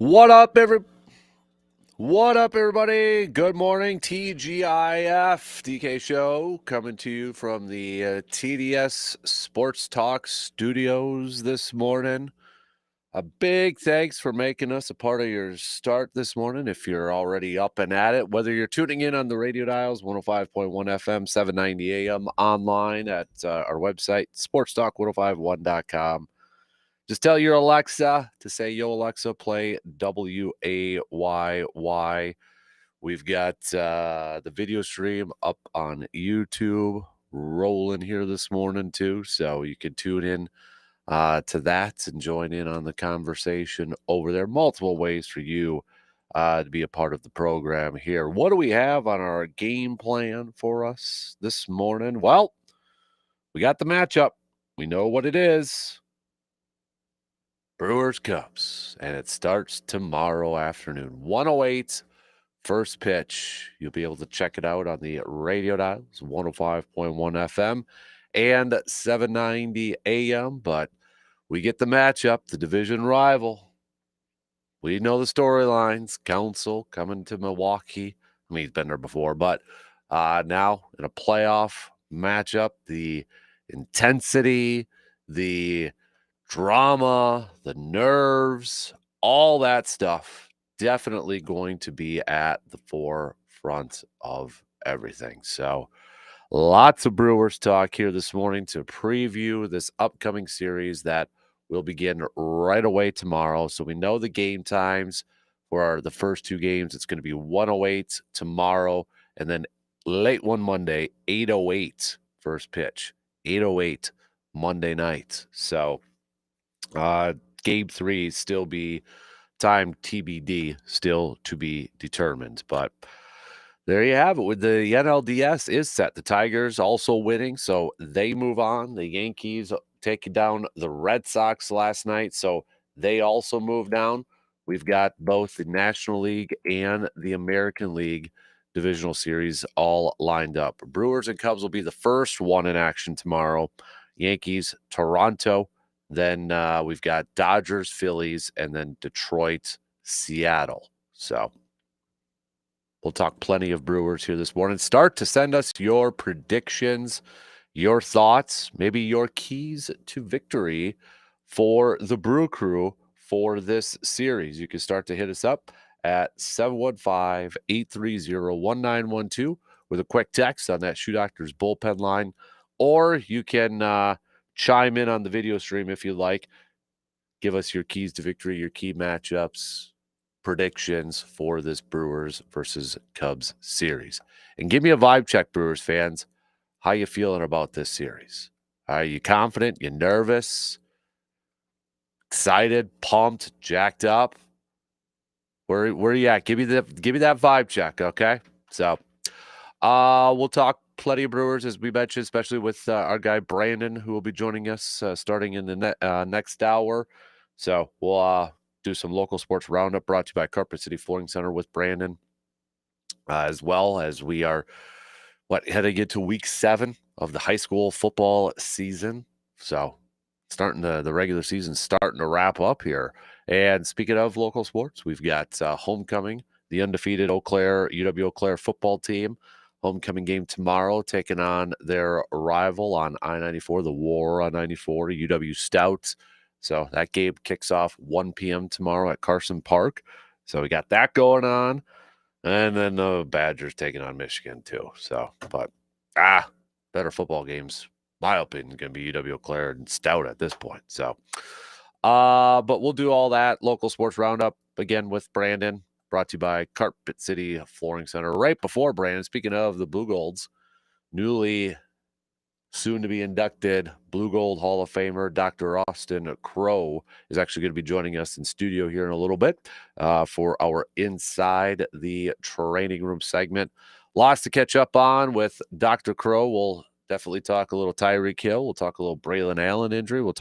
What up, What up, everybody? Good morning, TGIF DK Show, coming to you from the TDS Sports Talk Studios this morning. A big thanks for making us a part of your start this morning. If you're already up and at it, whether you're tuning in on the radio dials, 105.1 FM, 790 AM, online at our website, sportstalk1051.com. Just tell your Alexa to say, "Yo, Alexa, play WAYY." We've got the video stream up on YouTube rolling here this morning, too. So you can tune in to that and join in on the conversation over there. Multiple ways for you to be a part of the program here. What do we have on our game plan for us this morning? Well, we got the matchup. We know what it is. Brewers Cubs, and it starts tomorrow afternoon. 1:08, first pitch. You'll be able to check it out on the radio dials, 105.1 FM and 790 AM. But we get the matchup, the division rival. We know the storylines. Council coming to Milwaukee. I mean, he's been there before, but now in a playoff matchup, the intensity, the drama, the nerves, all that stuff definitely going to be at the forefront of everything. So lots of Brewers talk here this morning to preview this upcoming series that will begin right away tomorrow. So we know the game times for the first two games. It's going to be 1:08 tomorrow, and then late one Monday, 8:08 first pitch, 8:08 Monday night. So game three still be time TBD, still to be determined. But there you have it. With the NLDS is set. The Tigers also winning, so they move on. The Yankees taking down the Red Sox last night, so they also move down. We've got both the National League and the American League divisional series all lined up. Brewers and Cubs will be the first one in action tomorrow. Yankees, Toronto. Then we've got Dodgers, Phillies, and then Detroit, Seattle. So we'll talk plenty of Brewers here this morning. Start to send us your predictions, your thoughts, maybe your keys to victory for the Brew Crew for this series. You can start to hit us up at 715-830-1912 with a quick text on that Shoe Doctors bullpen line, or you can chime in on the video stream if you like. Give us your keys to victory, your key matchups, predictions for this Brewers versus Cubs series. And give me a vibe check, Brewers fans. How you feeling about this series? Are you confident? You nervous? Excited? Pumped? Jacked up? Where are you at? Give me that vibe check, okay? So we'll talk plenty of Brewers, as we mentioned, especially with our guy Brandon, who will be joining us starting in the next hour. So we'll do some local sports roundup brought to you by Carpet City Flooring Center with Brandon, as well as we are heading into week 7 of the high school football season. So starting the regular season starting to wrap up here. And speaking of local sports, we've got homecoming, the undefeated UW Eau Claire football team. Homecoming game tomorrow, taking on their rival on I-94, the War on 94, UW Stout. So that game kicks off 1 p.m. tomorrow at Carson Park. So we got that going on. And then the Badgers taking on Michigan too. So, but better football games, my opinion, going to be UW Eau Claire and Stout at this point. So, but we'll do all that local sports roundup again with Brandon. Brought to you by Carpet City Flooring Center. Right before Brandon, speaking of the Blue Golds, newly soon to be inducted Blue Gold Hall of Famer Dr. Austin Crow is actually going to be joining us in studio here in a little bit for our Inside the Training Room segment. Lots to catch up on with Dr. Crow. We'll definitely talk a little Tyreek Hill. We'll talk a little Braylon Allen injury. We'll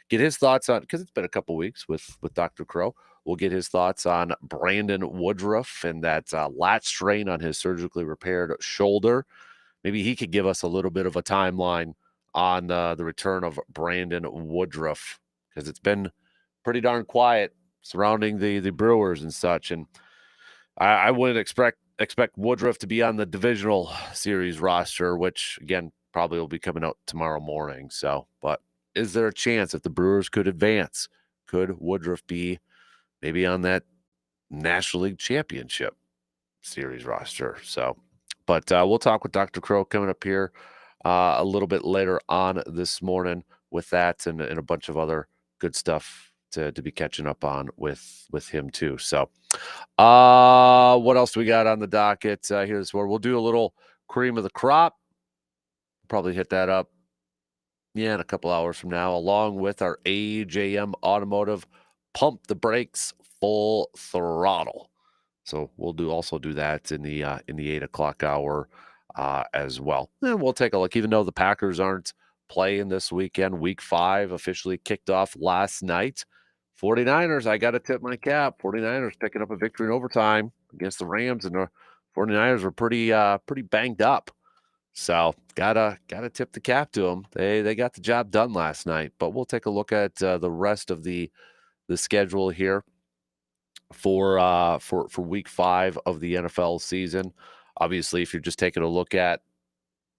get his thoughts on, because it's been a couple weeks with Dr. Crow. We'll get his thoughts on Brandon Woodruff and that lat strain on his surgically repaired shoulder. Maybe he could give us a little bit of a timeline on the return of Brandon Woodruff, because it's been pretty darn quiet surrounding the Brewers and such. And I wouldn't expect Woodruff to be on the divisional series roster, which again probably will be coming out tomorrow morning. So, but is there a chance if the Brewers could advance? Could Woodruff be maybe on that National League Championship series roster? So, but we'll talk with Dr. Crow coming up here a little bit later on this morning with that and a bunch of other good stuff to be catching up on with him too. So, what else do we got on the docket here this morning? We'll do a little cream of the crop. Probably hit that up, in a couple hours from now, along with our AJM Automotive Pump the Brakes Full Throttle. So we'll also do that in the 8 o'clock hour as well. And we'll take a look, even though the Packers aren't playing this weekend. Week 5 officially kicked off last night. 49ers, I got to tip my cap. 49ers picking up a victory in overtime against the Rams, and the 49ers were pretty banged up. So gotta tip the cap to them. They got the job done last night. But we'll take a look at the rest of the schedule here for week 5 of the NFL season. Obviously, if you're just taking a look at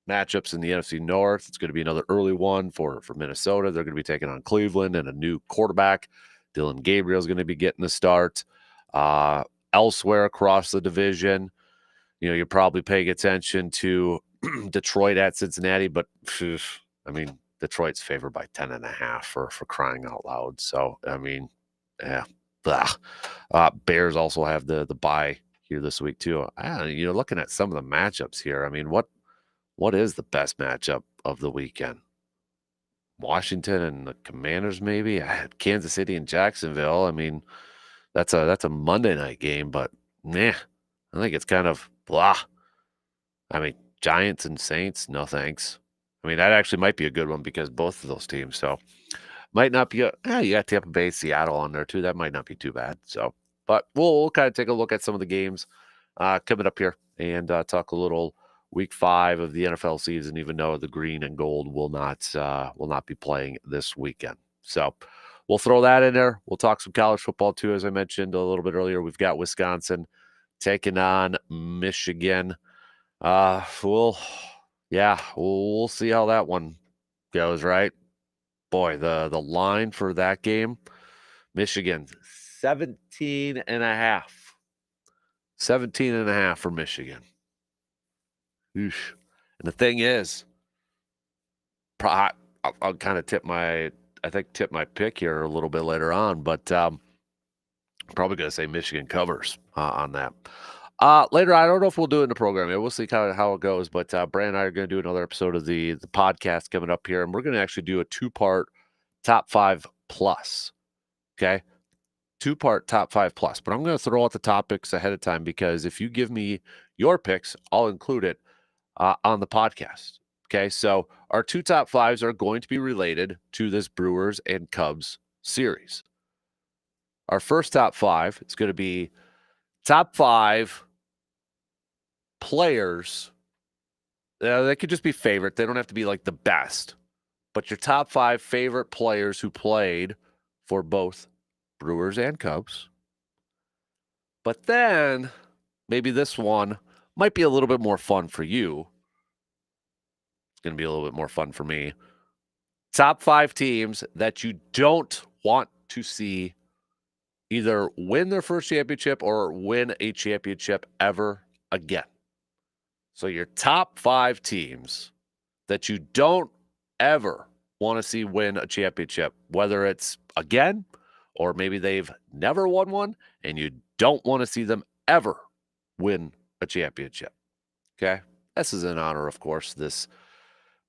matchups in the NFC North, it's going to be another early one for Minnesota. They're going to be taking on Cleveland and a new quarterback. Dylan Gabriel is going to be getting the start. Elsewhere across the division, you're probably paying attention to Detroit at Cincinnati, but I mean, Detroit's favored by 10.5 for crying out loud. So, I mean, yeah. Bears also have the bye here this week too. Looking at some of the matchups here, I mean, what is the best matchup of the weekend? Washington and the Commanders, maybe. Kansas City and Jacksonville. I mean, that's a Monday night game, but I think it's kind of blah. I mean, Giants and Saints, no thanks. I mean, that actually might be a good one because both of those teams. So might not be you got Tampa Bay, Seattle on there too. That might not be too bad. So, but we'll kind of take a look at some of the games coming up here and talk a little week 5 of the NFL season, even though the green and gold will not be playing this weekend. So we'll throw that in there. We'll talk some college football too, as I mentioned a little bit earlier. We've got Wisconsin taking on Michigan. We'll see how that one goes, right? Boy, the line for that game, Michigan, 17.5. 17.5 for Michigan. Oosh. And the thing is, I'll kind of tip my pick here a little bit later on, but I'm probably going to say Michigan covers on that. Later, I don't know if we'll do it in the program. We'll see kind of how it goes, but Brad and I are going to do another episode of the podcast coming up here, and we're going to actually do a 2-part top 5 plus. Okay. 2-part top 5 plus, but I'm going to throw out the topics ahead of time because if you give me your picks, I'll include it on the podcast. Okay. So our 2 top 5s are going to be related to this Brewers and Cubs series. Our first top 5 is going to be top 5 players. They could just be favorite. They don't have to be like the best, but your top 5 favorite players who played for both Brewers and Cubs. But then maybe this one might be a little bit more fun for you. It's going to be a little bit more fun for me. Top 5 teams that you don't want to see either win their first championship or win a championship ever again. So your top 5 teams that you don't ever want to see win a championship, whether it's again or maybe they've never won one and you don't want to see them ever win a championship. Okay? This is in honor, of course, this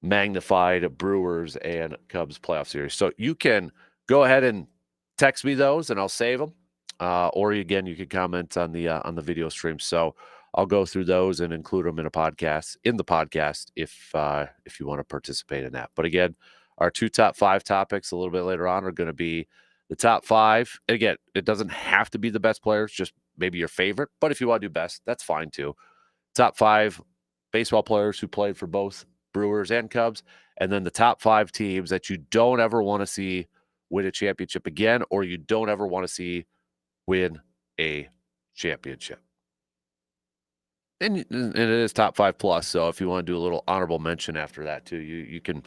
magnified Brewers and Cubs playoff series. So you can go ahead and text me those and I'll save them. Or again, you can comment on the video stream. So I'll go through those and include them in the podcast if you want to participate in that. But again, our 2 top 5 topics a little bit later on are going to be the top 5. Again, it doesn't have to be the best players, just maybe your favorite. But if you want to do best, that's fine too. Top 5 baseball players who played for both Brewers and Cubs, and then the top 5 teams that you don't ever want to see win a championship again, or you don't ever want to see win a championship. And it is top 5 plus. So if you want to do a little honorable mention after that too, you can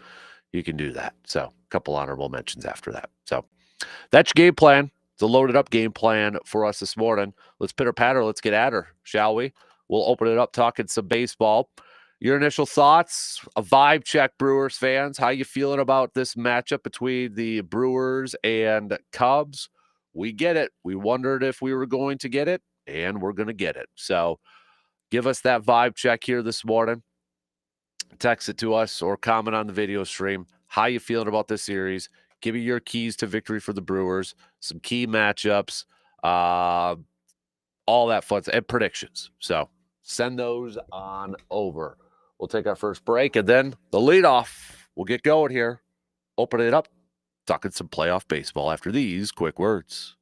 do that. So a couple honorable mentions after that. So that's your game plan. It's a loaded up game plan for us this morning. Let's pitter patter. Let's get at her, shall we? We'll open it up talking some baseball. Your initial thoughts, a vibe check, Brewers fans. How you feeling about this matchup between the Brewers and Cubs? We get it. We wondered if we were going to get it, and we're going to get it. So give us that vibe check here this morning. Text it to us or comment on the video stream. How you feeling about this series? Give me your keys to victory for the Brewers, some key matchups, all that fun stuff, and predictions. So send those on over. We'll take our first break, and then the leadoff. We'll get going here. Open it up. Talking some playoff baseball after these quick words.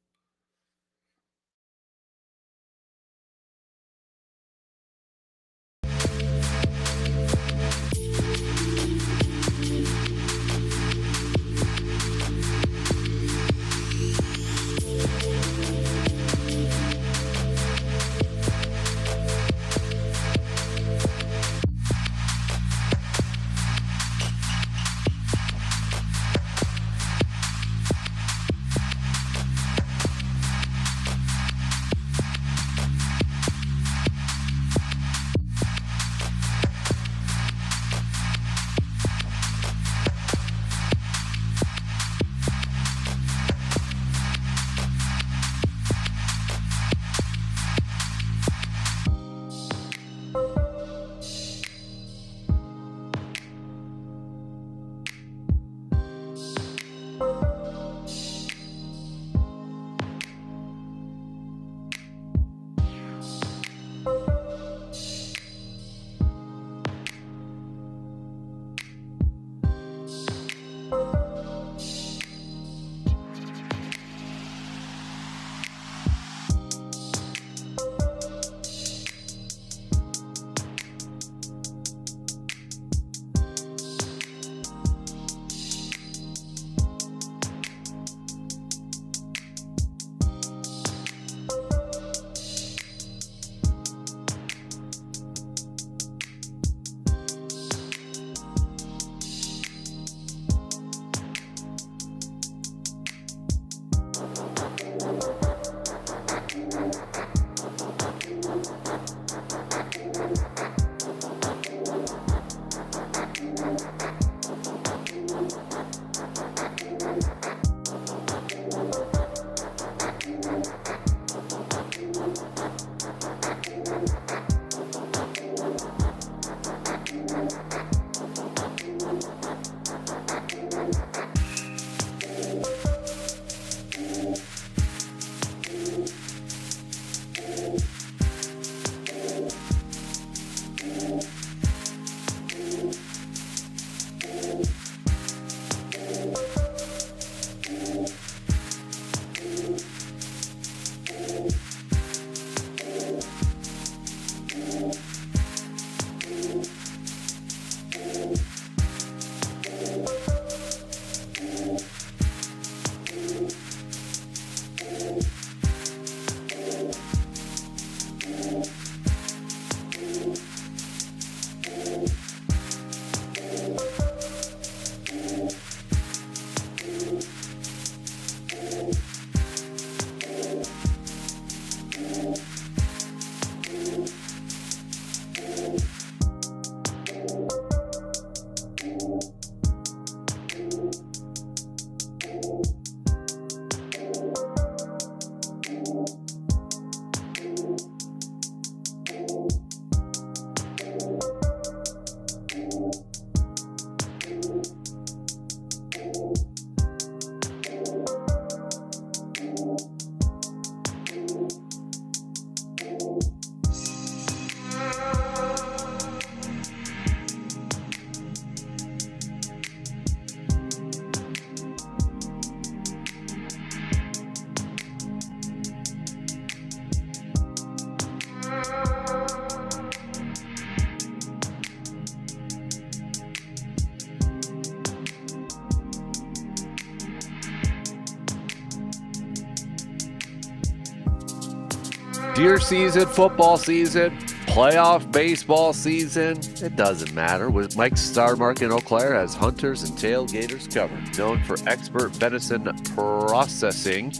Deer season, football season, playoff baseball season, it doesn't matter. With Mike's Star Market in Eau Claire has hunters and tailgaters covered. Known for expert venison processing,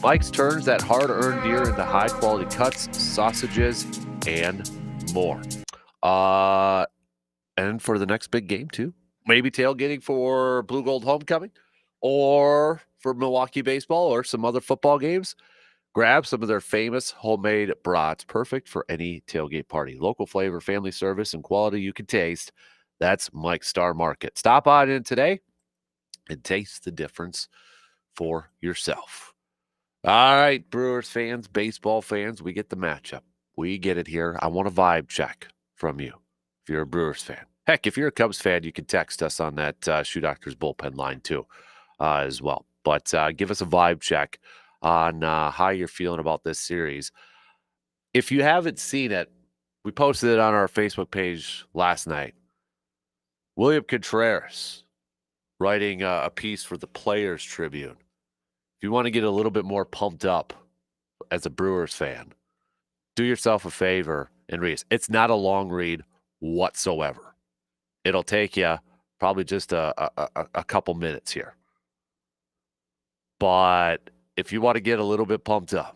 Mike's turns that hard-earned deer into high-quality cuts, sausages, and more. And for the next big game, too. Maybe tailgating for Blue Gold Homecoming or for Milwaukee baseball or some other football games. Grab some of their famous homemade brats, perfect for any tailgate party. Local flavor, family service, and quality you can taste. That's Mike's Star Market. Stop on in today and taste the difference for yourself. All right, Brewers fans, baseball fans, we get the matchup. We get it here. I want a vibe check from you if you're a Brewers fan. Heck, if you're a Cubs fan, you can text us on that Shoe Doctors bullpen line too as well. But give us a vibe check on how you're feeling about this series. If you haven't seen it, we posted it on our Facebook page last night. William Contreras writing a piece for the Players Tribune. If you want to get a little bit more pumped up as a Brewers fan, do yourself a favor and read it. It's not a long read whatsoever. It'll take you probably just a couple minutes here. But if you want to get a little bit pumped up,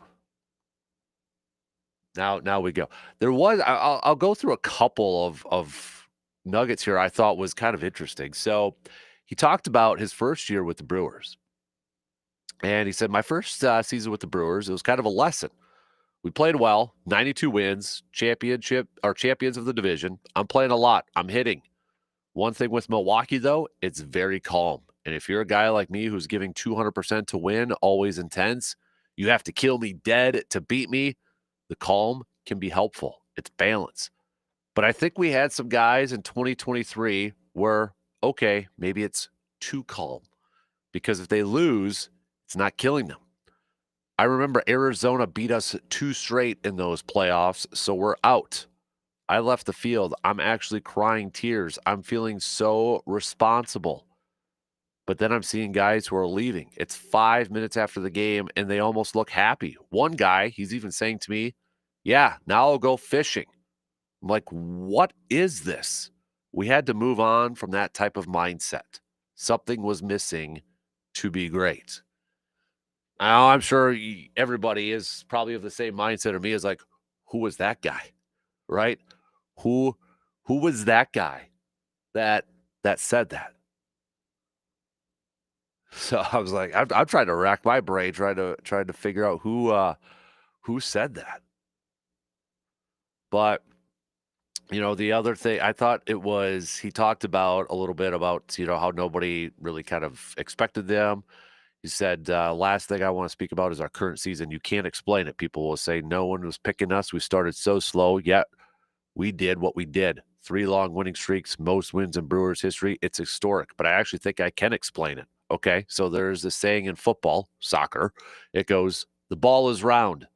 now we go. There was I'll go through a couple of nuggets here I thought was kind of interesting. So he talked about his first year with the Brewers. And he said, my first season with the Brewers, it was kind of a lesson. We played well, 92 wins, champions of the division. I'm playing a lot. I'm hitting. One thing with Milwaukee, though, it's very calm. And if you're a guy like me who's giving 200% to win, always intense, you have to kill me dead to beat me. The calm can be helpful. It's balance. But I think we had some guys in 2023 where, okay, maybe it's too calm. Because if they lose, it's not killing them. I remember Arizona beat us 2 straight in those playoffs, so we're out. I left the field. I'm actually crying tears. I'm feeling so responsible. But then I'm seeing guys who are leaving. It's 5 minutes after the game, and they almost look happy. One guy, he's even saying to me, yeah, now I'll go fishing. I'm like, what is this? We had to move on from that type of mindset. Something was missing to be great. Now, I'm sure everybody is probably of the same mindset of me as like, who was that guy, right? Who was that guy that said that? So I was like, I'm trying to rack my brain, trying to figure out who said that. But the other thing I thought it was, he talked about a little bit about how nobody really kind of expected them. He said, last thing I want to speak about is our current season. You can't explain it. People will say no one was picking us. We started so slow, yet we did what we did. 3 long winning streaks, most wins in Brewers history. It's historic, but I actually think I can explain it. Okay, so there's this saying in football, soccer. It goes, the ball is round.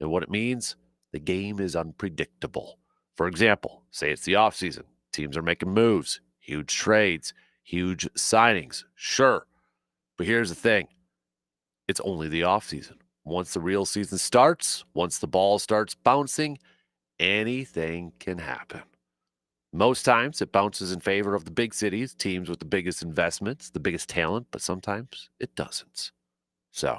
And what it means, the game is unpredictable. For example, say it's the offseason. Teams are making moves, huge trades, huge signings. Sure. But here's the thing. It's only the offseason. Once the real season starts, once the ball starts bouncing, anything can happen. Most times it bounces in favor of the big cities, teams with the biggest investments, the biggest talent, but sometimes it doesn't. So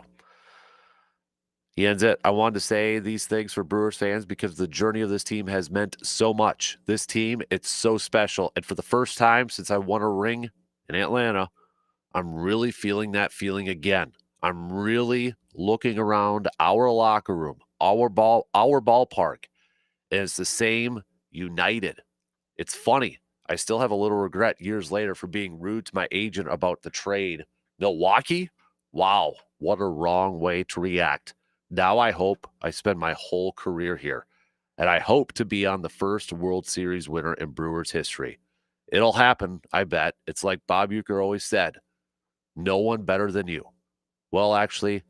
he ends it. I wanted to say these things for Brewers fans because the journey of this team has meant so much. This team, it's so special. And for the first time since I won a ring in Atlanta, I'm really feeling that feeling again. I'm really looking around our locker room, our ballpark, and it's the same, united. It's funny. I still have a little regret years later for being rude to my agent about the trade. Milwaukee? Wow, what a wrong way to react. Now I hope I spend my whole career here, and I hope to be on the first World Series winner in Brewers history. It'll happen, I bet. It's like Bob Uecker always said, no one better than you. Well, actually,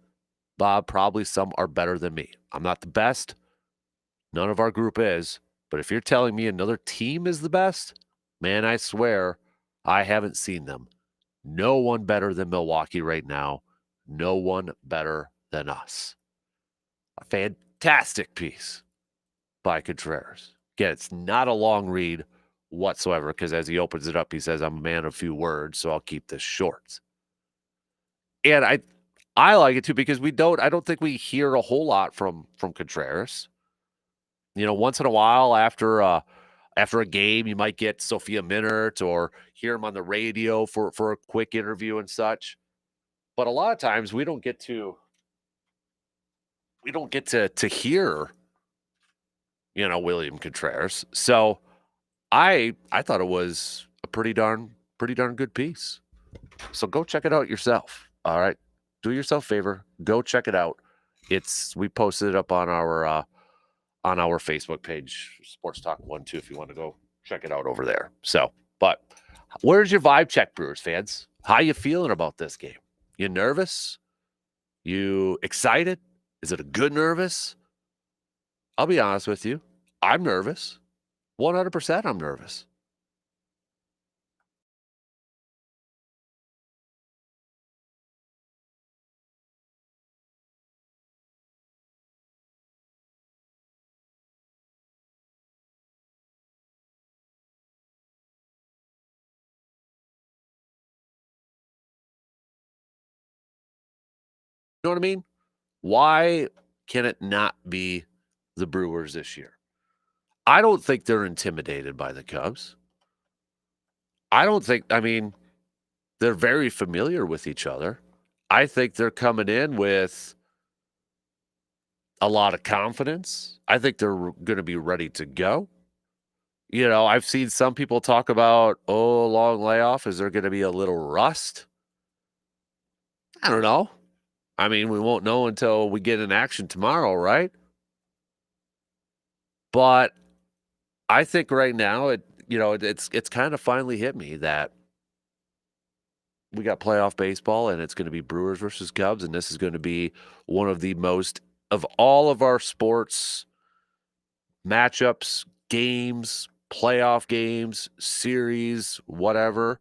Bob, probably some are better than me. I'm not the best. None of our group is. But if you're telling me another team is the best, man, I swear I haven't seen them. No one better than Milwaukee right now. No one better than us. A fantastic piece by Contreras. Again, it's not a long read whatsoever because as he opens it up, he says, "I'm a man of few words, so I'll keep this short." And I like it too because I don't think we hear a whole lot from Contreras. Once in a while after a game, you might get Sophia Minert or hear him on the radio for a quick interview and such. But a lot of times we don't get to hear, William Contreras. So I thought it was a pretty darn good piece. So go check it out yourself. All right. Do yourself a favor. Go check it out. We posted it up on our Facebook page, Sports Talk 1-2, if you want to go check it out over there. So, but where's your vibe check, Brewers fans? How you feeling about this game? You nervous? You excited? Is it a good nervous? I'll be honest with you. I'm nervous. 100% I'm nervous. You know what I mean? Why can it not be the Brewers this year? I don't think they're intimidated by the Cubs. I mean, they're very familiar with each other. I think they're coming in with a lot of confidence. I think they're going to be ready to go. I've seen some people talk about, long layoff. Is there going to be a little rust? I don't know. I mean, we won't know until we get in action tomorrow, right? But I think right now it's kind of finally hit me that we got playoff baseball and it's going to be Brewers versus Cubs, and this is going to be one of the most of all of our sports matchups, games, playoff games, series, whatever.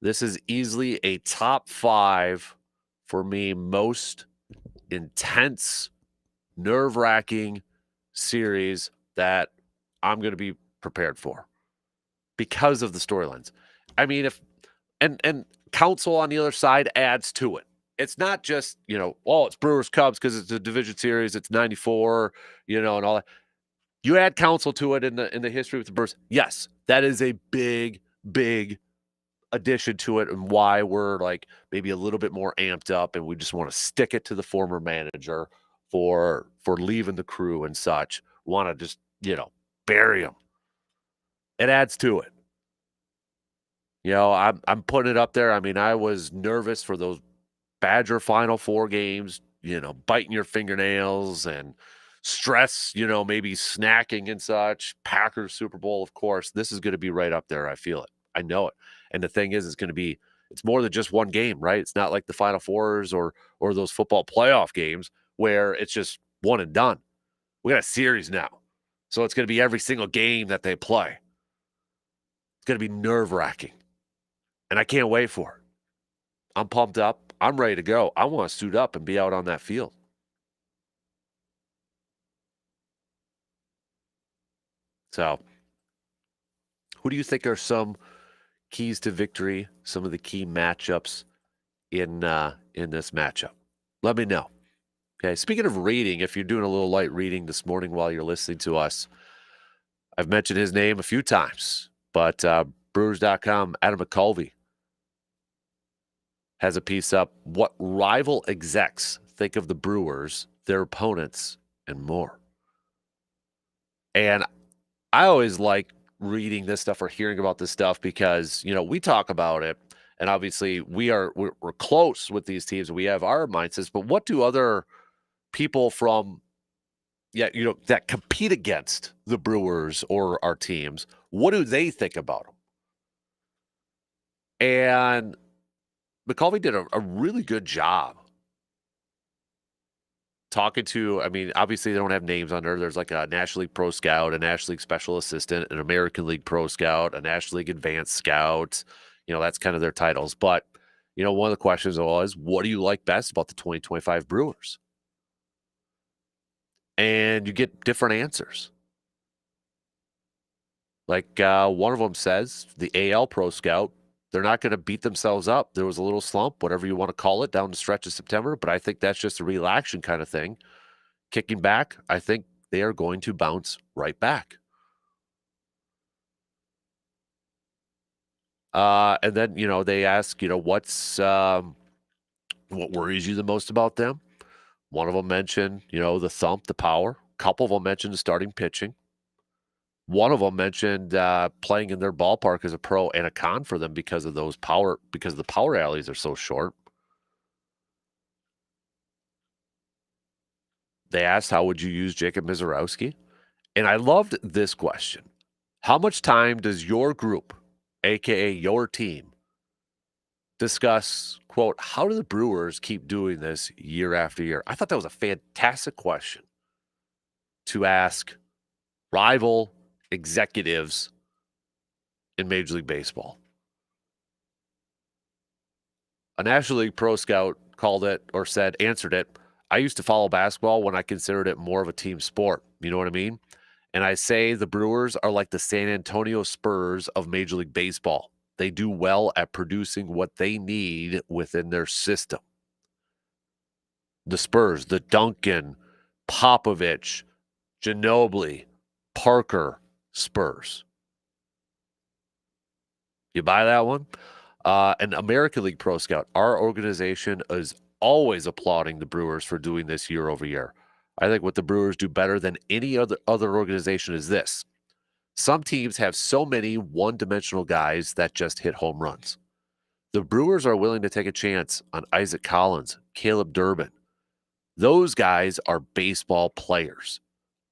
This is easily a top 5 for me most intense, nerve-wracking series that I'm going to be prepared for because of the storylines. I mean, and Council on the other side adds to it. It's not just, it's Brewers Cubs because it's a division series, it's 94, and all that. You add Council to it in the history with the Brewers. Yes, that is a big, big addition to it and why we're like maybe a little bit more amped up and we just want to stick it to the former manager for leaving the crew and such. Want to just, bury him. It adds to it. I'm putting it up there. I mean, I was nervous for those Badger Final Four games, biting your fingernails and stress, maybe snacking and such. Packers Super Bowl, of course. This is going to be right up there. I feel it. I know it. And the thing is, it's more than just one game, right? It's not like the Final Fours or those football playoff games where it's just one and done. We got a series now. So it's going to be every single game that they play. It's going to be nerve-wracking. And I can't wait for it. I'm pumped up. I'm ready to go. I want to suit up and be out on that field. So, who do you think are some keys to victory, some of the key matchups in this matchup? Let me know. Okay, speaking of reading, if you're doing a little light reading this morning while you're listening to us, I've mentioned his name a few times, but Brewers.com, Adam McCulvey has a piece up, what rival execs think of the Brewers, their opponents, and more. And I always like reading this stuff or hearing about this stuff because, we talk about it, and obviously we're close with these teams. We have our mindsets, but what do other people from that compete against the Brewers or our teams, what do they think about them? And McCulvey did a really good job talking to, I mean, obviously they don't have names on there. There's like a National League Pro Scout, a National League Special Assistant, an American League Pro Scout, a National League Advanced Scout. That's kind of their titles. But, one of the questions was, what do you like best about the 2025 Brewers? and you get different answers. Like one of them says, the AL Pro Scout, they're not going to beat themselves up. There was a little slump, whatever you want to call it, down the stretch of September, but I think that's just a real action kind of thing. Kicking back, I think they are going to bounce right back. And then, they ask, what worries you the most about them? One of them mentioned, the thump, the power. A couple of them mentioned starting pitching. One of them mentioned playing in their ballpark as a pro and a con for them because the power alleys are so short. They asked, how would you use Jacob Mizorowski? And I loved this question. How much time does your group, aka your team, discuss, quote, how do the Brewers keep doing this year after year? I thought that was a fantastic question to ask rival executives in Major League Baseball. A National League Pro Scout called it or said, answered it. I used to follow basketball when I considered it more of a team sport. You know what I mean? And I say the Brewers are like the San Antonio Spurs of Major League Baseball. They do well at producing what they need within their system. The Spurs, the Duncan, Popovich, Ginobili, Parker Spurs. You buy that one? An American League Pro Scout, our organization is always applauding the Brewers for doing this year over year. I think what the Brewers do better than any other organization is this. Some teams have so many one-dimensional guys that just hit home runs. The Brewers are willing to take a chance on Isaac Collins, Caleb Durbin. Those guys are baseball players.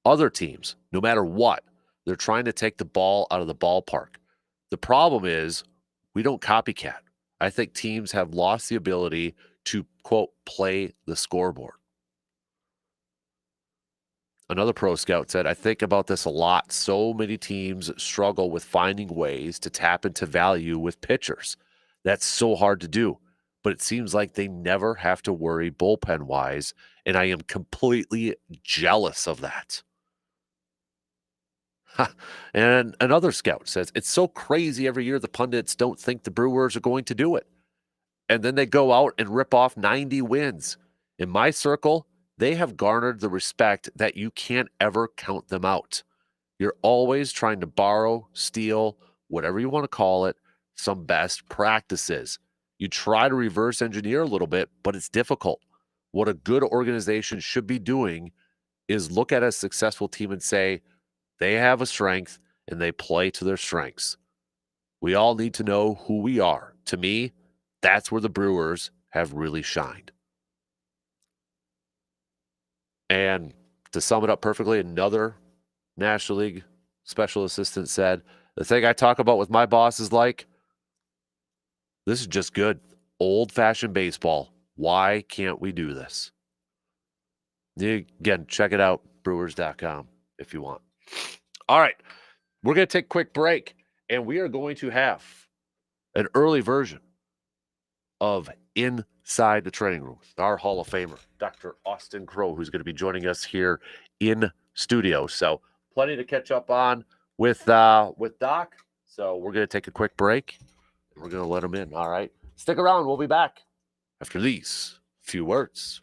Other teams, no matter what, they're trying to take the ball out of the ballpark. The problem is we don't copycat. I think teams have lost the ability to, quote, play the scoreboard. Another pro scout said, I think about this a lot. So many teams struggle with finding ways to tap into value with pitchers. That's so hard to do, but it seems like they never have to worry bullpen wise. And I am completely jealous of that. And another scout says, it's so crazy every year the pundits don't think the Brewers are going to do it. And then they go out and rip off 90 wins. In my circle, they have garnered the respect that you can't ever count them out. You're always trying to borrow, steal, whatever you want to call it, some best practices. You try to reverse engineer a little bit, but it's difficult. What a good organization should be doing is look at a successful team and say, they have a strength and they play to their strengths. We all need to know who we are. To me, that's where the Brewers have really shined. And to sum it up perfectly, another National League special assistant said, the thing I talk about with my boss is like, this is just good. Old fashioned baseball. Why can't we do this? Again, check it out, brewers.com if you want. All right. We're going to take a quick break and we are going to have an early version of Inside the Training Room with our Hall of Famer, Dr. Austin Crow, who's going to be joining us here in studio. So plenty to catch up on with Doc. So we're going to take a quick break. We're going to let him in. All right. Stick around. We'll be back after these few words.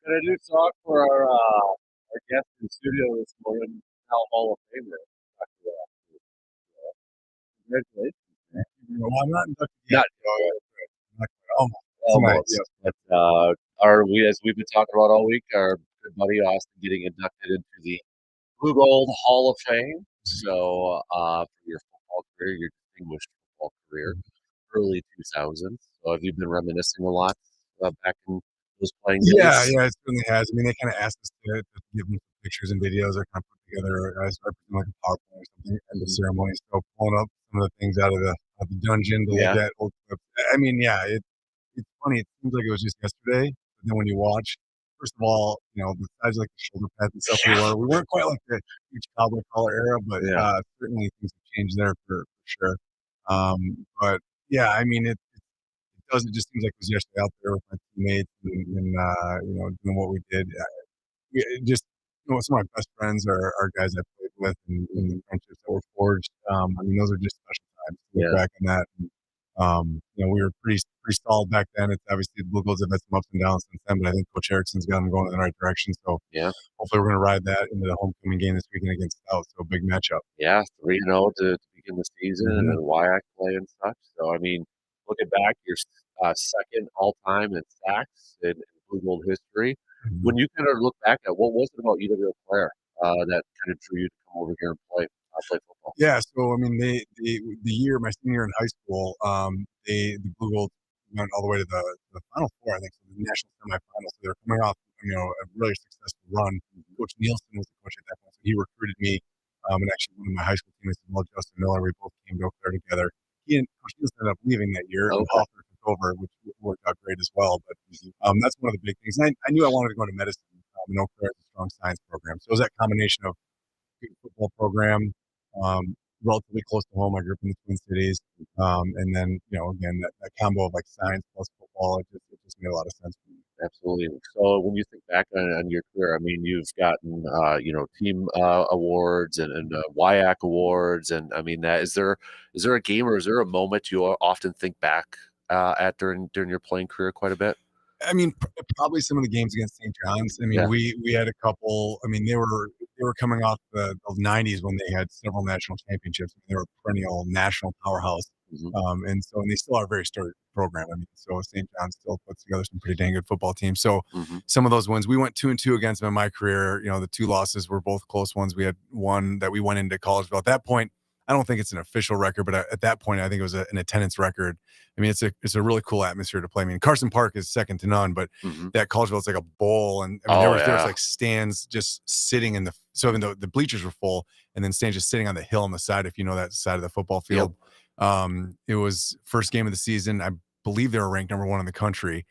Got a new song for our guest in studio this morning, now Hall of Famer. Congratulations. Well, I'm not inducted Not yet. Not quite. Tonight, almost, yes. but as we've been talking about all week, our good buddy Austin getting inducted into the Blue Gold Hall of Fame. So for your football career, your distinguished football career, early 2000s. So have you been reminiscing a lot back in those playing Yeah, days? yeah, it certainly has. I mean, they kind of asked us to give them some pictures and videos I kind of put together as like a PowerPoint or something at the ceremony. So pulling up some of the things out of the dungeon to look Yeah. at old clips. I mean, yeah, it's funny. It seems like it was just yesterday, but then when you watch, first of all, the size of like the shoulder pads and stuff we weren't quite like the huge cowboy collar era, but Yeah. certainly things have changed there for sure. But yeah, I mean, it just seems like it was yesterday out there with my teammates and doing what we did. It just some of my best friends are guys I played with and the friendships that were forged. I mean, those are just special times to look Yeah. back on that. And, we were pretty solid back then. It's obviously the Blue Bulls have had some ups and downs since then, but I think Coach Erickson's got them going in the right direction. So Yeah. hopefully we're going to ride that into the homecoming game this weekend against South. So big matchup. Yeah, 3-0 to begin the season and Mhm. then WIAC play and such. So, I mean, looking back, you're second all-time in sacks in Blue Gold history. Mhm. When you kind of look back at what was it about UW Claire that kind of drew you to come over here and play football? Yeah, so I mean, the year my senior year in high school, the Blue Gold went all the way to the Final Four, I think, so the national semifinals. So they were coming off, a really successful run. Coach Nielsen was the coach at that point, so he recruited me, and actually one of my high school teammates as well, Justin Miller. We both came to Eau Claire together. He and Coach Nielsen ended up leaving that year, and Okay. Hoffer took over, which worked out great as well. But that's one of the big things. And I knew I wanted to go into medicine. And Eau Claire has a strong science program, so it was that combination of good football program, um, relatively close to home. I grew up in the Twin Cities. And then, again, that combo of like science plus football, it just made a lot of sense for me. Absolutely. So when you think back on your career, I mean, you've gotten, team awards and WIAC awards, and I mean, is there a game or is there a moment you often think back at during your playing career quite a bit? I mean, probably some of the games against St. John's. I mean, Yeah. we had a couple. I mean, they were coming off the '90s when they had several national championships. They were a perennial national powerhouse, Hmm. and they still are a very storied program. I mean, so St. John's still puts together some pretty dang good football teams. So Hmm. some of those wins, we went 2-2 against them in my career. The two losses were both close ones. We had one that we went into Collegeville. At that point, I don't think it's an official record, but at that point, I think it was an attendance record. I mean, it's a really cool atmosphere to play. I mean, Carson Park is second to none, but Hmm. that Collegeville, it's like a bowl, and I mean, Oh there was yeah. like stands just sitting in so even though the bleachers were full, and then stands just sitting on the hill on the side, if you know that side of the football Yep. field. It was first game of the season. I believe they were ranked number 1 in the country.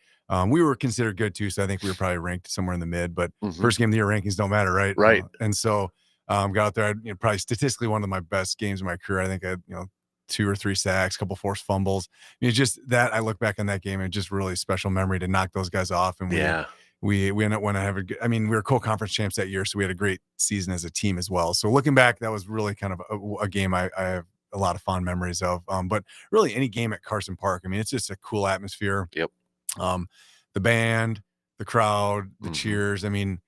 We were considered good too, so I think we were probably ranked somewhere in the mid. But Hmm. first game of the year rankings don't matter, right? Right. And so got out there. Probably statistically one of my best games of my career. I think I had 2 or 3 sacks, couple forced fumbles. Just that I look back on that game and just really special memory to knock those guys off. And Yeah. we ended up winning. I mean, we were co-conference champs that year, so we had a great season as a team as well. So looking back, that was really kind of a game I have a lot of fond memories of. But really, any game at Carson Park, I mean, it's just a cool atmosphere. Yep. Um, the band, the crowd, the Hmm. cheers. I mean,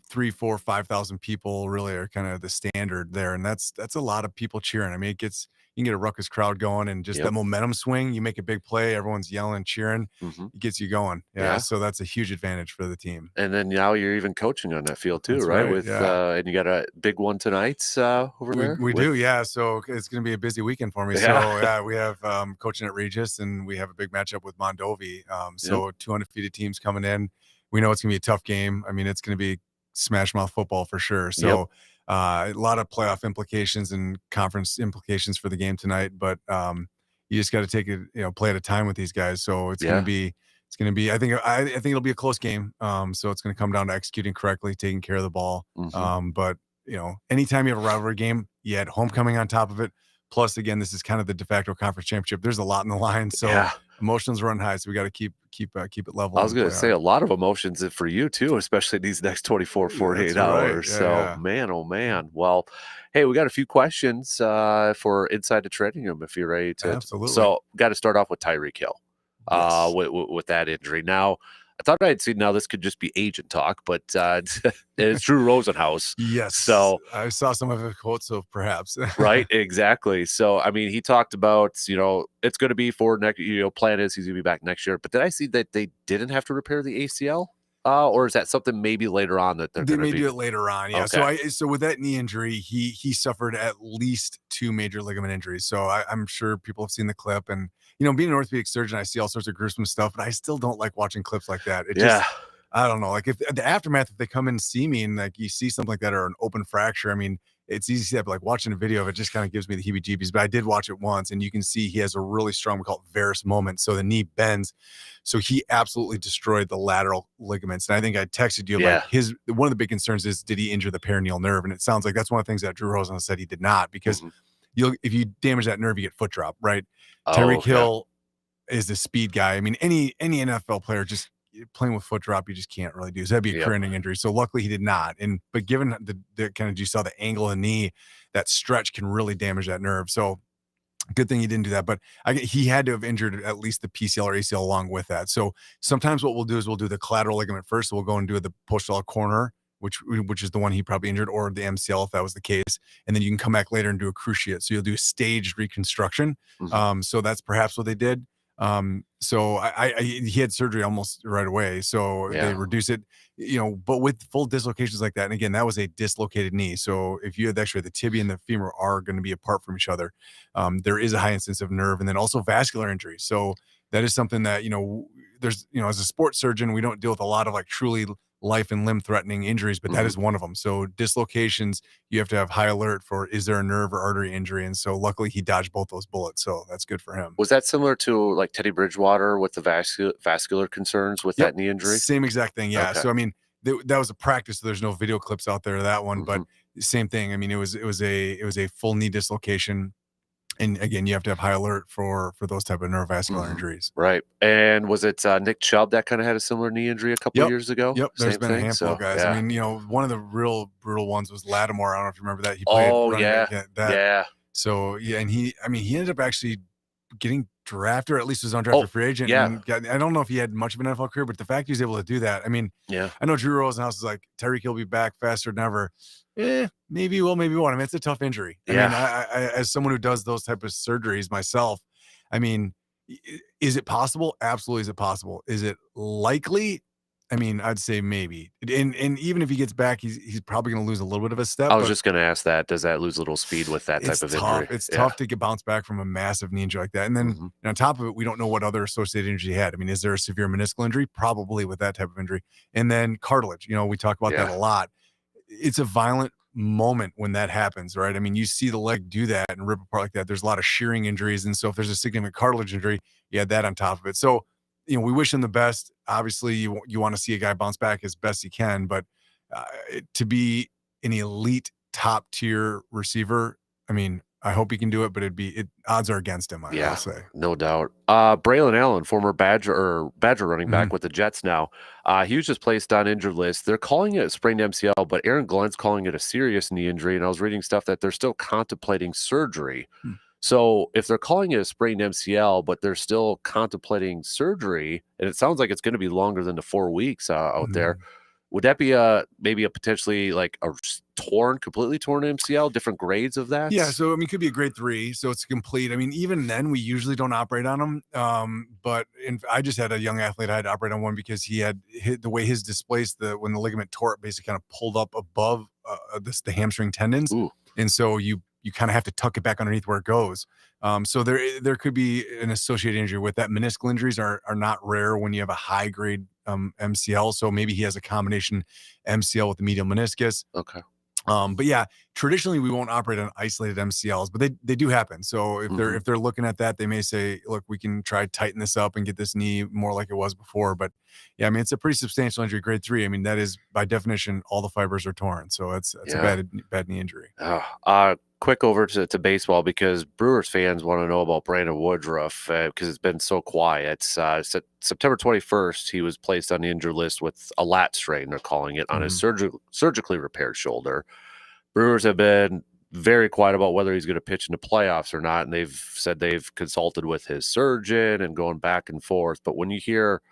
3, 4, 5,000 people really are kind of the standard there, and that's a lot of people cheering. I mean, you can get a ruckus crowd going, and just that Yep. momentum swing. You make a big play, everyone's yelling, cheering, Hmm. it gets you going. Yeah, Yeah. so that's a huge advantage for the team. And then now you're even coaching on that field too, That's right? right. With Yeah. and you got a big one tonight over We there we with do, yeah. So it's going to be a busy weekend for me. yeah. So yeah, we have coaching at Regis, and we have a big matchup with Mondovi. Yep. So 2 undefeated teams coming in. We know it's going to be a tough game. I mean, it's going to be smash mouth football for sure. Yep. So a lot of playoff implications and conference implications for the game tonight. But you just got to take it, play at a time with these guys. So it's going to Yeah. be. It's going to be. I think it'll be a close game. So it's going to come down to executing correctly, taking care of the ball. Hmm. But anytime you have a rivalry game, you had homecoming on top of it. Plus, again, this is kind of the de facto conference championship. There's a lot in the line, so Yeah. emotions run high. So we got to keep it level I was and gonna play say hard. a lot of emotions for you too, especially these next 24, That's 48 right. hours. Yeah, So, yeah. man, oh man. Well, hey, we got a few questions for inside the training room if you're ready to. Absolutely. So, got to start off with Tyreek Hill, Yes. with that injury. Now, I thought I had seen, now this could just be agent talk, but it's Drew Rosenhaus. Yes, So I saw some of his quotes, so perhaps. right, exactly. So I mean, he talked about, it's going to be for next. Plan is he's going to be back next year. But did I see that they didn't have to repair the ACL? Or is that something maybe later on that they're They going to may be? do it later on, yeah. Okay. So with that knee injury, he suffered at least 2 major ligament injuries. So I'm sure people have seen the clip, and being an orthopedic surgeon, I see all sorts of gruesome stuff, but I still don't like watching clips like that. It Yeah. just, I don't know. Like, if the aftermath, if they come in and see me and like you see something like that or an open fracture, I mean, it's easy to see that, but like watching a video of it just kind of gives me the heebie-jeebies. But I did watch it once, and you can see he has a really strong, we call it varus moment. So the knee bends. So he absolutely destroyed the lateral ligaments. And I think I texted you, Yeah. like, one of the big concerns is, did he injure the peroneal nerve? And it sounds like that's one of the things that Drew Rosen said he did not, because if you damage that nerve, you get foot drop, right? Oh, Tyreek okay. Hill is the speed guy. I mean, any NFL player just playing with foot drop, you just can't really do. So that'd be a career-ending injury. So luckily he did not. But given the kind of, you saw the angle of the knee, that stretch can really damage that nerve. So good thing he didn't do that. But he had to have injured at least the PCL or ACL along with that. So sometimes what we'll do is we'll do the collateral ligament first. So we'll go and do the post-al corner, which is the one he probably injured, or the MCL if that was the case. And then you can come back later and do a cruciate. So you'll do a staged reconstruction. So that's perhaps what they did. So he had surgery almost right away. So they reduce it, but with full dislocations like that. And again, that was a dislocated knee. So if you had the X-ray, the tibia and the femur are going to be apart from each other. There is a high incidence of nerve and then also vascular injury. So that is something that, there's, as a sports surgeon, we don't deal with a lot of like truly life and limb threatening injuries, but that is one of them. So dislocations, you have to have high alert for, is there a nerve or artery injury? And so luckily he dodged both those bullets. So that's good for him. Was that similar to like Teddy Bridgewater with the vascular concerns with that knee injury? Same exact thing. Yeah. Okay. So, I mean, that was a practice. So there's no video clips out there of that one, but same thing. I mean, it was a full knee dislocation. And again, you have to have high alert for those type of neurovascular injuries. Right. And was it Nick Chubb that kind of had a similar knee injury a couple years ago? Yep. There's Same been a thing? handful of guys. Yeah. I mean, one of the real brutal ones was Lattimore. I don't know if you remember that. He played running back, that. Yeah. So yeah, and he ended up actually getting drafted, or at least was undrafted free agent. Yeah. And I don't know if he had much of an NFL career, but the fact he was able to do that, I mean, I know Drew Rosenhaus is like, Tyreek will be back faster than ever. Maybe he will, maybe he won't. I mean, it's a tough injury. I mean, I as someone who does those type of surgeries myself, I mean, is it possible? Absolutely. Is it possible? Is it likely? I mean, I'd say maybe. And even if he gets back, he's probably going to lose a little bit of a step. I was just going to ask that. Does that lose a little speed with that type of injury? It's tough to get bounced back from a massive knee injury like that. And then on top of it, we don't know what other associated injury he had. I mean, is there a severe meniscal injury? Probably with that type of injury. And then cartilage, we talk about that a lot. It's a violent moment when that happens, right? I mean, you see the leg do that and rip apart like that. There's a lot of shearing injuries. And so if there's a significant cartilage injury, you had that on top of it. So, we wish him the best. Obviously, you want to see a guy bounce back as best he can, but to be an elite top tier receiver, I mean, I hope he can do it, but odds are against him. I'll say, no doubt. Braylon Allen, former Badger running back with the Jets now. He was just placed on injured list. They're calling it a sprained MCL, but Aaron Glenn's calling it a serious knee injury. And I was reading stuff that they're still contemplating surgery. So if they're calling it a sprained MCL, but they're still contemplating surgery, and it sounds like it's going to be longer than the 4 weeks out there, would that be maybe a potentially like a completely torn MCL, different grades of that? Yeah. So, I mean, it could be a grade 3. So it's complete. I mean, even then we usually don't operate on them. But I just had a young athlete I had to operate on one because he had the way his displaced when the ligament tore, it basically kind of pulled up above the hamstring tendons. Ooh. And so you kind of have to tuck it back underneath where it goes. So there could be an associated injury with that. Meniscal injuries are not rare when you have a high grade MCL. So maybe he has a combination MCL with the medial meniscus. Okay. But yeah, traditionally we won't operate on isolated MCLs, but they do happen. So if they're looking at that, they may say, look, we can try to tighten this up and get this knee more like it was before. But yeah, I mean, it's a pretty substantial injury, grade 3. I mean, that is by definition, all the fibers are torn. So it's a bad knee injury. Quick over to baseball, because Brewers fans want to know about Brandon Woodruff because it's been so quiet. September 21st, he was placed on the injured list with a lat strain, they're calling it, on his surgically repaired shoulder. Brewers have been very quiet about whether he's going to pitch in the playoffs or not, and they've said they've consulted with his surgeon and going back and forth. But when you hear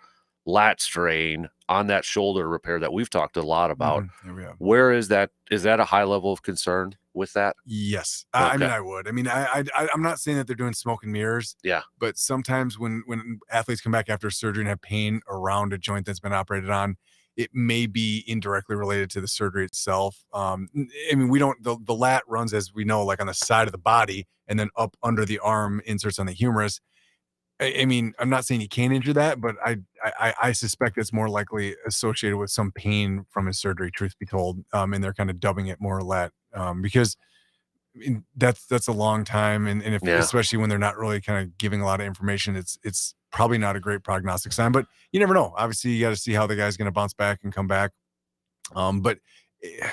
lat strain on that shoulder repair that we've talked a lot about. There we go. Where is that? Is that a high level of concern with that? Yes. I mean, Okay. I would. I mean, I'm not saying that they're doing smoke and mirrors, Yeah. but sometimes when athletes come back after surgery and have pain around a joint that's been operated on, it may be indirectly related to the surgery itself. I mean, we don't, the lat runs, as we know, like on the side of the body and then up under the arm, inserts on the humerus. I mean, I'm not saying you can't injure that, but I suspect it's more likely associated with some pain from his surgery, truth be told. And they're kind of dubbing it more lat, because I mean, that's a long time, and if Yeah. especially when they're not really kind of giving a lot of information, it's probably not a great prognostic sign. But you never know. Obviously, you got to see how the guy's going to bounce back and come back. But eh,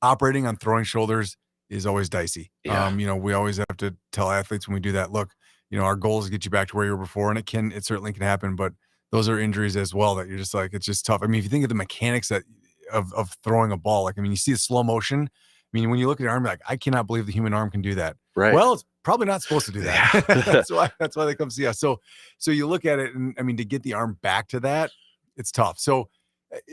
operating on throwing shoulders is always dicey. Yeah. You know, we always have to tell athletes when we do that, look, you know, our goal is to get you back to where you were before, and it certainly can happen, but those are injuries as well that you're just like, it's just tough. I mean, if you think of the mechanics that of throwing a ball, like, I mean, you see the slow motion. I mean, when you look at your arm, you're like, I cannot believe the human arm can do that. Right. Well, it's probably not supposed to do that. Yeah. That's why they come see us. So you look at it, and I mean, to get the arm back to that, it's tough. So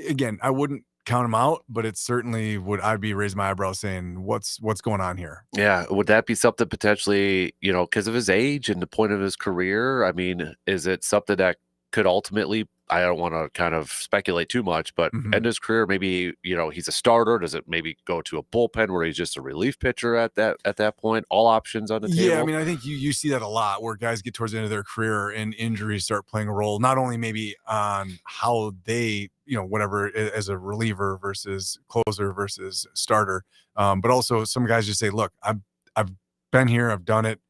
again, I wouldn't count him out, but it certainly would. I'd be raising my eyebrow saying, what's going on here? Yeah. Would that be something potentially, because of his age and the point of his career? I mean, is it something that could ultimately, I don't want to kind of speculate too much, but Mhm. end his career, maybe, he's a starter. Does it maybe go to a bullpen where he's just a relief pitcher at that point? All options on the table? Yeah, I mean, I think you see that a lot where guys get towards the end of their career and injuries start playing a role, not only maybe on how they, whatever, as a reliever versus closer versus starter, but also some guys just say, look, I've been here, I've done it,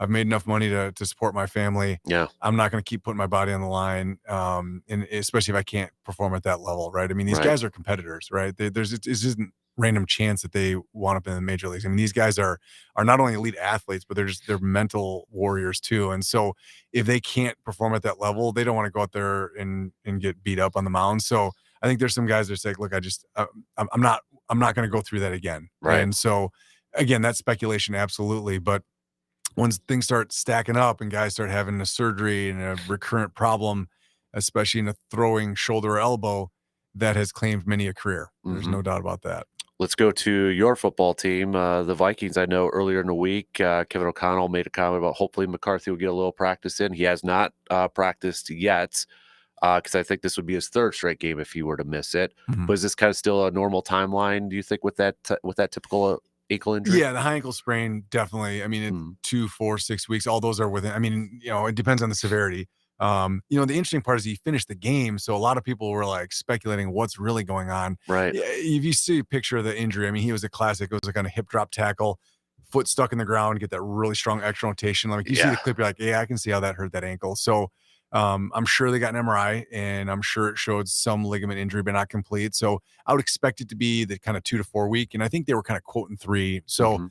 I've made enough money to support my family. Yeah. I'm not going to keep putting my body on the line, and especially if I can't perform at that level, right? I mean, these Right. guys are competitors, right? It isn't random chance that they wound up in the major leagues. I mean, these guys are not only elite athletes, but they're mental warriors too. And so if they can't perform at that level, they don't want to go out there and get beat up on the mound. So I think there's some guys that say, look, I'm not going to go through that again. Right. And so again, that's speculation, absolutely. But once things start stacking up and guys start having a surgery and a recurrent problem, especially in a throwing shoulder or elbow, that has claimed many a career. There's Mhm. no doubt about that. Let's go to your football team, the Vikings. I know earlier in the week, Kevin O'Connell made a comment about hopefully McCarthy will get a little practice in. He has not practiced yet, because I think this would be his third straight game if he were to miss it. Mhm. But is this kind of still a normal timeline, do you think, with that typical ankle injury? Yeah, the high ankle sprain, definitely. I mean, Mm. 2, 4, 6 weeks, all those are within. I mean, it depends on the severity. The interesting part is he finished the game, so a lot of people were like speculating what's really going on. Right. Yeah, if you see a picture of the injury, I mean, he was a classic. It was like on a hip drop tackle, foot stuck in the ground, get that really strong external rotation. Like you see Yeah. the clip, you're like, yeah, I can see how that hurt that ankle. So I'm sure they got an MRI, and I'm sure it showed some ligament injury, but not complete. So I would expect it to be the kind of 2 to 4 week, and I think they were kind of quoting 3. So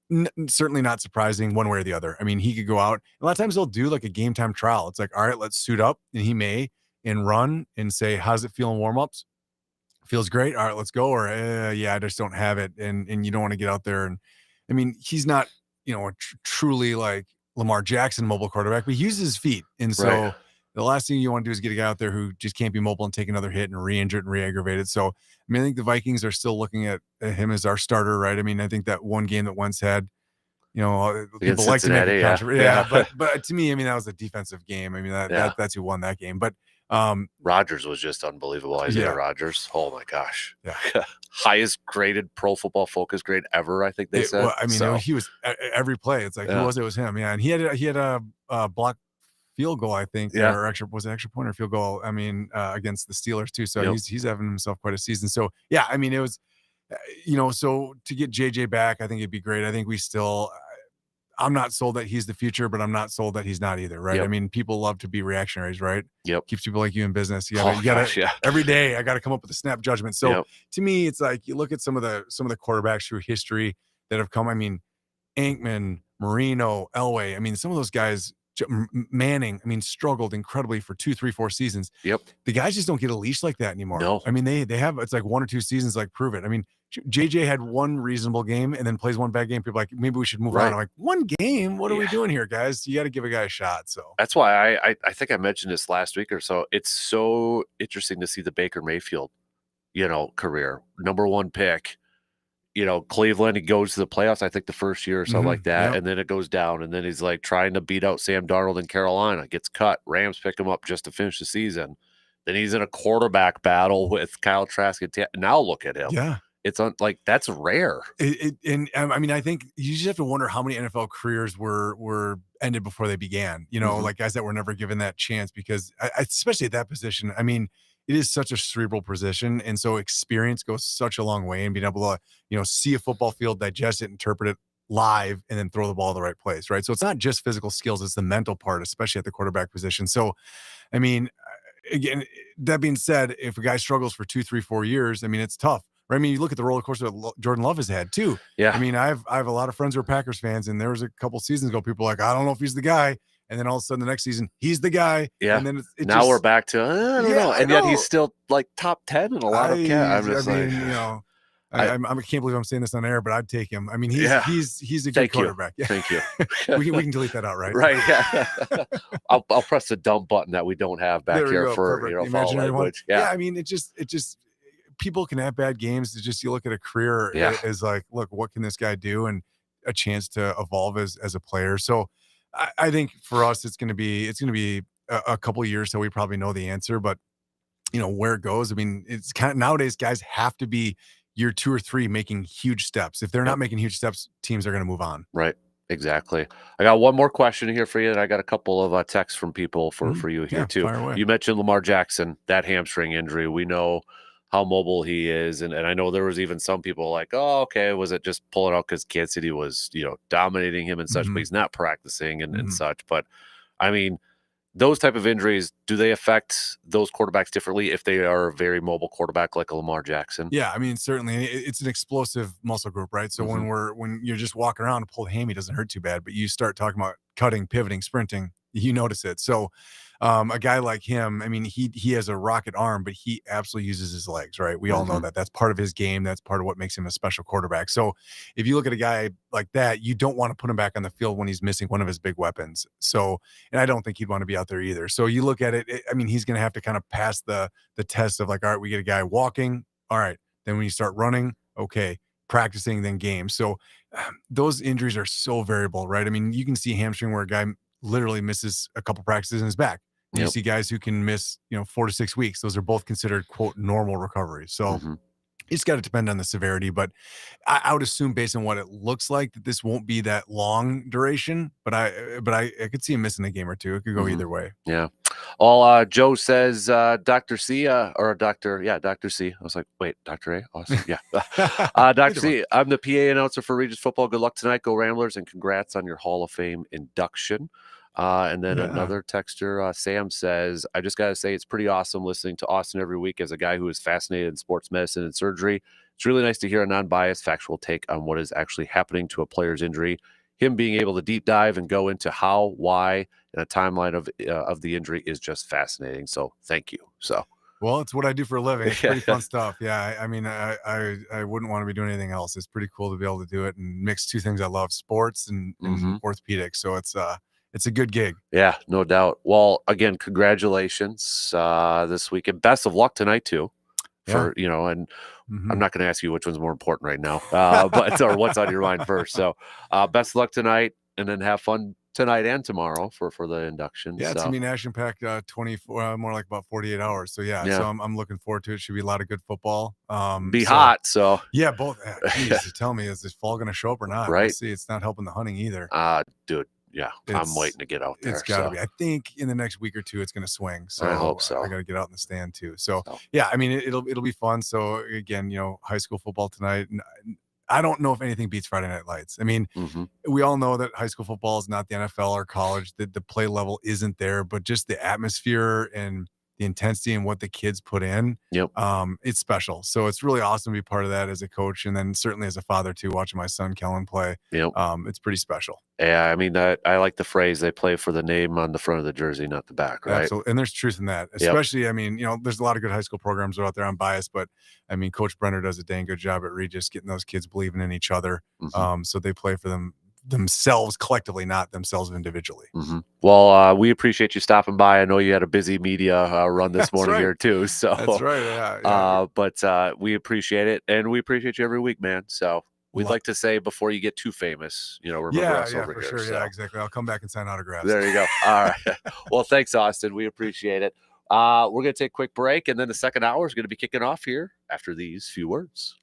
Mhm. certainly not surprising one way or the other. I mean, he could go out. A lot of times they'll do like a game time trial. It's like, all right, let's suit up, and he may and run and say, how's it feel in warmups? Feels great. All right, let's go. Or yeah, I just don't have it, and you don't want to get out there. And I mean, he's not a truly like Lamar Jackson mobile quarterback, but he uses his feet, and so. Right. The last thing you want to do is get a guy out there who just can't be mobile and take another hit and re-injure it and re-aggravate it. So, I mean, I think the Vikings are still looking at him as our starter, right? I mean, I think that one game that Wentz had, people like to make Cincinnati, a yeah. controversy. Yeah, but to me, I mean, that was a defensive game. I mean, Yeah. that's who won that game. But Rodgers was just unbelievable. Isaiah Yeah. Rodgers. Oh my gosh. Yeah. Highest graded Pro Football Focus grade ever, I think they said. well, I mean, So, he was every play. It's like, Yeah. who was it? It was him. Yeah, and he had a block field goal, I think, Yeah. or was it extra point or field goal? I mean, against the Steelers too. So Yep. he's having himself quite a season. So yeah, I mean, it was, so to get JJ back, I think it'd be great. I think we still. I'm not sold that he's the future, but I'm not sold that he's not either, right? Yep. I mean, people love to be reactionaries, right? Yep. Keeps people like you in business. You Oh, gotta, gosh, yeah. every day I gotta come up with a snap judgment. So Yep. to me, it's like you look at some of the quarterbacks through history that have come. I mean, Aikman, Marino, Elway. I mean, some of those guys Manning, I mean, struggled incredibly for 2, 3, 4 seasons. Yep. The guys just don't get a leash like that anymore. No. I mean, they have, it's like 1 or 2 seasons, like, prove it. I mean, JJ had one reasonable game and then plays one bad game. People are like, maybe we should move on. Right. I'm like, one game? What are we Yeah. doing here, guys? You got to give a guy a shot. So That's why I think I mentioned this last week or so. It's so interesting to see the Baker Mayfield, career. Number 1 pick. Cleveland, he goes to the playoffs, I think the first year or something like that, Yep. and then it goes down, and then he's like trying to beat out Sam Darnold in Carolina, gets cut. Rams pick him up just to finish the season. Then he's in a quarterback battle with Kyle Trask. Now look at him. Yeah. It's like that's rare. I mean, I think you just have to wonder how many NFL careers were ended before they began. Like guys that were never given that chance because, especially at that position. I mean, it is such a cerebral position, and so experience goes such a long way. And being able to, see a football field, digest it, interpret it live, and then throw the ball in the right place, right? So it's not just physical skills; it's the mental part, especially at the quarterback position. So, I mean, again, that being said, if a guy struggles for 2, 3, 4 years, I mean, it's tough. Right? I mean, you look at the roller coaster that Jordan Love has had too. Yeah. I mean, I have a lot of friends who are Packers fans, and there was a couple seasons ago, people were like, I don't know if he's the guy. And then all of a sudden the next season, he's the guy. Yeah. And then now we're back to, I don't know. And yet he's still like top 10 in a lot of cats. I can't believe I'm saying this on air, but I'd take him. I mean, he's a good quarterback. Yeah. Thank you. we can delete that out, right? Right. Yeah. I'll press the dump button that we don't have back here for foul language. Yeah. I mean, it just people can have bad games. It's just you look at a career as like, look, what can this guy do, and a chance to evolve as a player. So I think for us, it's going to be a couple of years till we probably know the answer. But where it goes, I mean, it's kind of nowadays guys have to be year 2 or 3 making huge steps. If they're not making huge steps, teams are going to move on. Right. Exactly. I got one more question here for you, and I got a couple of texts from people for you here too. Fire away. You mentioned Lamar Jackson, that hamstring injury. We know how mobile he is, and I know there was even some people like, oh, okay, was it just pulling out because Kansas City was dominating him and such, but he's not practicing and such. But I mean, those type of injuries, do they affect those quarterbacks differently if they are a very mobile quarterback like a Lamar Jackson? Yeah, I mean, certainly it's an explosive muscle group, right? So when you're just walking around, a pulled hammy doesn't hurt too bad, but you start talking about cutting, pivoting, sprinting, you notice it. So a guy like him, I mean, he has a rocket arm, but he absolutely uses his legs, right? We all know that. That's part of his game. That's part of what makes him a special quarterback. So if you look at a guy like that, you don't want to put him back on the field when he's missing one of his big weapons. So, and I don't think he'd want to be out there either. So you look at it, I mean, he's going to have to kind of pass the test of like, all right, we get a guy walking. All right. Then when you start running, okay, practicing, then game. So those injuries are so variable, right? I mean, you can see hamstring where a guy literally misses a couple practices and is back. You see guys who can miss, 4 to 6 weeks. Those are both considered, quote, normal recoveries. So it's got to depend on the severity. But I would assume, based on what it looks like, that this won't be that long duration. But I could see him missing a game or two. It could go either way. Yeah. Well, Joe says Dr. C or Dr. C. I was like, wait, Dr. A? Awesome. Yeah. Dr. C, I'm the PA announcer for Regis Football. Good luck tonight. Go Ramblers, and congrats on your Hall of Fame induction. And then another texter, Sam, says, I just got to say, it's pretty awesome listening to Austin every week as a guy who is fascinated in sports medicine and surgery. It's really nice to hear a non-biased, factual take on what is actually happening to a player's injury. Him being able to deep dive and go into how, why, and a timeline of the injury is just fascinating. So thank you. So. Well, it's what I do for a living. It's pretty fun stuff. Yeah. I mean, I wouldn't want to be doing anything else. It's pretty cool to be able to do it and mix two things I love, sports and orthopedics. So it's a good gig. Yeah, no doubt. Well, again, congratulations this week, and best of luck tonight too. For and I'm not going to ask you which one's more important right now, but or what's on your mind first. So, best of luck tonight, and then have fun tonight and tomorrow for the induction. Yeah, it's gonna be an action-packed 24, more like about 48 hours. So so I'm looking forward to it. Should be a lot of good football. Hot, so yeah, both. Geez, tell me, is this fall gonna show up or not? Right. We'll see. It's not helping the hunting either. Dude. Yeah, I'm waiting to get out there. It's got to be. I think in the next week or two, it's going to swing. So I hope so. I got to get out in the stand too. So yeah, I mean, it'll be fun. So again, high school football tonight. I don't know if anything beats Friday Night Lights. I mean, we all know that high school football is not the NFL or college. That the play level isn't there, but just the atmosphere and the intensity and what the kids put in, Yep. it's special. So it's really awesome to be part of that as a coach, and then certainly as a father too, watching my son Kellen play. Yep. It's pretty special. Yeah, I mean, I like the phrase, "They play for the name on the front of the jersey, not the back," right? Absolutely, and there's truth in that. Yep. Especially, I mean, there's a lot of good high school programs out there. I'm biased, but I mean, Coach Brenner does a dang good job at Regis getting those kids believing in each other. Mhm. So they play for themselves collectively, not themselves individually. Mhm. Well, we appreciate you stopping by. I know you had a busy media run this That's morning right. here too, That's so, right. Yeah, yeah. but we appreciate it, and we appreciate you every week, man. So we'd Lo- like to say before you get too famous, remember Yeah, us yeah, over for here. sure. Yeah, So exactly. I'll come back and sign autographs. there you go. All right. Well, thanks, Austin. We appreciate it. We're gonna take a quick break, and then the second hour is gonna be kicking off here after these few words.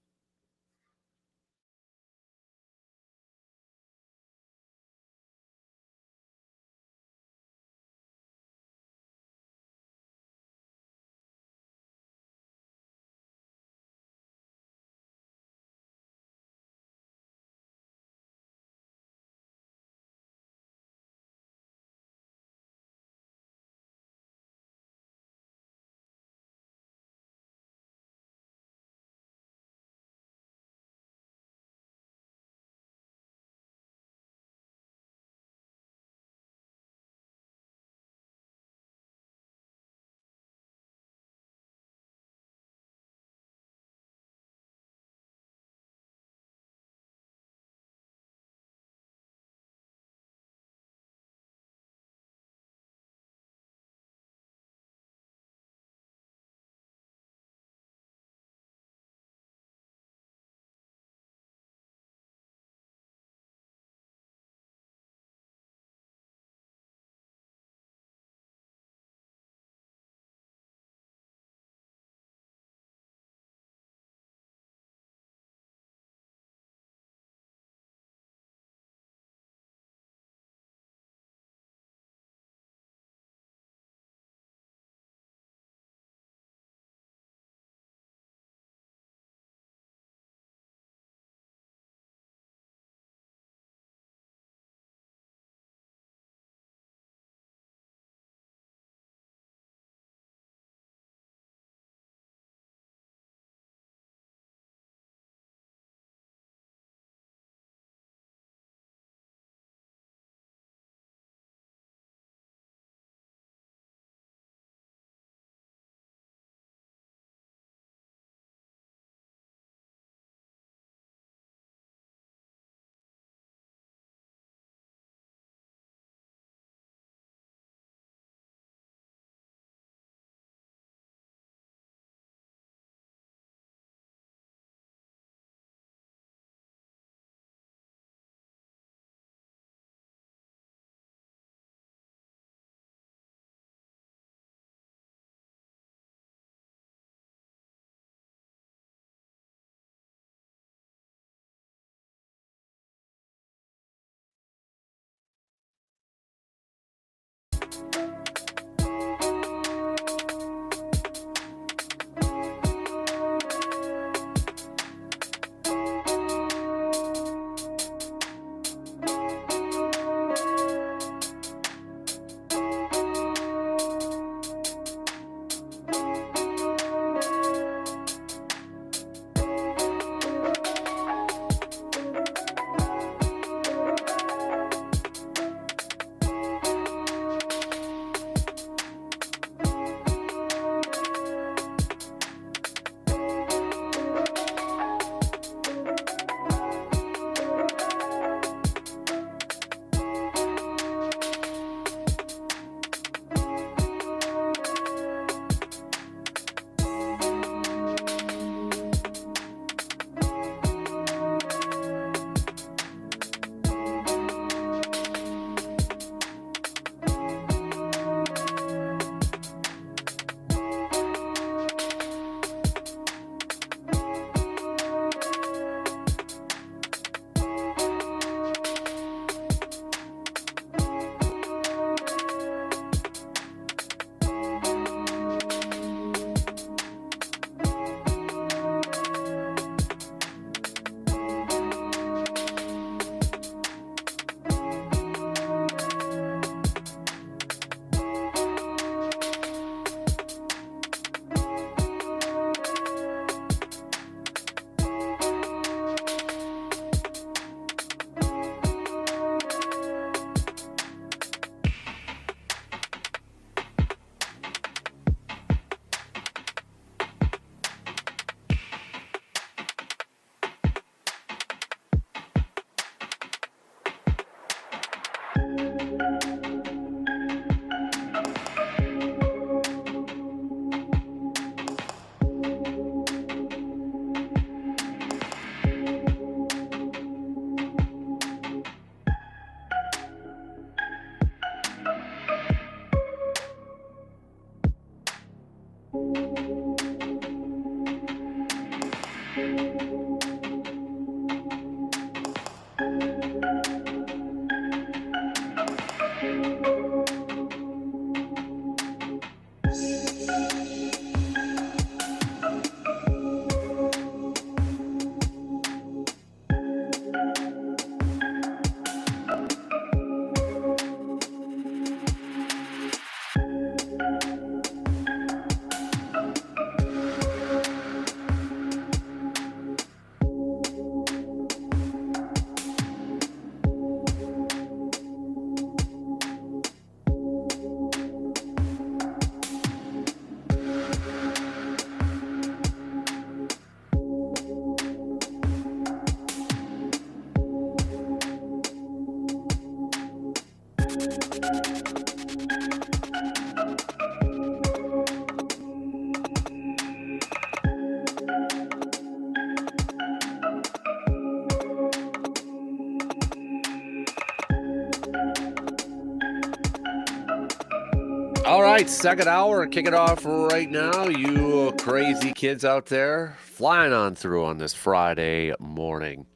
All right, second hour, kick it off right now. You crazy kids out there flying on through on this Friday morning.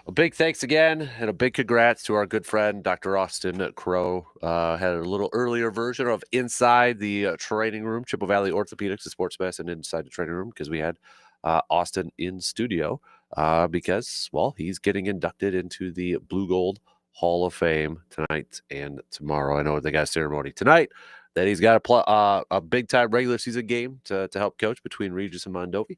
A big thanks again and a big congrats to our good friend, Dr. Austin Crow. Had a little earlier version of Inside the Training Room, Chippewa Valley Orthopedics, the sports medicine inside the training room, because we had Austin in studio because, well, he's getting inducted into the Blue Gold Hall of Fame tonight and tomorrow. I know they got a ceremony tonight that he's got a big time regular season game to help coach between Regis and Mondovi.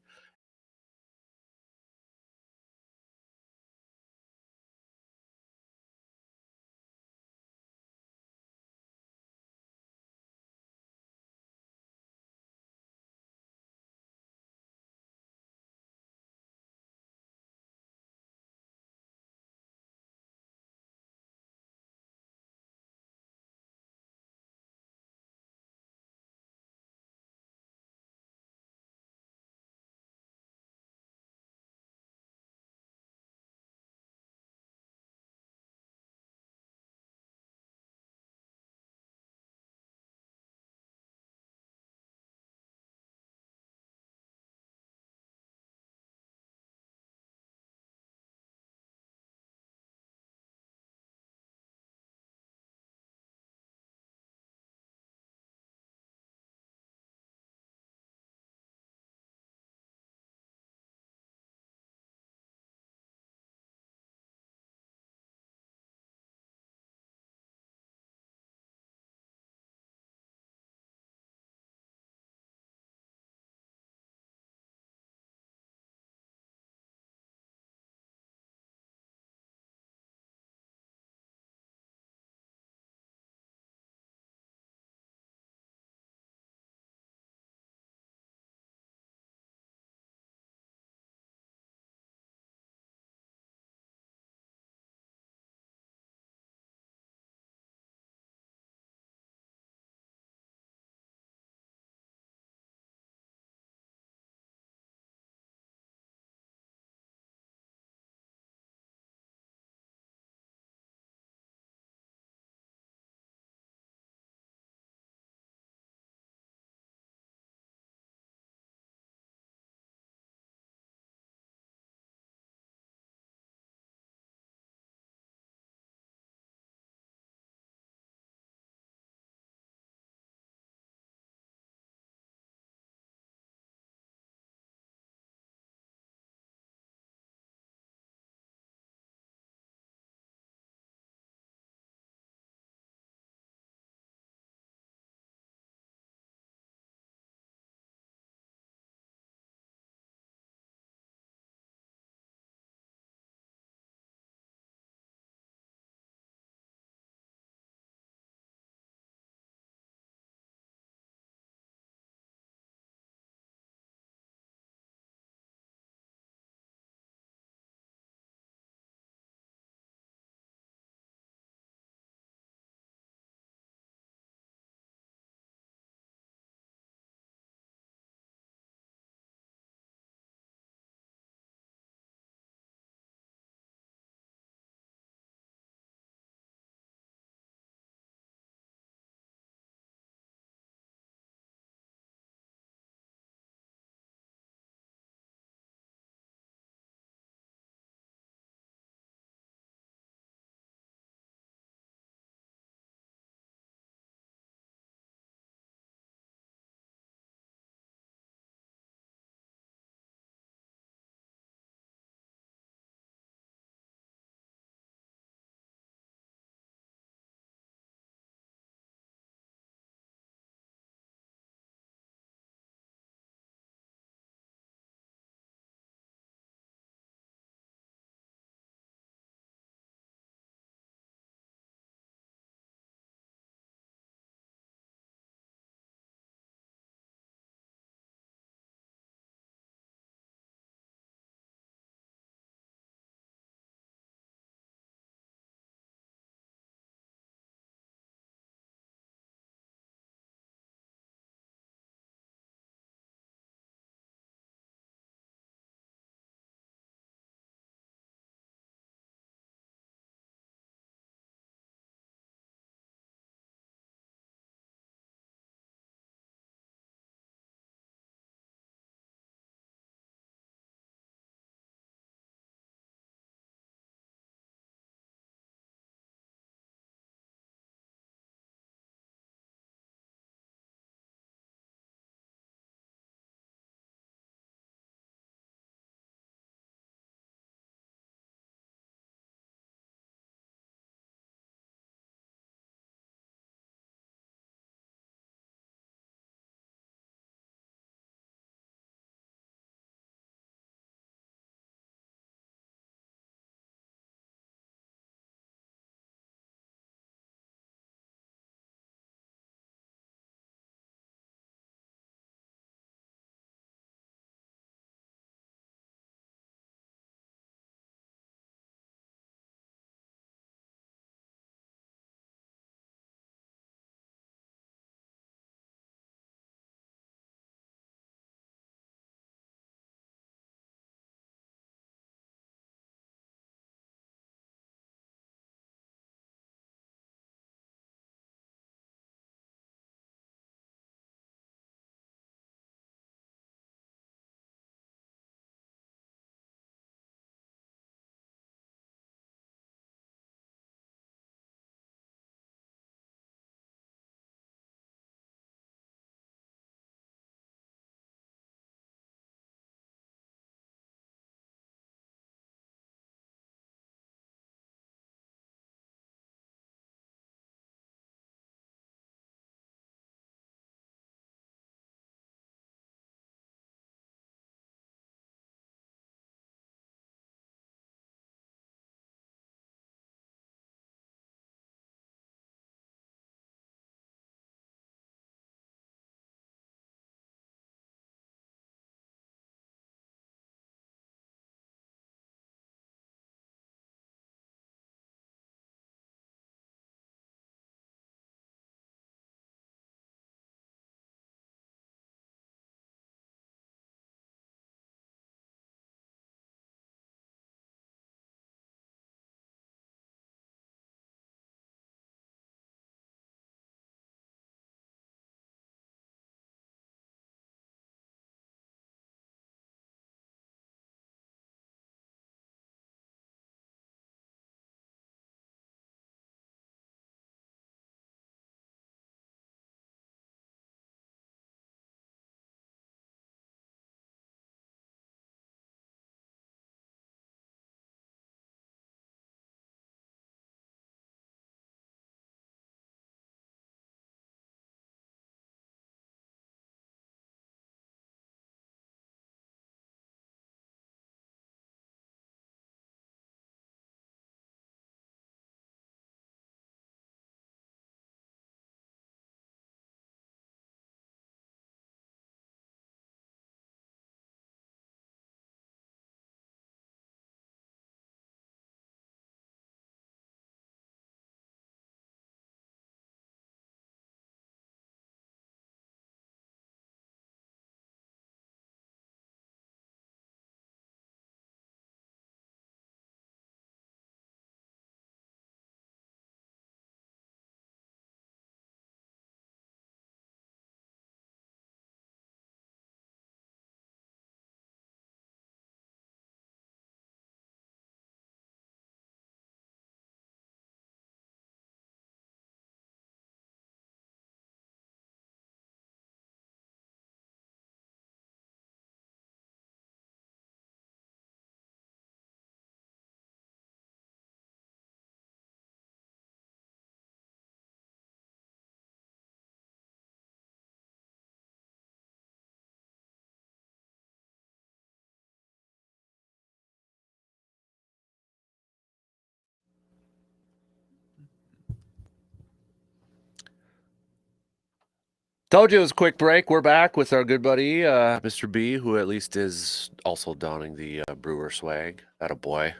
Told you it was a quick break. We're back with our good buddy, Mr. B, who at least is also donning the Brewer swag. Atta boy.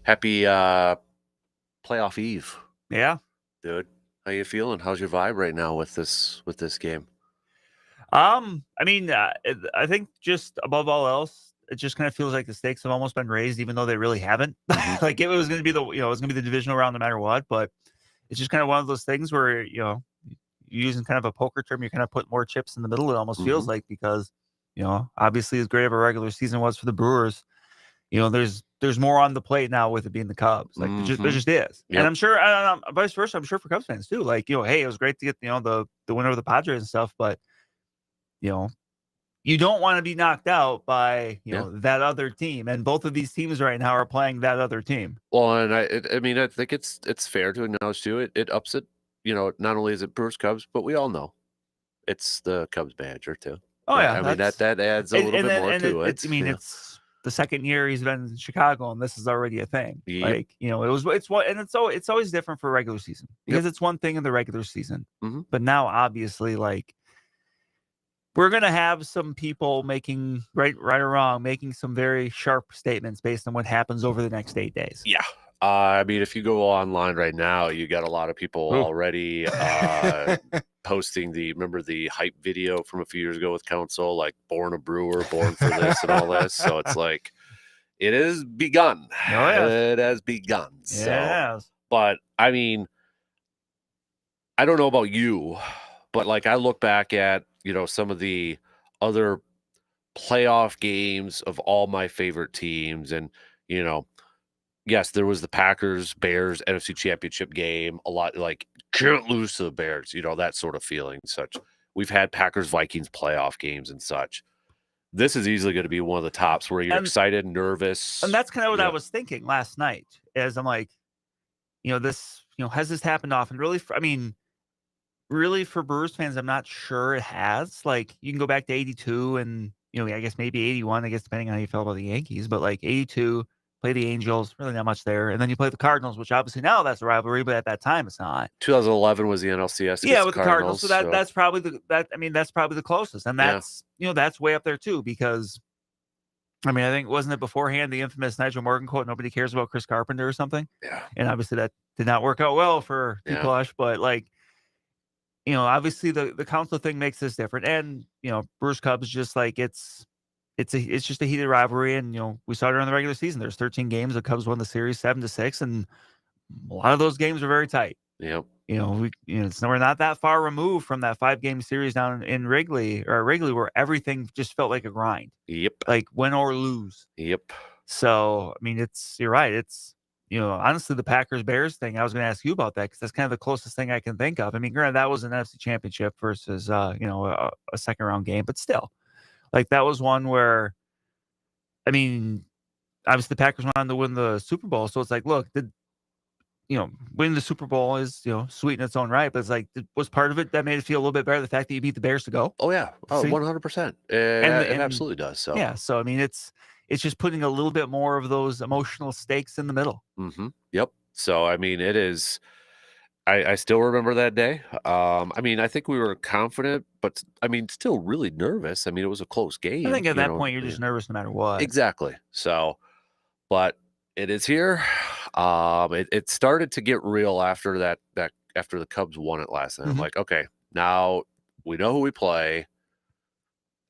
Happy playoff eve, Yeah. dude. How you feeling? How's your vibe right now with this game? I mean, I think just above all else, it just kind of feels like the stakes have almost been raised, even though they really haven't. Like it was going to be it was going to be the divisional round no matter what. But it's just kind of one of those things where you're using kind of a poker term, you kind of put more chips in the middle. It almost feels like because obviously as great of a regular season was for the Brewers, there's more on the plate now with it being the Cubs. Like there just is, and I'm sure vice versa. I'm sure for Cubs fans too. Like hey, it was great to get the win over the Padres and stuff, but you don't want to be knocked out by that other team, and both of these teams right now are playing that other team. Well, and I mean, I think it's fair to acknowledge too. It ups it. Not only is it Brewers Cubs, but we all know it's the Cubs manager too. Oh right? yeah, I mean that adds a little bit more to it. It's the second year he's been in Chicago, and this is already a thing. Yep. Like it's always different for regular season because it's one thing in the regular season, but now obviously like. We're going to have some people making, right or wrong, making some very sharp statements based on what happens over the next 8 days. Yeah. I mean, if you go online right now, you got a lot of people already posting remember the hype video from a few years ago with Council, like born a Brewer, born for this and all this. So it's like, it has begun. Oh, yeah. It has begun. Yes. So, but I mean, I don't know about you, but like I look back at, some of the other playoff games of all my favorite teams. And, yes, there was the Packers, Bears, NFC Championship game. A lot like can't lose to the Bears, that sort of feeling. Such we've had Packers, Vikings playoff games and such. This is easily going to be one of the tops where you're excited, nervous. And that's kind of what I was thinking last night as I'm like, this, has this happened often? Really for Brewers fans, I'm not sure it has. Like you can go back to 82 and, I guess maybe 81, I guess, depending on how you feel about the Yankees, but like 82, play the Angels, really not much there. And then you play the Cardinals, which obviously now that's a rivalry, but at that time it's not. 2011 was the NLCS. Yeah, with the Cardinals. So that's probably the closest. And that's, that's way up there too, because I think wasn't it beforehand the infamous Nigel Morgan quote, nobody cares about Chris Carpenter or something? Yeah. And obviously that did not work out well for T. Plush, but like, obviously the Council thing makes this different, and Brewers Cubs just like it's just a heated rivalry, and we saw it during the regular season. There's 13 games. The Cubs won the series 7-6, and a lot of those games are very tight. Yep. We're not that far removed from that 5-game series down in Wrigley where everything just felt like a grind. Yep. Like win or lose. Yep. So you're right. It's. Honestly, the Packers-Bears thing, I was going to ask you about that because that's kind of the closest thing I can think of. I mean, granted, that was an NFC Championship versus, a second-round game, but still. Like, that was one where, obviously the Packers went on to win the Super Bowl, so it's like, look, winning the Super Bowl is, sweet in its own right, but it's like, was part of it that made it feel a little bit better, the fact that you beat the Bears to go? Oh, yeah. Oh, 100%. It absolutely does. So yeah, so, it's just putting a little bit more of those emotional stakes in the middle. Yep. So, it is, I still remember that day. I think we were confident, but still really nervous. It was a close game. I think at that point, you're just nervous no matter what. Exactly. So, but it is here. It started to get real after that after the Cubs won it last night. I'm like, okay, now we know who we play.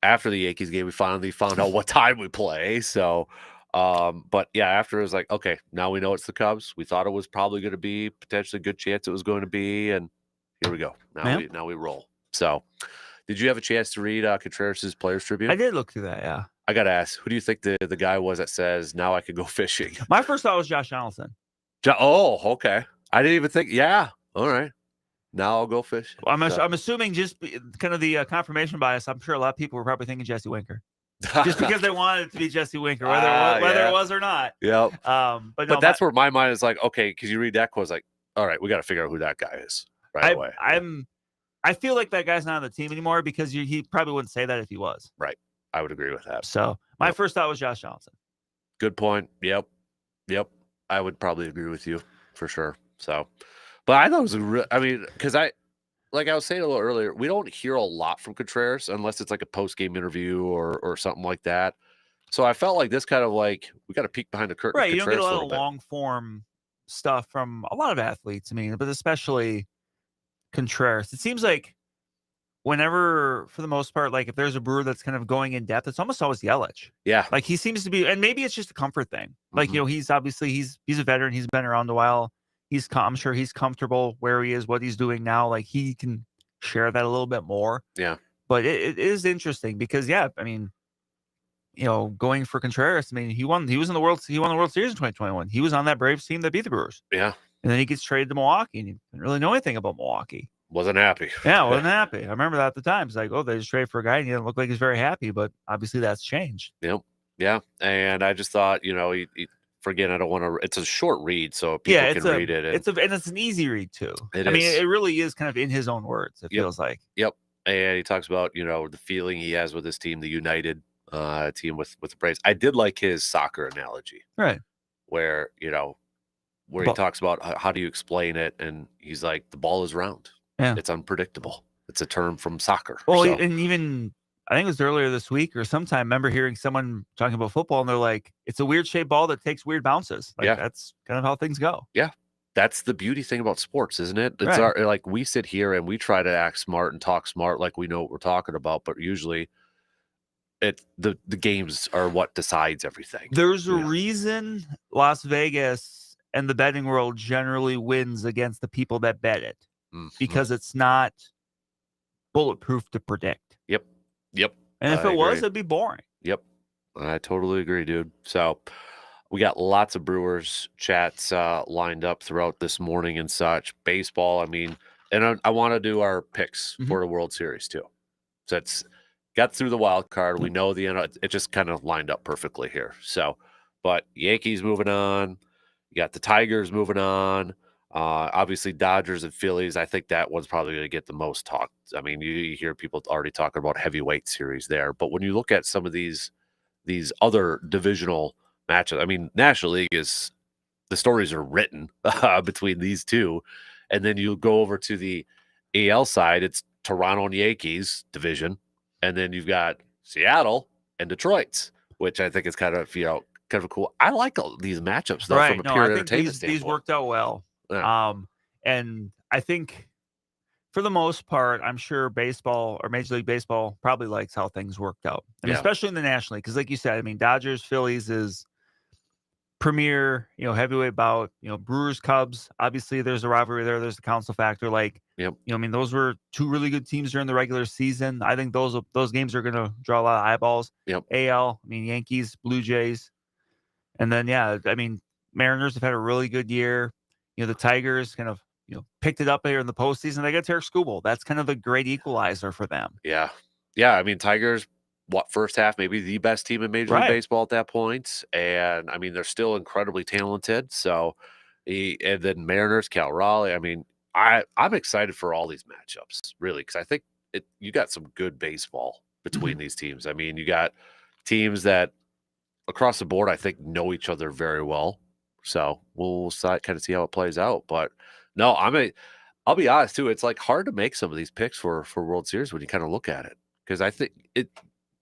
After the Yankees game, we finally found out what time we play. So, but yeah, after it was like, okay, now we know it's the Cubs. We thought it was probably going to be potentially a good chance it was going to be, and here we go. Now we roll. So, did you have a chance to read Contreras' Players Tribune? I did look through that. Yeah. I got to ask, who do you think the guy was that says now I can go fishing? My first thought was Josh Donaldson. Oh, okay. I didn't even think. Yeah. All right. Now I'll go fish. I'm assuming just kind of the confirmation bias. I'm sure a lot of people were probably thinking Jesse Winker, just because they wanted it to be Jesse Winker, whether it was or not. Yep. But that's where my mind is like, okay, because you read that quote, like, all right, we got to figure out who that guy is right away. I feel like that guy's not on the team anymore because he probably wouldn't say that if he was. Right. I would agree with that. So my first thought was Josh Donaldson. Good point. Yep. I would probably agree with you for sure. So, but I thought it was because like I was saying a little earlier, we don't hear a lot from Contreras unless it's like a post-game interview or something like that. So I felt like this kind of like we got a peek behind the curtain Right. with You don't get a Contreras a lot little of bit. long form stuff from a lot of athletes. I mean, but especially Contreras. It seems like whenever, for the most part, like if there's a brewer that's kind of going in depth, it's almost always Yelich. Yeah. Like he seems to be, and maybe it's just a comfort thing. Like, Mhm. he's obviously he's a veteran. He's been around a while. I'm sure he's comfortable where he is, what he's doing now. Like he can share that a little bit more. Yeah. But it is interesting because, yeah, I mean, going for Contreras, I mean, he won the World Series in 2021. He was on that Braves team that beat the Brewers. Yeah. And then he gets traded to Milwaukee, and he didn't really know anything about Milwaukee. Wasn't happy. Yeah, wasn't happy. I remember that at the time. It's like, oh, they just traded for a guy, and he didn't look like he's very happy, but obviously that's changed. Yep. Yeah. And I just thought, forget, I don't want to, it's a short read, so people can read it. And It's an easy read too. It I mean, is. it really is kind of in his own words. It feels like. Yep. And he talks about, the feeling he has with his team, the united team with the Braves. I did like his soccer analogy. Right. Where, where he talks about how do you explain it, and he's like, the ball is round. Yeah. It's unpredictable. It's a term from soccer. Well, and even I think it was earlier this week or sometime, I remember hearing someone talking about football, and they're like, it's a weird shaped ball that takes weird bounces. Like, that's kind of how things go. Yeah. That's the beauty thing about sports, isn't it? It's Right. like we sit here and we try to act smart and talk smart like we know what we're talking about, but usually the games are what decides everything. There's a reason Las Vegas and the betting world generally wins against the people that bet it, because it's not bulletproof to predict. Yep. And if it was, it'd be boring. Yep. I totally agree, dude. So we got lots of Brewers chats lined up throughout this morning and such. Baseball, I mean, and I want to do our picks for the World Series too. So it's got through the wild card. We know it just kind of lined up perfectly here. So, but Yankees moving on. You got the Tigers moving on. Obviously, Dodgers and Phillies. I think that one's probably going to get the most talk. I mean, you hear people already talking about heavyweight series there. But when you look at some of these other divisional matchup. I mean, National League is the stories are written between these two, and then you go over to the AL side. It's Toronto and Yankees division, and then you've got Seattle and Detroit's, which I think is kind of cool. I like all these matchups though from a pure entertainment standpoint. These worked out well. Yeah. And I think for the most part, I'm sure baseball or Major League Baseball probably likes how things worked out. I mean, especially in the National League, because like you said, I mean, Dodgers, Phillies is premier, heavyweight bout, Brewers, Cubs. Obviously, there's a rivalry there. There's the council factor. Like, I mean, those were two really good teams during the regular season. I think those games are going to draw a lot of eyeballs. AL, I mean, Yankees, Blue Jays. And then, I mean, Mariners have had a really good year. The Tigers kind of, picked it up here in the postseason. They got Tarek Skubal. That's kind of a great equalizer for them. Yeah. Yeah. I mean, Tigers, first half, maybe the best team in Major League Baseball at that point. And I mean, they're still incredibly talented. So, and then Mariners, Cal Raleigh. I mean, I'm excited for all these matchups, really, because I think you got some good baseball between these teams. I mean, you got teams that across the board, I think, know each other very well. So we'll kind of see how it plays out. But no, I'll be honest too. It's like hard to make some of these picks for World Series when you kind of look at it, because I think it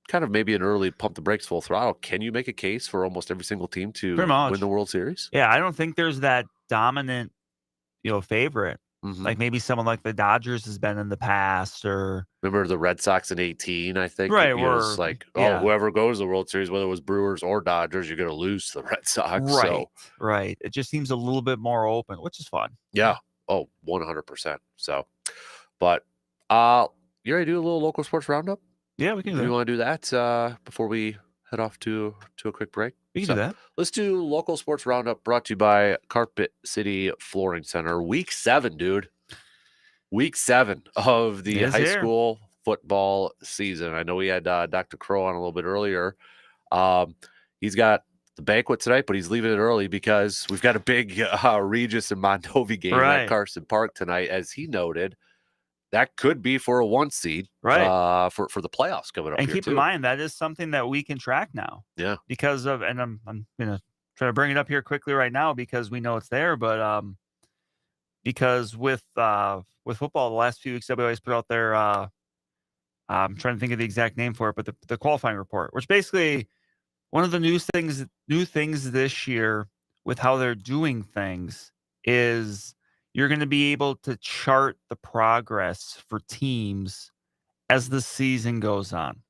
kind of maybe an early pump the brakes, full throttle. Can you make a case for almost every single team to win the World Series? Yeah, I don't think there's that dominant, favorite. Like maybe someone like the Dodgers has been in the past, or remember the Red Sox in 18, I think. Right. It was like, whoever goes to the World Series, whether it was Brewers or Dodgers, you're going to lose to the Red Sox. Right. So. Right. It just seems a little bit more open, which is fun. Yeah. Oh, 100%. So, but you ready to do a little local sports roundup? Yeah, we can do that. You want to do that before we head off to a quick break? We can do that. Let's do local sports roundup brought to you by Carpet City Flooring Center. Week 7, dude. Week 7 of the high school football season. I know we had Dr. Crow on a little bit earlier. He's got the banquet tonight, but he's leaving it early because we've got a big Regis and Mondovi game at Carson Park tonight. As he noted, that could be for a 1 seed for the playoffs coming up. And keep in mind, that is something that we can track now. Yeah. Because of, and I'm going to try to bring it up here quickly right now because we know it's there, but because with football, the last few weeks, WI's put out their I'm trying to think of the exact name for it, but the qualifying report, which basically one of the new things this year with how they're doing things is you're going to be able to chart the progress for teams as the season goes on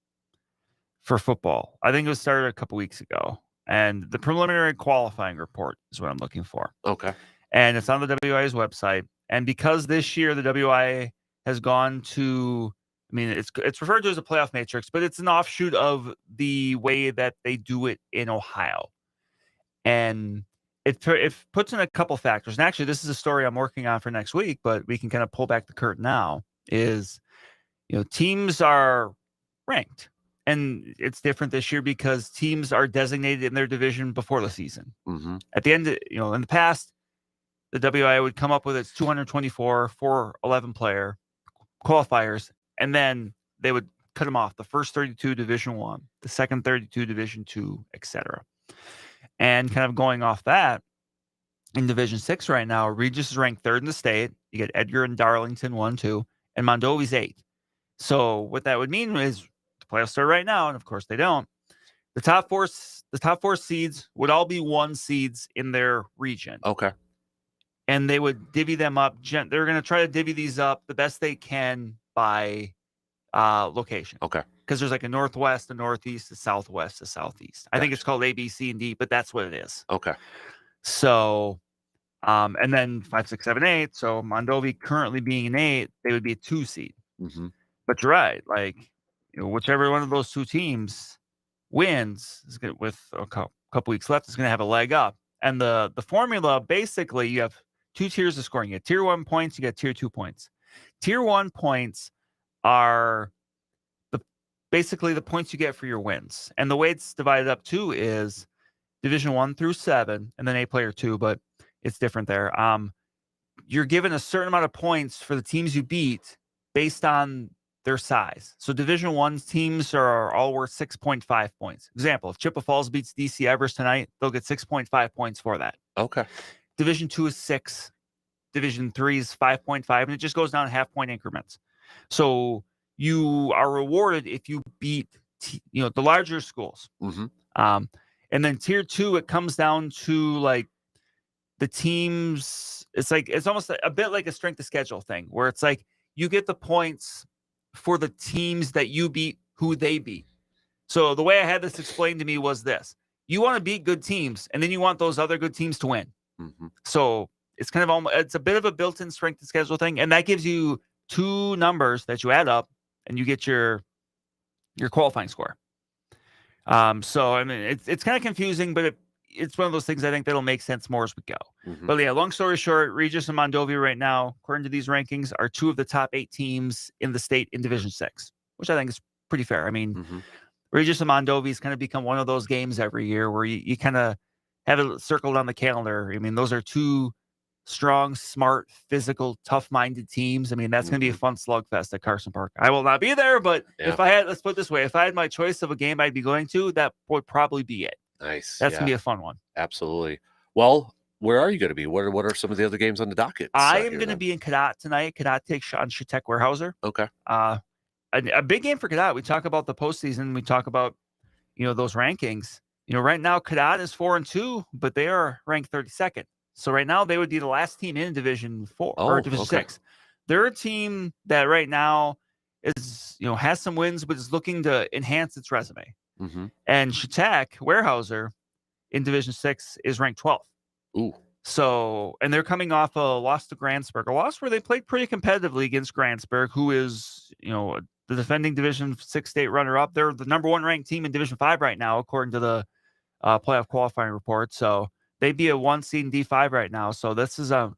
for football. I think it was started a couple weeks ago, and the preliminary qualifying report is what I'm looking for. Okay. And it's on the WI's website. And because this year the WI has gone to, I mean, it's referred to as a playoff matrix, but it's an offshoot of the way that they do it in Ohio. And it puts in a couple factors. And actually, this is a story I'm working on for next week, but we can kind of pull back the curtain now. Is, teams are ranked. And it's different this year because teams are designated in their division before the season. Mm-hmm. At the end, in the past, the WI would come up with its 224 411 player qualifiers, and then they would cut them off. The first 32 Division 1, the second 32 Division 2, etc. And kind of going off that, in Division 6 right now, Regis is ranked 3rd in the state. You get Edgar and Darlington 1, 2, and Mondovi's 8th. So what that would mean is the playoffs start right now, and of course they don't. The top four seeds would all be 1 seeds in their region. Okay. And they would divvy them up. They're going to try to divvy these up the best they can by location. Okay. Because there's like a northwest, a northeast, a southwest, a southeast. I think it's called A, B, C, and D, but that's what it is. Okay. So, and then 5, 6, 7, 8. So Mondovi currently being an 8, they would be a 2 seed. Mm-hmm. But you're right. Like, whichever one of those 2 teams wins is gonna, with a couple weeks left, is going to have a leg up. And the formula, basically, you have 2 tiers of scoring. You get tier 1 points, you get tier 2 points. Tier 1 points are basically the points you get for your wins. And the way it's divided up too is Division 1 through 7, and then A player 2, but it's different there. You're given a certain amount of points for the teams you beat based on their size. So Division 1 teams are all worth 6.5 points. Example, if Chippewa Falls beats DC Everest tonight, they'll get 6.5 points for that. Okay. Division 2 is 6. Division 3 is 5.5, and it just goes down in half-point increments. So you are rewarded if you beat, the larger schools. Mm-hmm. And then tier 2, it comes down to like the teams. It's almost a bit like a strength of schedule thing, where it's like you get the points for the teams that you beat, who they beat. So the way I had this explained to me was this: you want to beat good teams, and then you want those other good teams to win. Mm-hmm. So it's kind of it's a bit of a built-in strength of schedule thing, and that gives you 2 numbers that you add up, and you get your qualifying score. So I mean, it's kind of confusing, but it's one of those things I think that'll make sense more as we go. Mm-hmm. But yeah, long story short, Regis and Mondovi right now, according to these rankings, are 2 of the top 8 teams in the state in Division 6, which I think is pretty fair. I mean, Mm-hmm. Regis and Mondovi's kind of become one of those games every year where you kind of have it circled on the calendar. I mean, those are 2 strong, smart, physical, tough-minded teams. I mean, that's going to be a fun slugfest at Carson Park. I will not be there, but if I had, let's put it this way, if I had my choice of a game I'd be going to, that would probably be it. Nice. That's going to be a fun one. Absolutely. Well, where are you going to be? What are some of the other games on the docket? I am going to be in Cadott tonight. Cadott takes on Shatek Weyerhaeuser. Okay. A big game for Cadott. We talk about the postseason. We talk about, those rankings. Right now Cadott is 4-2, but they are ranked 32nd. So right now they would be the last team in Division 4 or Division 6. They're a team that right now is, has some wins, but is looking to enhance its resume. Mm-hmm. And Shatek Weyerhaeuser in Division 6 is ranked 12th. Ooh. So, and they're coming off a loss to Grantsburg, a loss where they played pretty competitively against Grantsburg, who is, the defending Division 6 state runner-up. They're the number 1 ranked team in Division 5 right now, according to the playoff qualifying report. So they'd be a 1 seed in D5 right now. So this is I'm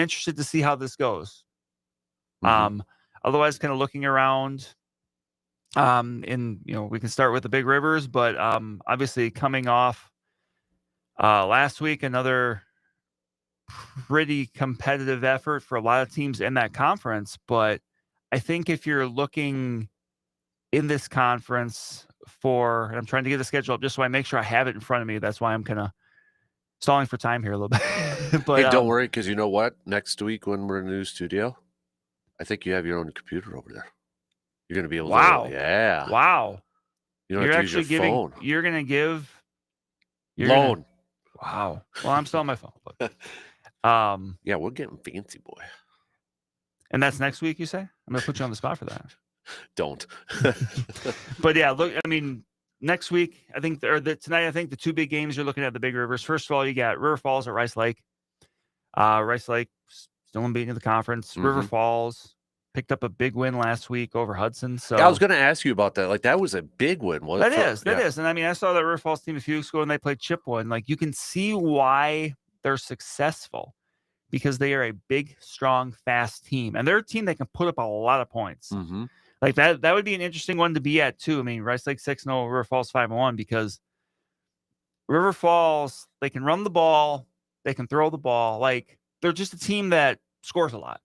interested to see how this goes. Mm-hmm. Otherwise, kind of looking around, we can start with the Big Rivers, but obviously coming off last week, another pretty competitive effort for a lot of teams in that conference. But I think if you're looking in this conference and I'm trying to get the schedule up just so I make sure I have it in front of me. That's why I'm kind of stalling for time here a little bit. But Hey, don't worry, because you know what? Next week when we're in the new studio, I think you have your own computer over there. You're going to be able wow, to, yeah. wow, You don't you're have to use your actually giving. phone. You're gonna give. You're gonna. Loan. Wow. Well, I'm still on my phone. But, Yeah, we're getting fancy, boy. and that's next week, you say? I'm gonna put you on the spot for that. Don't. But yeah, look, I mean, next week, I think, tonight, I think the two big games you're looking at the big rivers. First of all, you got River Falls at Rice Lake. Rice Lake still unbeaten in the conference. River Falls picked up a big win last week over Hudson. So Yeah, I was going to ask you about that. Like, that was a big win. That is. And I mean, I saw that River Falls team a few weeks ago and they played Chippewa. And like, you can see why they're successful because they are a big, strong, fast team. And they're a team that can put up a lot of points. Like that would be an interesting one to be at too. I mean, Rice Lake 6-0, River Falls 5-1, because River Falls, they can run the ball, they can throw the ball. Like, they're just a team that scores a lot.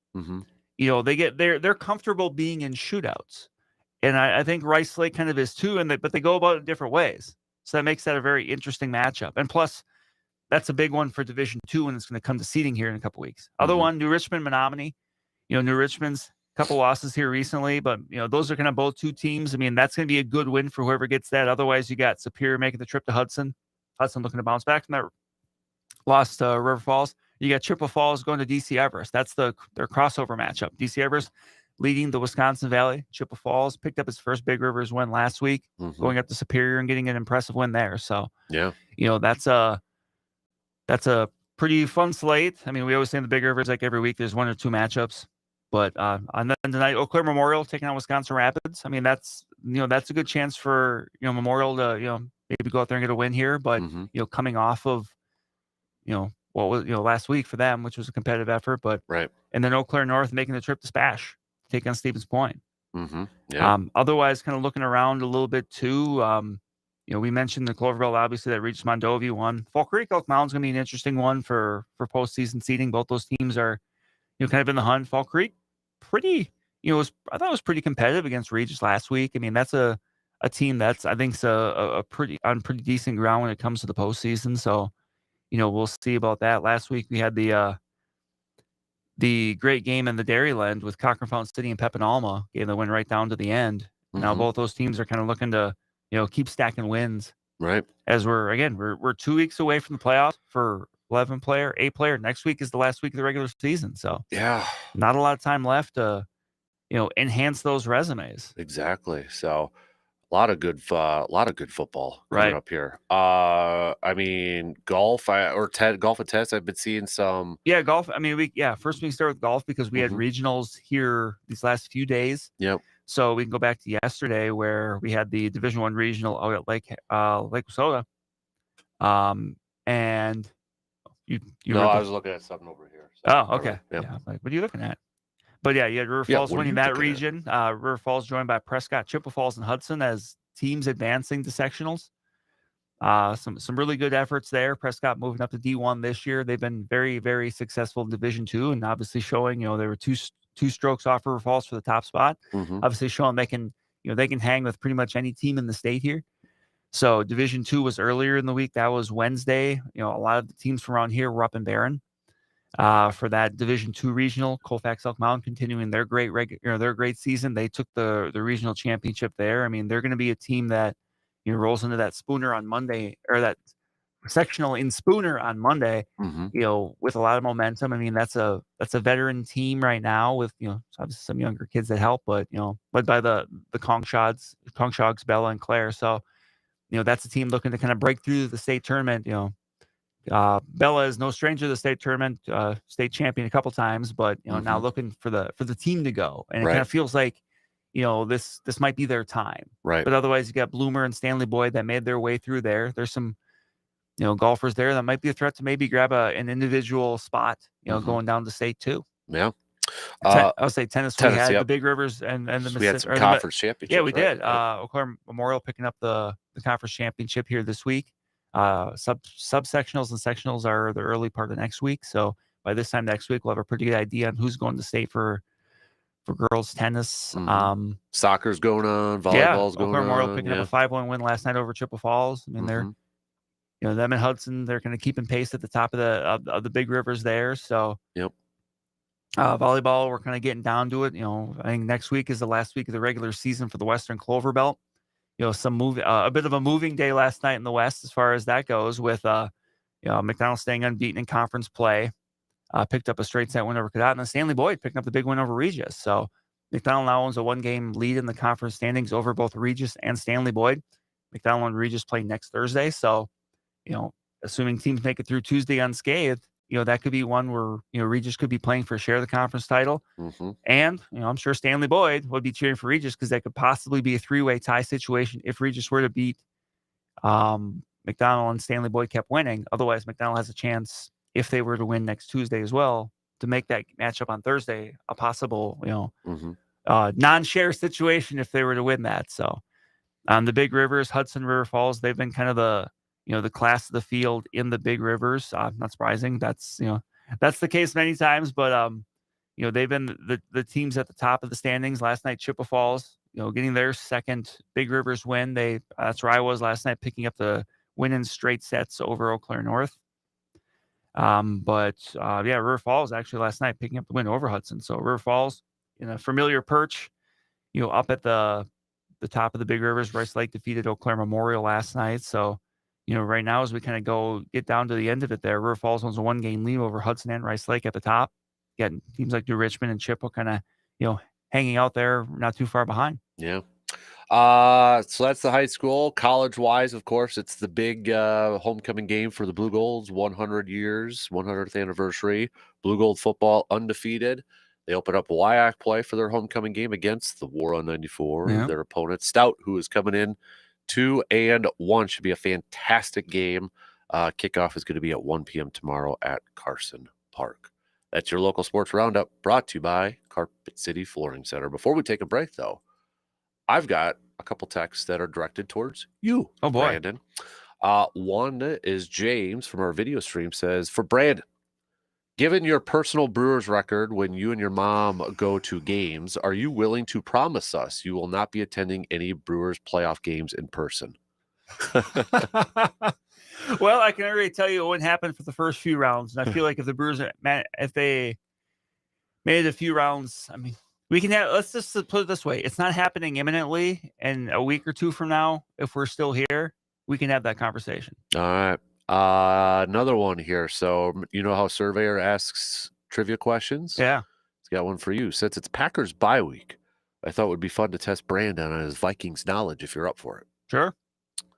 You know, they're comfortable being in shootouts. And I think Rice Lake kind of is too, but they go about it in different ways. So that makes that a very interesting matchup. And plus, that's a big one for Division II when it's going to come to seeding here in a couple weeks. Other one, New Richmond, Menominee. You know, New Richmond's a couple losses here recently, but, you know, those are kind of both two teams. I mean, that's going to be a good win for whoever gets that. Otherwise, you got Superior making the trip to Hudson. Hudson looking to bounce back from that loss to River Falls. You got Chippewa Falls going to DC Everest. That's their crossover matchup. DC Everest leading the Wisconsin Valley. Chippewa Falls picked up his first Big Rivers win last week, going up to Superior and getting an impressive win there. So, yeah, you know, that's a pretty fun slate. I mean, we always say in the Big Rivers, like every week, there's one or two matchups. But and then tonight, Eau Claire Memorial taking on Wisconsin Rapids. I mean, that's a good chance for, you know, Memorial to, you know, maybe go out there and get a win here. But, you know, coming off of, you know, what was, you know, last week for them, which was a competitive effort. But and then Eau Claire North making the trip to Spash, take on Stevens Point. Yeah. Otherwise, kind of looking around a little bit too. You know, we mentioned the Clover Belt, obviously, that Regis Mondovi won. Fall Creek, Elk Mound's going to be an interesting one for postseason seeding. Both those teams are, you know, kind of in the hunt. Fall Creek, pretty, you know, I thought it was pretty competitive against Regis last week. I mean, that's a team that's, I think, a pretty decent ground when it comes to the postseason. So, you know, we'll see about that. Last week we had the great game in the Dairyland with Cochrane Fountain City and Pepin Alma, gave the win right down to the end. Now both those teams are kind of looking to, you know, keep stacking wins. Right. As we're 2 weeks away from the playoffs for 8 player. Next week is the last week of the regular season. So yeah, not a lot of time left to, you know, enhance those resumes. Exactly. So a lot of good football coming up here. I mean, golf golf and tennis. I've been seeing some. Yeah, golf. I mean, first we can start with golf because we had regionals here these last few days. Yep. So we can go back to yesterday where we had the Division I regional out at Lake Wissota. And you No, I was looking at something over here. So, oh, okay. Yeah. Like, what are you looking at? But yeah, you had River Falls winning that region. River Falls joined by Prescott, Chippewa Falls, and Hudson as teams advancing to sectionals. Some really good efforts there. Prescott moving up to D1 this year. They've been very, very successful in Division II, and obviously showing, you know, they were two strokes off River Falls for the top spot. Obviously showing they can hang with pretty much any team in the state here. So Division II was earlier in the week. That was Wednesday. You know, a lot of the teams from around here were up in Barron for that Division II regional. Colfax Elk Mountain continuing their great season. They took the regional championship there. I mean, they're going to be a team that, you know, rolls into that Spooner on Monday, or that sectional in Spooner on Monday, you know, with a lot of momentum. I mean, that's a veteran team right now with, you know, obviously some younger kids that help, but, you know, led by the Kongshogs, Bella and Claire. So, you know, that's a team looking to kind of break through the state tournament. You know, Bella is no stranger to the state tournament, state champion a couple times, but, you know, now looking for the team to go. And it kind of feels like, you know, this might be their time. Right. But otherwise, you got Bloomer and Stanley Boyd that made their way through there. There's some, you know, golfers there that might be a threat to maybe grab an individual spot, you know, going down to state too. Yeah. I would say tennis. We had the Big Rivers and the we had some conference championships. Yeah, we did. Eau Claire Memorial picking up the conference championship here this week. Subsectionals and sectionals are the early part of next week. So by this time next week, we'll have a pretty good idea on who's going to state for girls tennis. Soccer's going on, volleyball's going on. Eau Claire Memorial picking up a 5-1 win last night over Chippewa Falls. I mean, them and Hudson, they're kind of keeping pace at the top of the big rivers there. So Yep. volleyball, we're kind of getting down to it. I think next week is the last week of the regular season for the Western Clover Belt. A bit of a moving day last night in the West as far as that goes, with McDonald staying unbeaten in conference play, picked up a straight set win over Cadott, and then Stanley Boyd picking up the big win over Regis. So McDonald now owns a 1-game lead in the conference standings over both Regis and Stanley Boyd. McDonald and Regis play next Thursday. So, assuming teams make it through Tuesday unscathed, that could be one where, Regis could be playing for a share of the conference title. Mm-hmm. And, I'm sure Stanley Boyd would be cheering for Regis, because that could possibly be a 3-way tie situation if Regis were to beat McDonald and Stanley Boyd kept winning. Otherwise, McDonald has a chance, if they were to win next Tuesday as well, to make that matchup on Thursday a possible, non-share situation if they were to win that. So on the big rivers, Hudson, River Falls, they've been kind of the class of the field in the big rivers. Not surprising. That's the case many times, but they've been the teams at the top of the standings. Last night, Chippewa Falls, getting their second big rivers win. That's where I was last night, picking up the win in straight sets over Eau Claire North. River Falls actually last night picking up the win over Hudson. So River Falls in a familiar perch, up at the top of the big rivers. Rice Lake defeated Eau Claire Memorial last night. So, right now, as we kind of get down to the end of it there, River Falls owns a 1-game lead over Hudson and Rice Lake at the top. Getting teams like New Richmond and Chippewa kind of, hanging out there, not too far behind. Yeah. So that's the high school. College-wise, of course, it's the big homecoming game for the Blue Golds, 100 years, 100th anniversary. Blue Gold football undefeated. They open up WIAC play for their homecoming game against the War on 94. Yeah. Their opponent, Stout, who is coming in 2-1. Should be a fantastic game. Kickoff is going to be at 1 p.m. tomorrow at Carson Park. That's your local sports roundup, brought to you by Carpet City Flooring Center. Before we take a break, though, I've got a couple texts that are directed towards you, Brandon. One is James from our video stream says, for Brandon, given your personal Brewers record when you and your mom go to games, are you willing to promise us you will not be attending any Brewers playoff games in person? Well, I can already tell you what happened for the first few rounds. And I feel like if the Brewers, if they made it a few rounds, I mean, let's just put it this way. It's not happening imminently, and a week or two from now, if we're still here, we can have that conversation. All right. Another one here. So, how Surveyor asks trivia questions? Yeah. He's got one for you. Since it's Packers bye week, I thought it would be fun to test Brandon on his Vikings knowledge if you're up for it. Sure.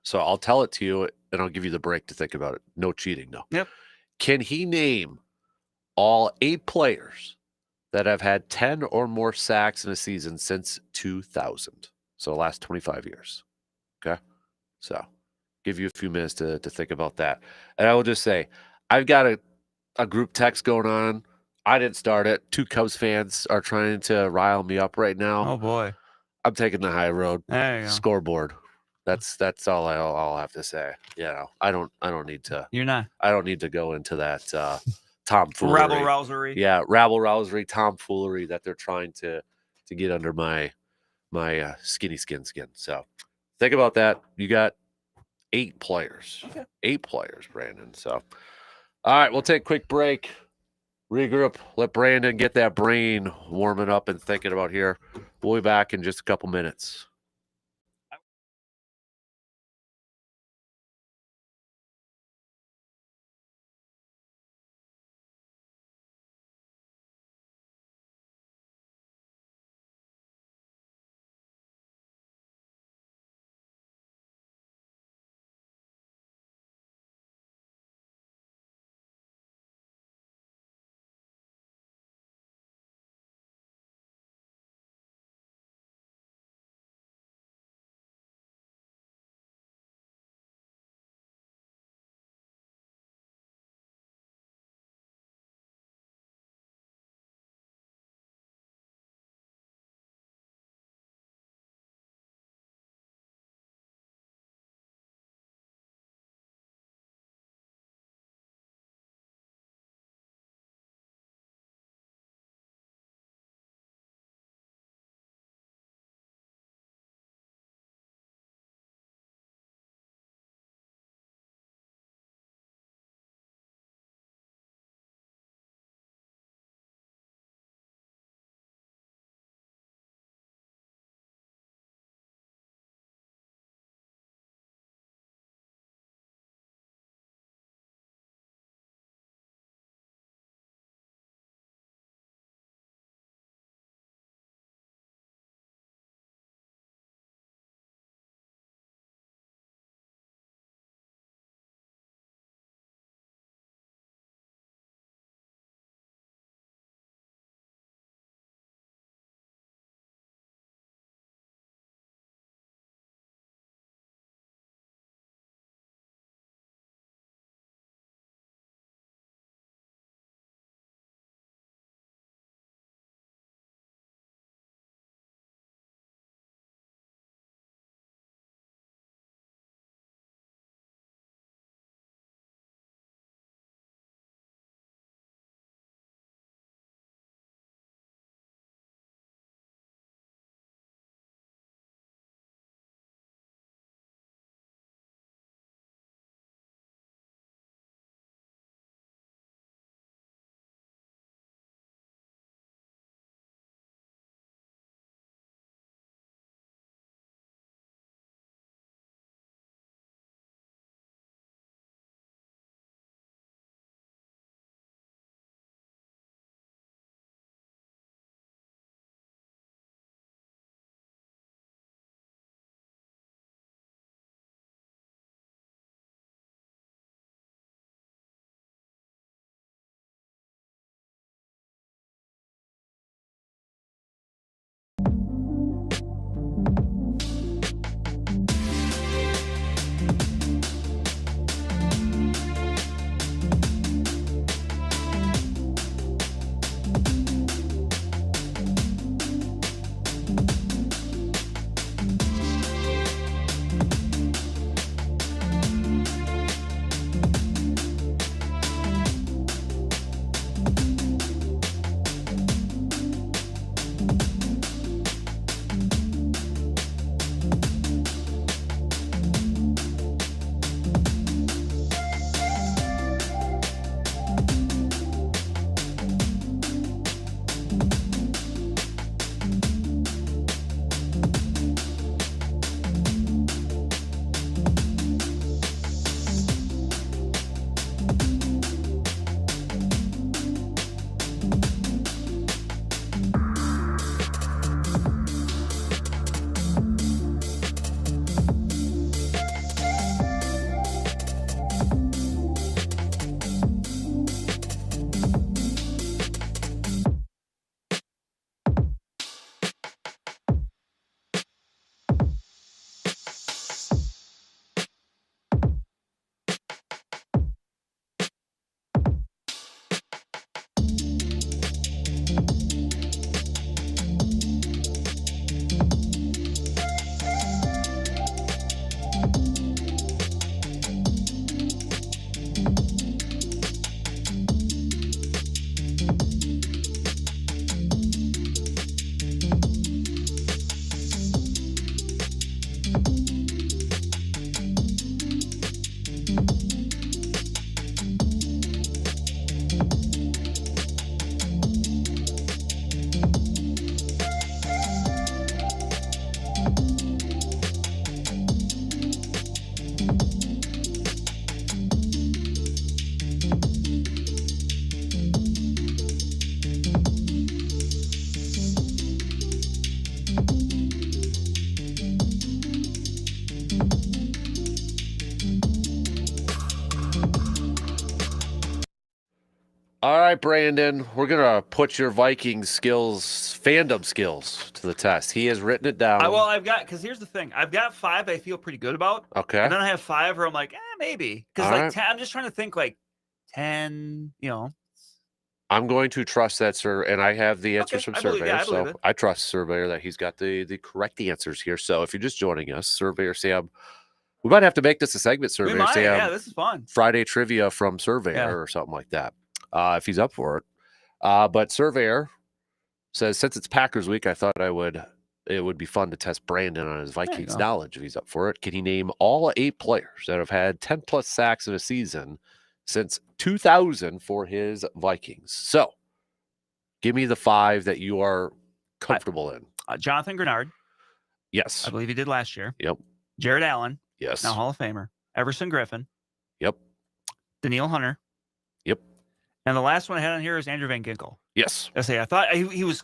So I'll tell it to you, and I'll give you the break to think about it. No cheating, though. Yep. Can he name all 8 players that have had 10 or more sacks in a season since 2000? So the last 25 years. Okay? So give you a few minutes to think about that. And I will just say, I've got a group text going on. I didn't start it. 2 Cubs fans are trying to rile me up right now. Oh, boy. I'm taking the high road. There you go. Scoreboard. That's all I'll have to say. I don't need to. You're not. I don't need to go into that tomfoolery. Rabble-rousery. Yeah, rabble-rousery, tomfoolery that they're trying to get under my skin. So think about that. You got 8 players. Okay. 8 players, Brandon. So all right, we'll take a quick break. Regroup. Let Brandon get that brain warming up and thinking about here. We'll be back in just a couple minutes. All right, Brandon, we're going to put your Vikings skills, fandom skills to the test. He has written it down. Well, I've got, because here's the thing. I've got 5 I feel pretty good about. Okay. And then I have 5 where I'm like, maybe. Because All like right. 10, I'm just trying to think like 10, I'm going to trust that, sir, and I have the answers from Surveyor. I believe it. I trust Surveyor that he's got the correct answers here. So if you're just joining us, Surveyor Sam, we might have to make this a segment, Surveyor We might, Sam. yeah, this is fun. Friday trivia from Surveyor or something like that, if he's up for it. But Surveyor says, since it's Packers week, I thought it would be fun to test Brandon on his Vikings knowledge if he's up for it. Can he name all 8 players that have had 10-plus sacks in a season since 2000 for his Vikings? So give me the 5 that you are comfortable in. Jonathan Grenard. Yes. I believe he did last year. Yep. Jared Allen. Yes. Now Hall of Famer. Everson Griffin. Yep. Daniil Hunter. Yep. And the last one I had on here is Andrew Van Ginkel. Yes. I thought he was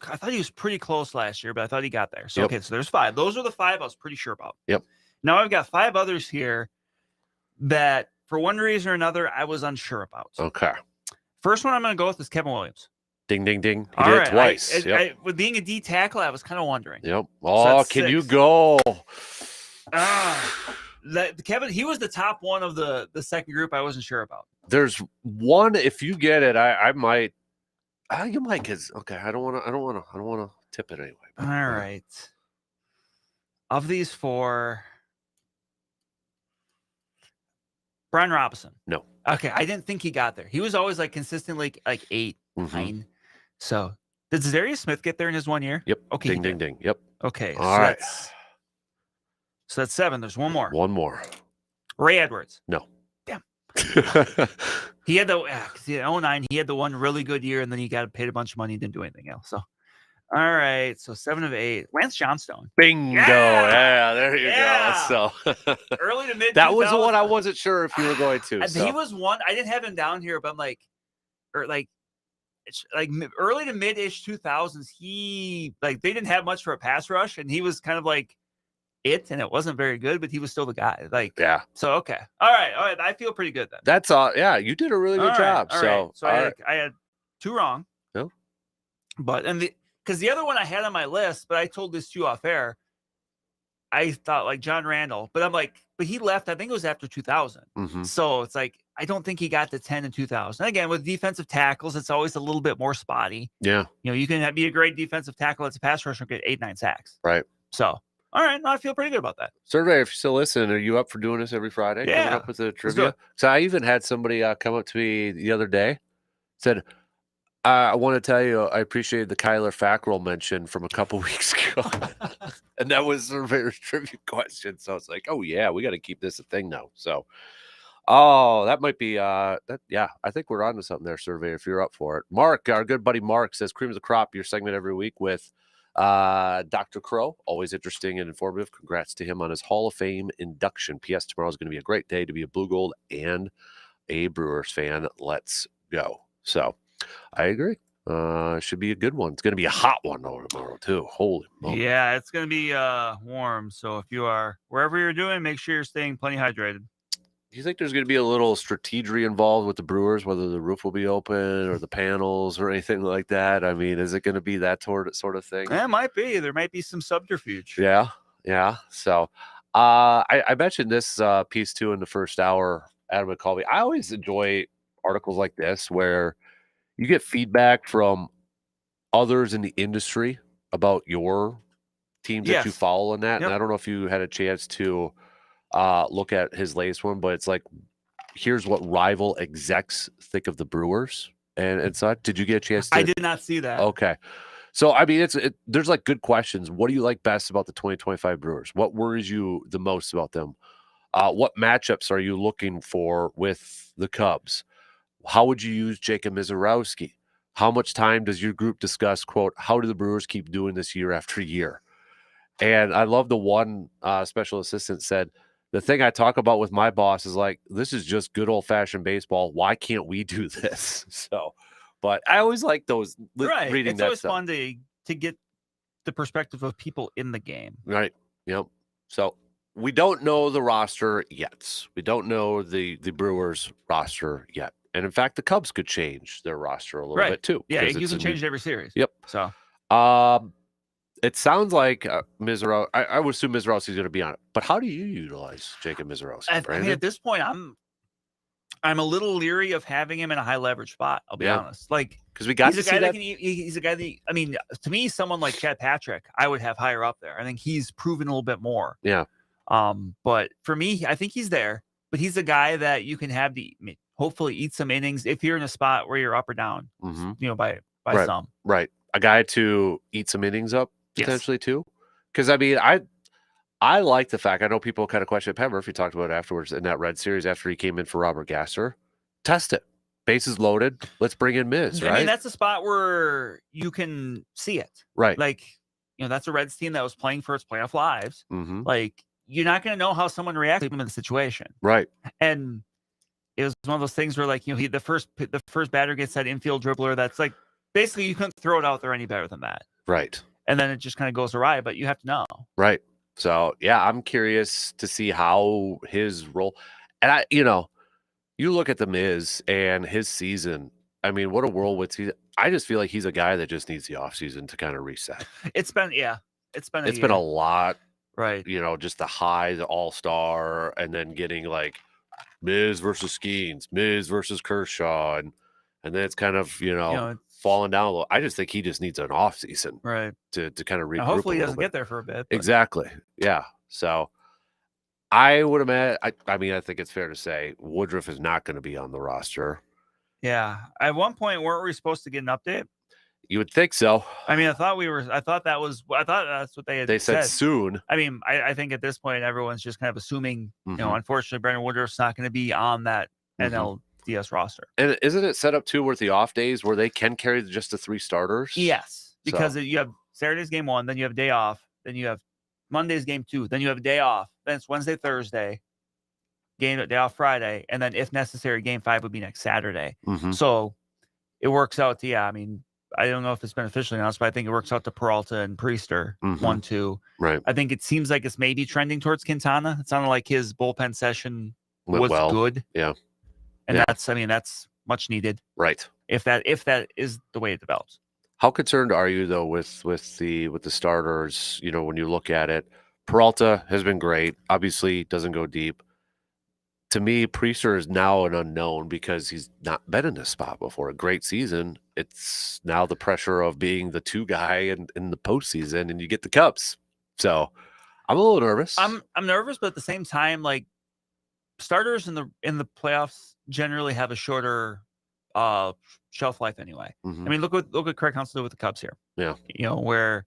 pretty close last year, but I thought he got there. So okay, so there's 5. Those are the 5 I was pretty sure about. Yep. Now I've got 5 others here that for one reason or another I was unsure about. Okay. First one I'm going to go with is Kevin Williams. Ding, ding, ding. He did it twice. With being a D tackle, I was kind of wondering. Yep. Oh, can you go? Kevin, he was the top one of the second group I wasn't sure about. There's one, if you get it, I might. You might, because okay, I don't want to tip it anyway. All right. Of these 4, Brian Robinson. No. Okay, I didn't think he got there. He was always like consistently like 8, 9. So did Zadarius Smith get there in his 1 year? Yep. Okay. Ding, ding, ding. Yep. Okay. All right. So that's 7. There's one more. One more. Ray Edwards. No. Damn. He had the 09. He had the one really good year, and then he got paid a bunch of money and didn't do anything else. So, all right. So 7 of 8. Lance Johnstone. Bingo. Yeah, there you go. So early to mid. That was the one I wasn't sure if you were going to. So. He was one. I didn't have him down here, but I'm like, it's like early to mid-ish 2000s. He they didn't have much for a pass rush, and he was kind of like and it wasn't very good, but he was still the guy. So okay, all right. I feel pretty good then. That's all. Yeah, you did a really good job. So I had 2 wrong. No, but because the other one I had on my list, but I told this to you off air. I thought like John Randall, but I'm like, but he left. I think it was after 2000. So it's like I don't think he got to 10 in 2000. Again, with defensive tackles, it's always a little bit more spotty. Yeah, you can be a great defensive tackle as a pass rusher and get 8, 9 sacks. Right. So. All right, I feel pretty good about that. Survey, if you still listen, are you up for doing this every Friday? Yeah. Coming up with the trivia? So I even had somebody come up to me the other day, said, I want to tell you, I appreciated the Kyler Fackrell mention from a couple weeks ago. And that was Surveyor's trivia question. So it's like, oh, yeah, we got to keep this a thing now. So, that might be, I think we're on to something there, Surveyor, if you're up for it. Mark, our good buddy Mark, says, Cream of the Crop, your segment every week with Dr. Crow, always interesting and informative. Congrats to him on his Hall of Fame induction. P.S. Tomorrow is going to be a great day to be a Blue Gold and a Brewers fan. Let's go. So I agree. Should be a good one. It's going to be a hot one tomorrow too. Holy moly. Yeah, it's going to be warm. So if you are wherever you're doing, make sure you're staying plenty hydrated. Do you think there's going to be a little strategy involved with the Brewers, whether the roof will be open or the panels or anything like that? I mean, is it going to be that sort of thing? It might be. There might be some subterfuge. Yeah. So I mentioned this piece too in the first hour, Adam McCulvey. I always enjoy articles like this where you get feedback from others in the industry about your teams that you follow in that. Yep. And I don't know if you had a chance to look at his latest one, but it's like, here's what rival execs think of the Brewers and such. Did you get a chance to? I did not see that. Okay. So, I mean, there's like good questions. What do you like best about the 2025 Brewers? What worries you the most about them? What matchups are you looking for with the Cubs? How would you use Jacob Mizorowski? How much time does your group discuss, quote, how do the Brewers keep doing this year after year? And I love the one special assistant said, the thing I talk about with my boss is like, this is just good old-fashioned baseball. Why can't we do this? So, but I always like those reading it's that always stuff. Fun to get the perspective of people in the game. Right. Yep. So we don't know the roster yet. We don't know the Brewers roster yet. And in fact, the Cubs could change their roster a little bit too. Yeah, because you it's can a change it every series. Yep. So It sounds like Mizrahi. I would assume Mizrahi is going to be on it. But how do you utilize Jacob Mizrahi? I mean, at this point, I'm a little leery of having him in a high leverage spot. I'll be honest. Like, because we got he's to a guy see that can. He's a guy that, I mean, to me, someone like Chad Patrick, I would have higher up there. I think he's proven a little bit more. Yeah. But for me, I think he's there. But he's a guy that you can have hopefully eat some innings if you're in a spot where you're up or down. Mm-hmm. You know, by right. some. Right. A guy to eat some innings up potentially too. Because I mean, I like the fact, I know people kind of question Pat Murphy talked about it afterwards in that Red Series after he came in for Robert Gasser. Test it. Bases loaded. Let's bring in Miz, right? I mean, that's a spot where you can see it. Right. Like, you know, that's a Reds team that was playing for its playoff lives. Mm-hmm. Like, you're not going to know how someone reacts in the situation. Right. And it was one of those things where, like, you know, the first batter gets that infield dribbler that's like, basically you couldn't throw it out there any better than that. Right. And then it just kind of goes awry, but you have to know. Right. So, yeah, I'm curious to see how his role, and you look at the Miz and his season. I mean, what a whirlwind season. I just feel like he's a guy that just needs the offseason to kind of reset. It's been a lot. Right. You know, just the high, the all-star, and then getting like Miz versus Skeens, Miz versus Kershaw, and then it's kind of, falling down a little. I just think he just needs an offseason. Right. To kind of regroup. Hopefully he doesn't get there for a bit. But. Exactly. Yeah. So I would imagine, I mean, I think it's fair to say Woodruff is not going to be on the roster. Yeah. At one point, weren't we supposed to get an update? You would think so. I mean, I thought that's what they said soon. I mean, I think at this point, everyone's just kind of assuming, unfortunately, Brandon Woodruff's not going to be on that NLDS roster. And isn't it set up too with the off days where they can carry just the 3 starters? Yes. Because you have Saturday's game 1, then you have a day off, then you have Monday's game 2, then you have a day off, then it's Wednesday, Thursday, day off Friday, and then if necessary, game 5 would be next Saturday. Mm-hmm. So it works out to, I mean, I don't know if it's been officially announced, but I think it works out to Peralta and Priester, 1-2. Right. I think it seems like it's maybe trending towards Quintana. It sounded like his bullpen session was good. Yeah. And that's much needed. Right. If that is the way it develops. How concerned are you though with the starters? You know, when you look at it, Peralta has been great. Obviously, doesn't go deep. To me, Priester is now an unknown because he's not been in this spot before. A great season. It's now the pressure of being the 2 guy in the postseason, and you get the Cubs. So I'm a little nervous. I'm nervous, but at the same time, like starters in the playoffs generally have a shorter shelf life anyway. Mm-hmm. I mean, look what Craig Counsell did with the Cubs here. Yeah. Where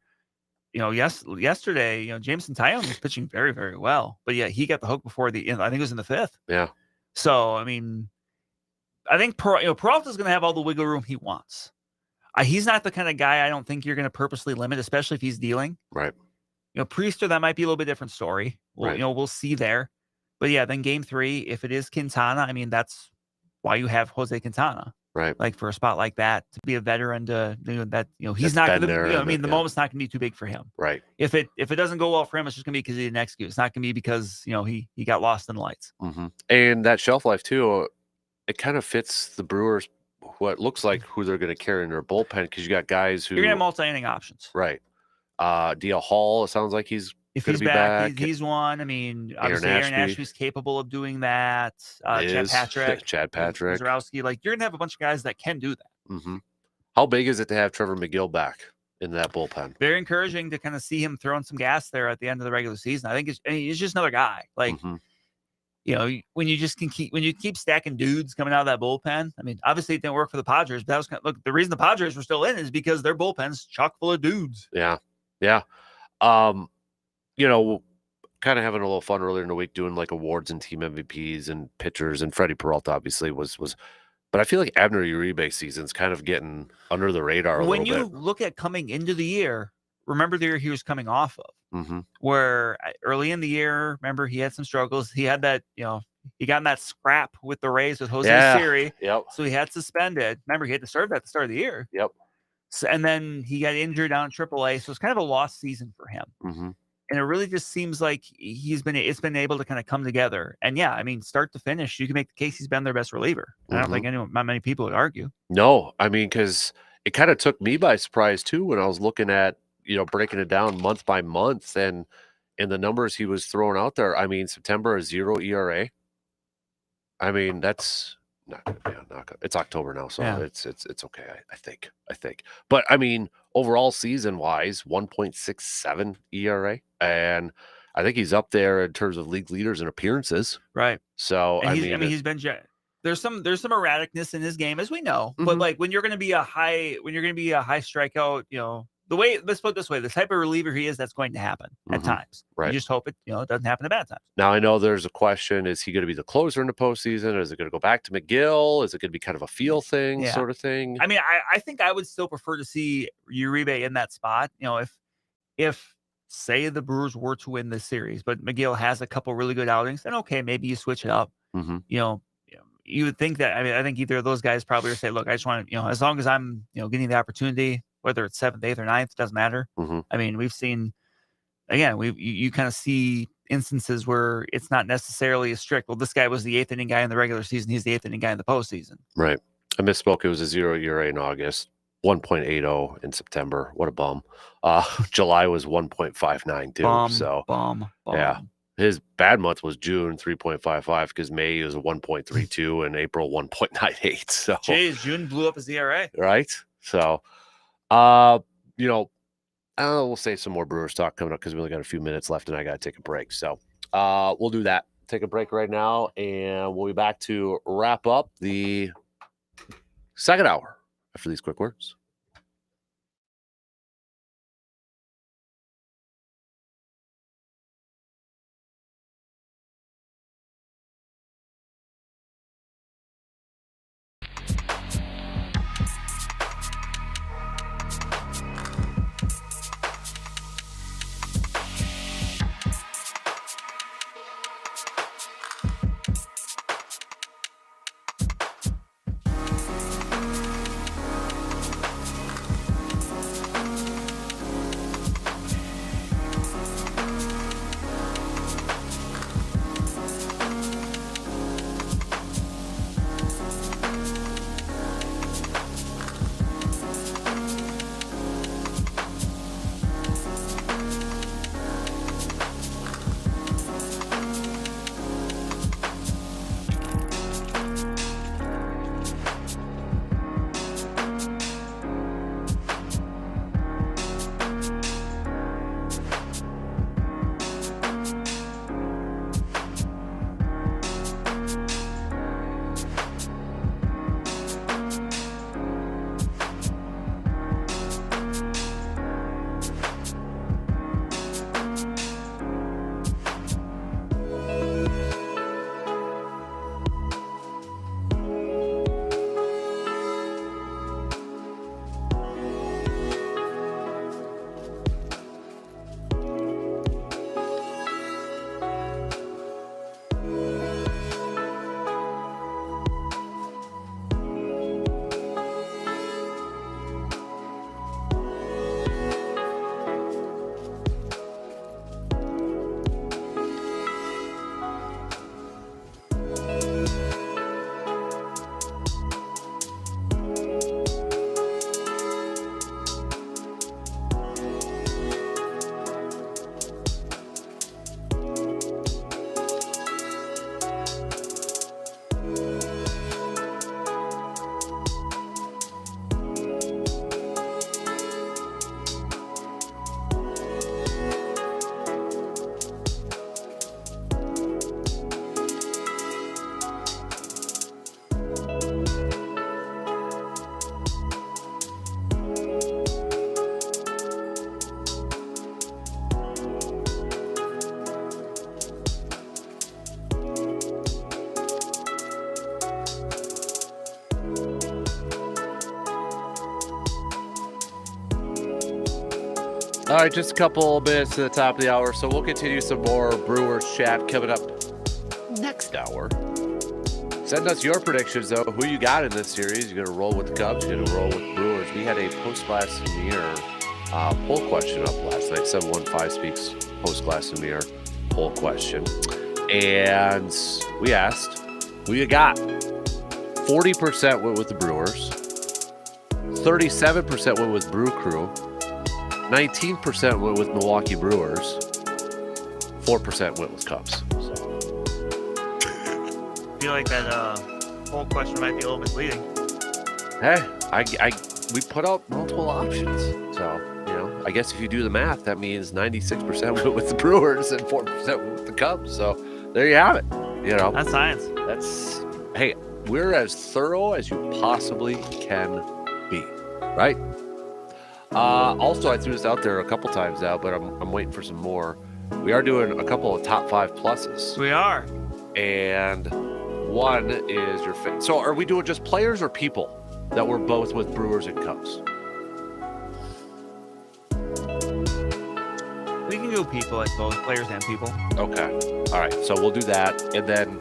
yesterday, Jameson Taillon was pitching very, very well, but yeah, he got the hook before I think it was in the 5th. Yeah. So, I mean, I think Peralta's going to have all the wiggle room he wants. He's not the kind of guy I don't think you're going to purposely limit, especially if he's dealing. Right. Priester, that might be a little bit different story. We'll see there. But yeah, then game 3, if it is Quintana, I mean, that's why you have Jose Quintana. Right. Like for a spot like that, to be a veteran, he's not going to, the moment's not going to be too big for him. Right. If it doesn't go well for him, it's just going to be because he didn't execute. It's not going to be because, he got lost in the lights. Mm-hmm. And that shelf life too, it kind of fits the Brewers, what looks like who they're going to carry in their bullpen, because you got guys who... You're going to have multi-inning options. Right. DL Hall, it sounds like he's if he's back. He's one. I mean, obviously Aaron Ashby's capable of doing that. Chad Patrick. Zarowski. Like, you're going to have a bunch of guys that can do that. Mm-hmm. How big is it to have Trevor McGill back in that bullpen? Very encouraging to kind of see him throwing some gas there at the end of the regular season. I think he's just another guy. Like, when you keep stacking dudes coming out of that bullpen. I mean, obviously it didn't work for the Padres, but that was the reason the Padres were still in is because their bullpen's chock full of dudes. Yeah. Yeah. Kind of having a little fun earlier in the week doing like awards and team MVPs and pitchers, and Freddie Peralta obviously was, but I feel like Abner Uribe's season's kind of getting under the radar a little bit. When you look at coming into the year, remember the year he was coming off of, where early in the year, remember he had some struggles. He had that, he got in that scrap with the Rays with Jose Siri. Yep. So he had suspended. Remember, he had to serve that at the start of the year. Yep. So, and then he got injured down in AAA. So it's kind of a lost season for him. And it really just seems like it's been able to kind of come together. And yeah, I mean, start to finish, you can make the case he's been their best reliever. I don't think not many people would argue. No, I mean, because it kind of took me by surprise too when I was looking at, breaking it down month by month and the numbers he was throwing out there. I mean, September, a 0 ERA. I mean, that's not good. It's October now, so Yeah. it's okay. I think. But I mean, overall season wise, 1.67 ERA, and I think he's up there in terms of league leaders in appearances. Right. So And he's been there's some erraticness in his game, as we know. But like when you're going to be a high strikeout, let's put it this way, the type of reliever he is, that's going to happen at times. Right. You just hope it doesn't happen at bad times. Now I know there's a question: is he going to be the closer in the postseason? Is it going to go back to McGill? Is it going to be kind of a feel thing, sort of thing? I mean, I think I would still prefer to see Uribe in that spot. If say the Brewers were to win this series, but McGill has a couple really good outings, then okay, maybe you switch it up. You would think that. I mean, I think either of those guys probably would say, "Look, I just want to, as long as I'm, getting the opportunity, whether it's 7th, 8th, or 9th, doesn't matter." I mean, we've seen, again, you kind of see instances where it's not necessarily as strict. Well, this guy was the 8th inning guy in the regular season. He's the 8th inning guy in the postseason. Right. I misspoke. It was a 0 ERA in August, 1.80 in September. What a bum. July was 1.59 too. Yeah. His bad month was June, 3.55, because May was 1.32 and April 1.98. So June blew up his ERA. Right. So we'll save some more Brewers talk coming up because we only got a few minutes left and I gotta take a break. So we'll do that. Take a break right now, and we'll be back to wrap up the second hour after these quick words. All right, just a couple minutes to the top of the hour, so we'll continue some more Brewers chat coming up next hour. Send us your predictions, though. Who you got in this series? You going to roll with the Cubs? You going to roll with Brewers? We had a post last year poll question up last night. 715 Speaks post Glassomere poll question. And we asked, who you got? 40% went with the Brewers. 37% went with Brew Crew. 19% went with Milwaukee Brewers. 4% went with Cubs. So. I feel like that whole question might be a little misleading. Hey, we put out multiple options. So, I guess if you do the math, that means 96% went with the Brewers and 4% went with the Cubs. So there you have it. That's science. Hey, we're as thorough as you possibly can be, right? Also, I threw this out there a couple times now, but I'm waiting for some more. We are doing a couple of top 5 pluses. We are. And one is your favorite. So are we doing just players or people that were both with Brewers and Cubs? We can do people, I suppose, players and people. Okay. All right. So we'll do that. And then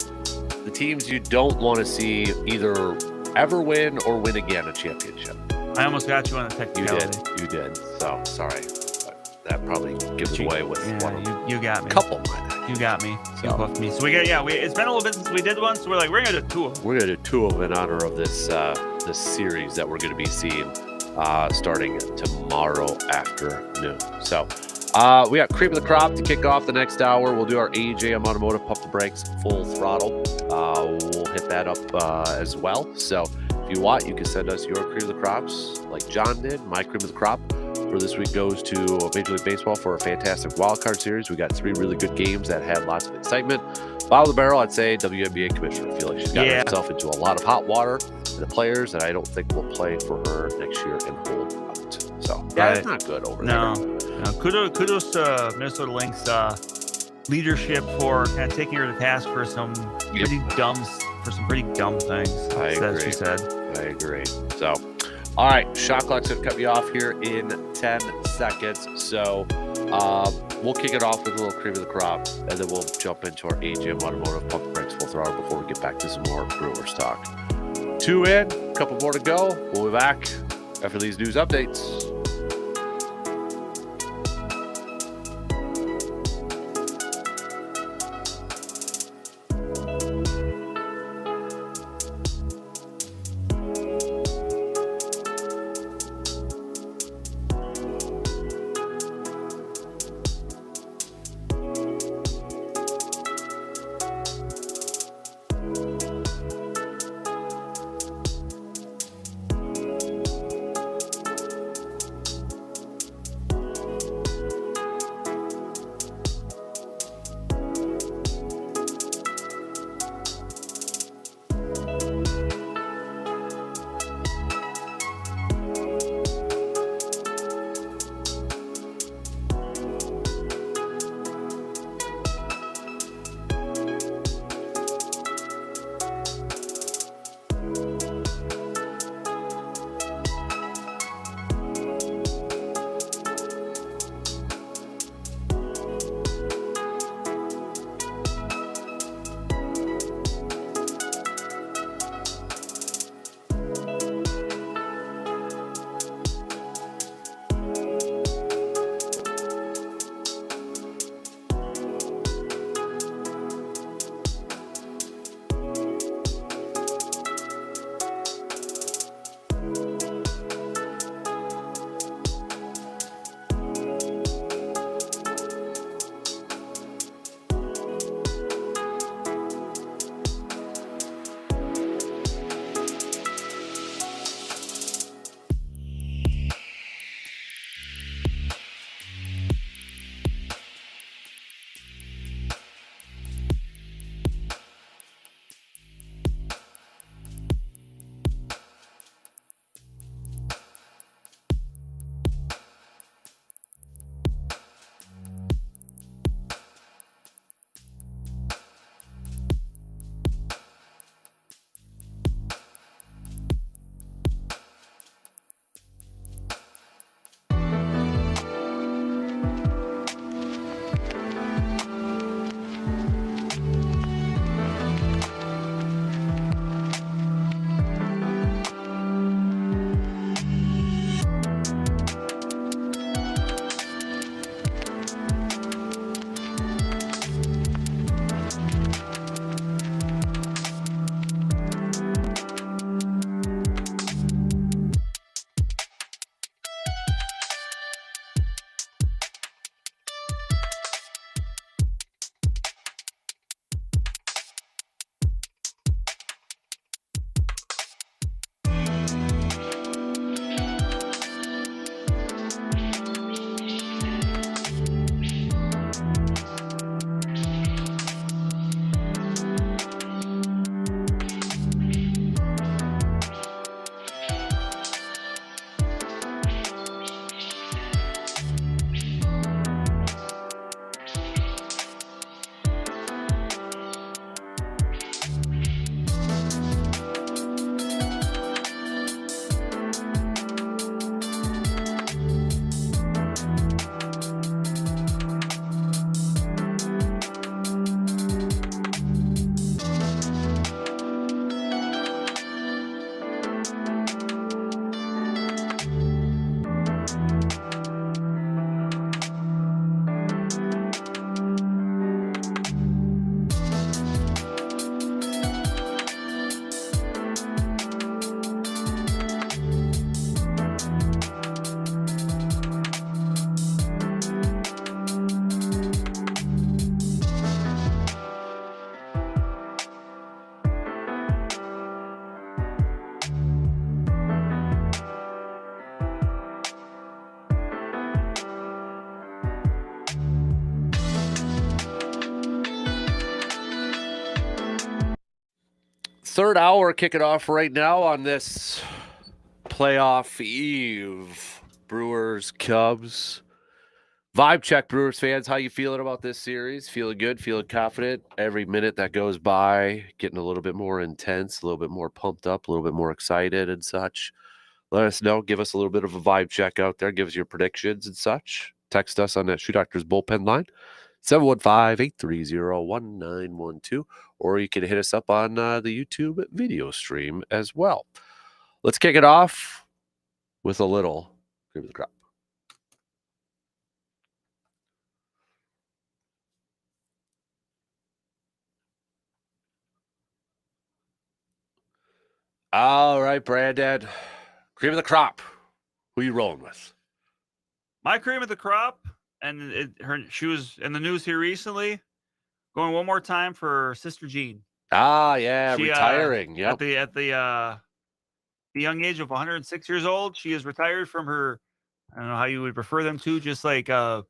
the teams you don't want to see either ever win or win again a championship. I almost got you on the technicality. You did. So sorry. But that probably gives away with one of them. You got me. Couple. You got me. So. You buffed me. So it's been a little bit since we did one, so we're like, we're gonna do 2 of them. We're gonna do 2 of them in honor of this this series that we're gonna be seeing starting tomorrow afternoon. So we got Cream of the Crop to kick off the next hour. We'll do our AJM Automotive Pump the Brakes Full Throttle. We'll hit that up as well. So if you want, you can send us your Cream of the Crops like John did. My Cream of the Crop for this week goes to Major League Baseball for a fantastic wildcard series. We got 3 really good games that had lots of excitement. Bottom of the barrel, I'd say WNBA commissioner. I feel like she's got herself into a lot of hot water. And the players that I don't think will play for her next year and hold out. So it's not good over there. No. Kudos to Minnesota Lynx leadership for kind of taking her to task for some pretty dumb things. I agree. She said. I agree. So, all right, shot clock's gonna cut me off here in 10 seconds. So, we'll kick it off with a little Cream of the Crop, and then we'll jump into our AGM Automotive Pump the Brakes Full Throttle before we get back to some more Brewers talk. 2 in, a couple more to go. We'll be back after these news updates. third hour kicking off right now on this playoff eve. Brewers, Cubs. Vibe check, Brewers fans. How you feeling about this series? Feeling good? Feeling confident? Every minute that goes by, getting a little bit more intense, a little bit more pumped up, a little bit more excited and such. Let us know. Give us a little bit of a vibe check out there. Give us your predictions and such. Text us on that Shoe Doctor's bullpen line, 715-830-1912, or you can hit us up on the YouTube video stream as well. Let's kick it off with a little Cream of the Crop. All right, Brandon. Cream of the Crop. Who you rolling with? My cream of the crop, and she was in the news here recently. Going one more time for Sister Jean. Ah, yeah, retiring. At the young age of 106 years old, she is retired from her. I don't know how you would refer them to, just like from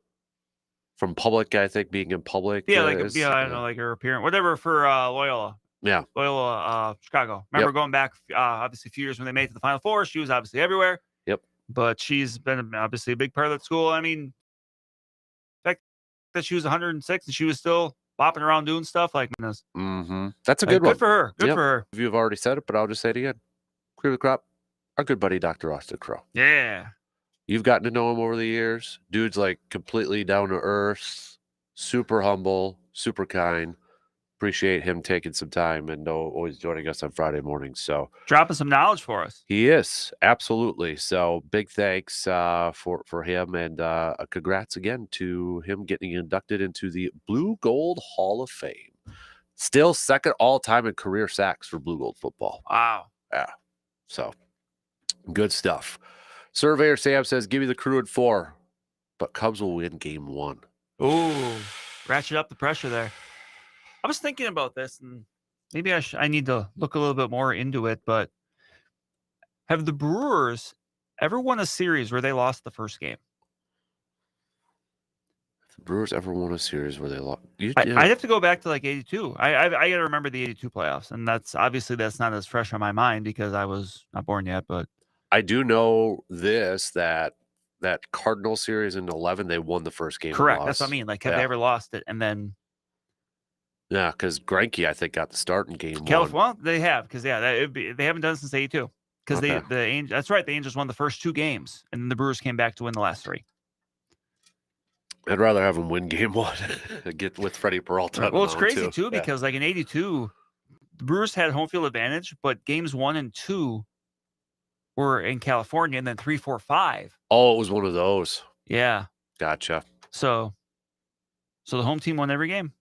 public. I think being in public. Yeah, I don't know, like her appearance, whatever for Loyola. Yeah, Loyola, Chicago. Remember going back, obviously a few years when they made it to the Final Four. She was obviously everywhere. Yep. But she's been obviously a big part of that school. I mean, the fact that she was 106 and she was still bopping around doing stuff like this. Mm-hmm. That's a good one. Good for her. Good for her. You've already said it, but I'll just say it again. Cream of the Crop, our good buddy, Dr. Austin Crow. Yeah. You've gotten to know him over the years. Dude's like completely down to earth, super humble, super kind. Appreciate him taking some time and always joining us on Friday mornings. So dropping some knowledge for us. He is, absolutely. So big thanks for him, and congrats again to him getting inducted into the Blue Gold Hall of Fame. Still second all-time in career sacks for Blue Gold football. Wow. Yeah. So good stuff. Surveyor Sam says, give me the Crew at 4, but Cubs will win game 1. Ooh, ratchet up the pressure there. I was thinking about this, and maybe I need to look a little bit more into it, but have the Brewers ever won a series where they lost the first game? If the Brewers ever won a series where they lost? I'd have to go back to like 82. I got to remember the 82 playoffs, and that's not as fresh on my mind because I was not born yet, but I do know that Cardinal series in 11, they won the first game. Correct. That's what I mean. Like, have they ever lost it? And then... Yeah, because Greinke, I think, got the start in game 1. Well, they have, because, they haven't done it since 82. Because that's right, the Angels won the first 2 games, and then the Brewers came back to win the last 3. I'd rather have them win game 1 get with Freddie Peralta. Well, it's crazy, too, because, like, in 82, the Brewers had home field advantage, but games 1 and 2 were in California, and then 3, 4, 5. Oh, it was one of those. Yeah. Gotcha. So the home team won every game.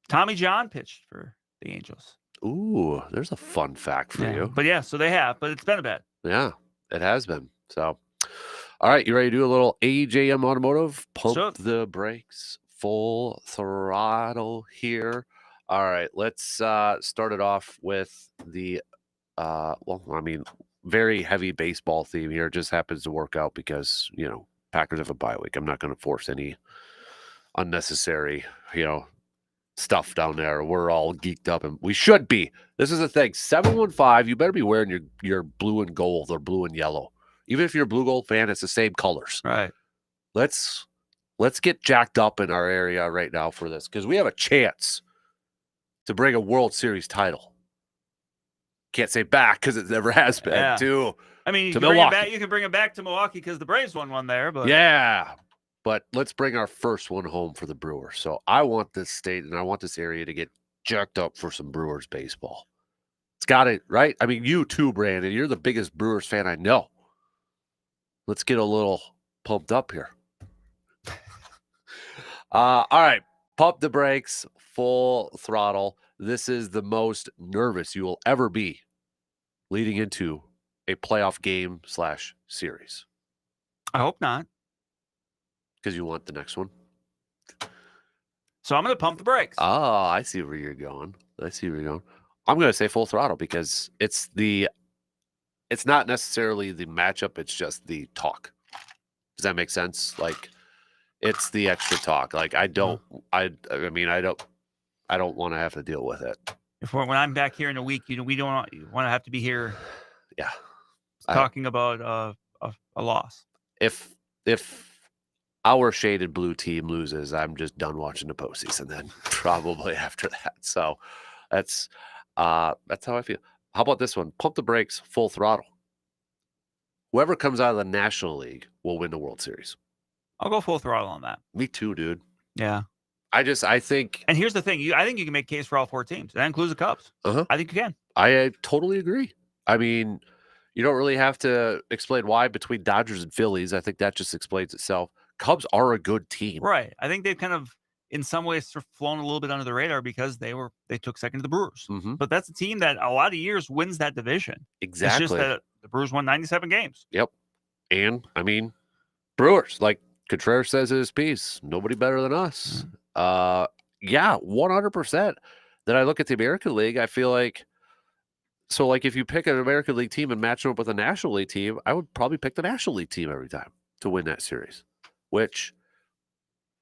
Tommy John pitched for the Angels. Ooh, there's a fun fact for you. But so they have, but it's been a bit. Yeah, it has been. So, all right, you ready to do a little AJM Automotive? Pump the brakes, full throttle here. All right, let's start it off with the, very heavy baseball theme here. It just happens to work out because, Packers have a bye week. I'm not going to force any unnecessary, stuff down there. We're all geeked up, and we should be. This is the thing. 715, you better be wearing your blue and gold or blue and yellow. Even if you're a blue gold fan, it's the same colors. Right. Let's get jacked up in our area right now for this, because we have a chance to bring a World Series title. Can't say back because it never has been. Too. I mean, you can bring it back to Milwaukee because the Braves won one there, but But let's bring our first one home for the Brewers. So I want this state and I want this area to get jacked up for some Brewers baseball. It's got it, right? I mean, you too, Brandon. You're the biggest Brewers fan I know. Let's get a little pumped up here. All right. Pump the brakes, full throttle. This is the most nervous you will ever be leading into a playoff game / series. I hope not. Because you want the next one. So I'm going to pump the brakes. Oh, I see where you're going. I'm going to say full throttle because it's not necessarily the matchup. It's just the talk. Does that make sense? Like, it's the extra talk. Like, I don't want to have to deal with it. when I'm back here in a week, we don't want to have to be here. Yeah. Talking about a loss. If our shaded blue team loses, I'm just done watching the postseason then probably after that. So that's how I feel. How about this one? Pump the brakes, full throttle. Whoever comes out of the National League will win the World Series. I'll go full throttle on that. Me too, dude. Yeah. I think. And here's the thing. I think you can make a case for all 4 teams. That includes the Cubs. I think you can. I totally agree. I mean, you don't really have to explain why between Dodgers and Phillies. I think that just explains itself. Cubs are a good team. Right. I think they've kind of, in some ways, sort of flown a little bit under the radar because they took second to the Brewers. But that's a team that a lot of years wins that division. Exactly. It's just that the Brewers won 97 games. Yep. And, I mean, Brewers, like Contreras says in his piece, nobody better than us. Yeah, 100%. Then I look at the American League, I feel like, so like if you pick an American League team and match them up with a National League team, I would probably pick the National League team every time to win that series, which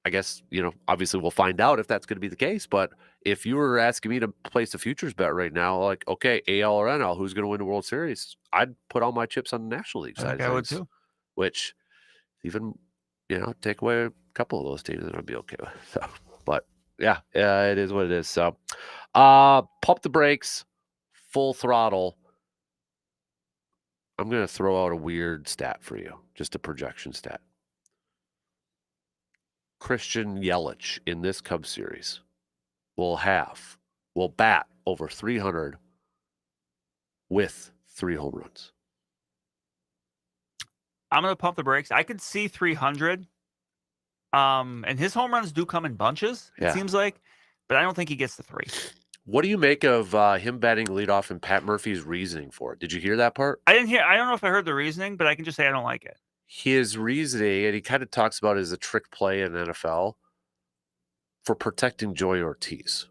I guess, obviously we'll find out if that's going to be the case. But if you were asking me to place a futures bet right now, like, okay, AL or NL, who's going to win the World Series? I'd put all my chips on the National League side. I would too. Which even, take away a couple of those teams and I'd be okay with. So, but yeah, it is what it is. So, pump the brakes, full throttle. I'm going to throw out a weird stat for you, just a projection stat. Christian Yelich in this Cubs series will bat over 300 with 3 home runs. I'm going to pump the brakes. I could see 300. And his home runs do come in bunches, it seems like, but I don't think he gets the 3. What do you make of him batting leadoff and Pat Murphy's reasoning for it? Did you hear that part? I don't know if I heard the reasoning, but I can just say I don't like it. His reasoning, and he kind of talks about it as a trick play in NFL for protecting Joey Ortiz.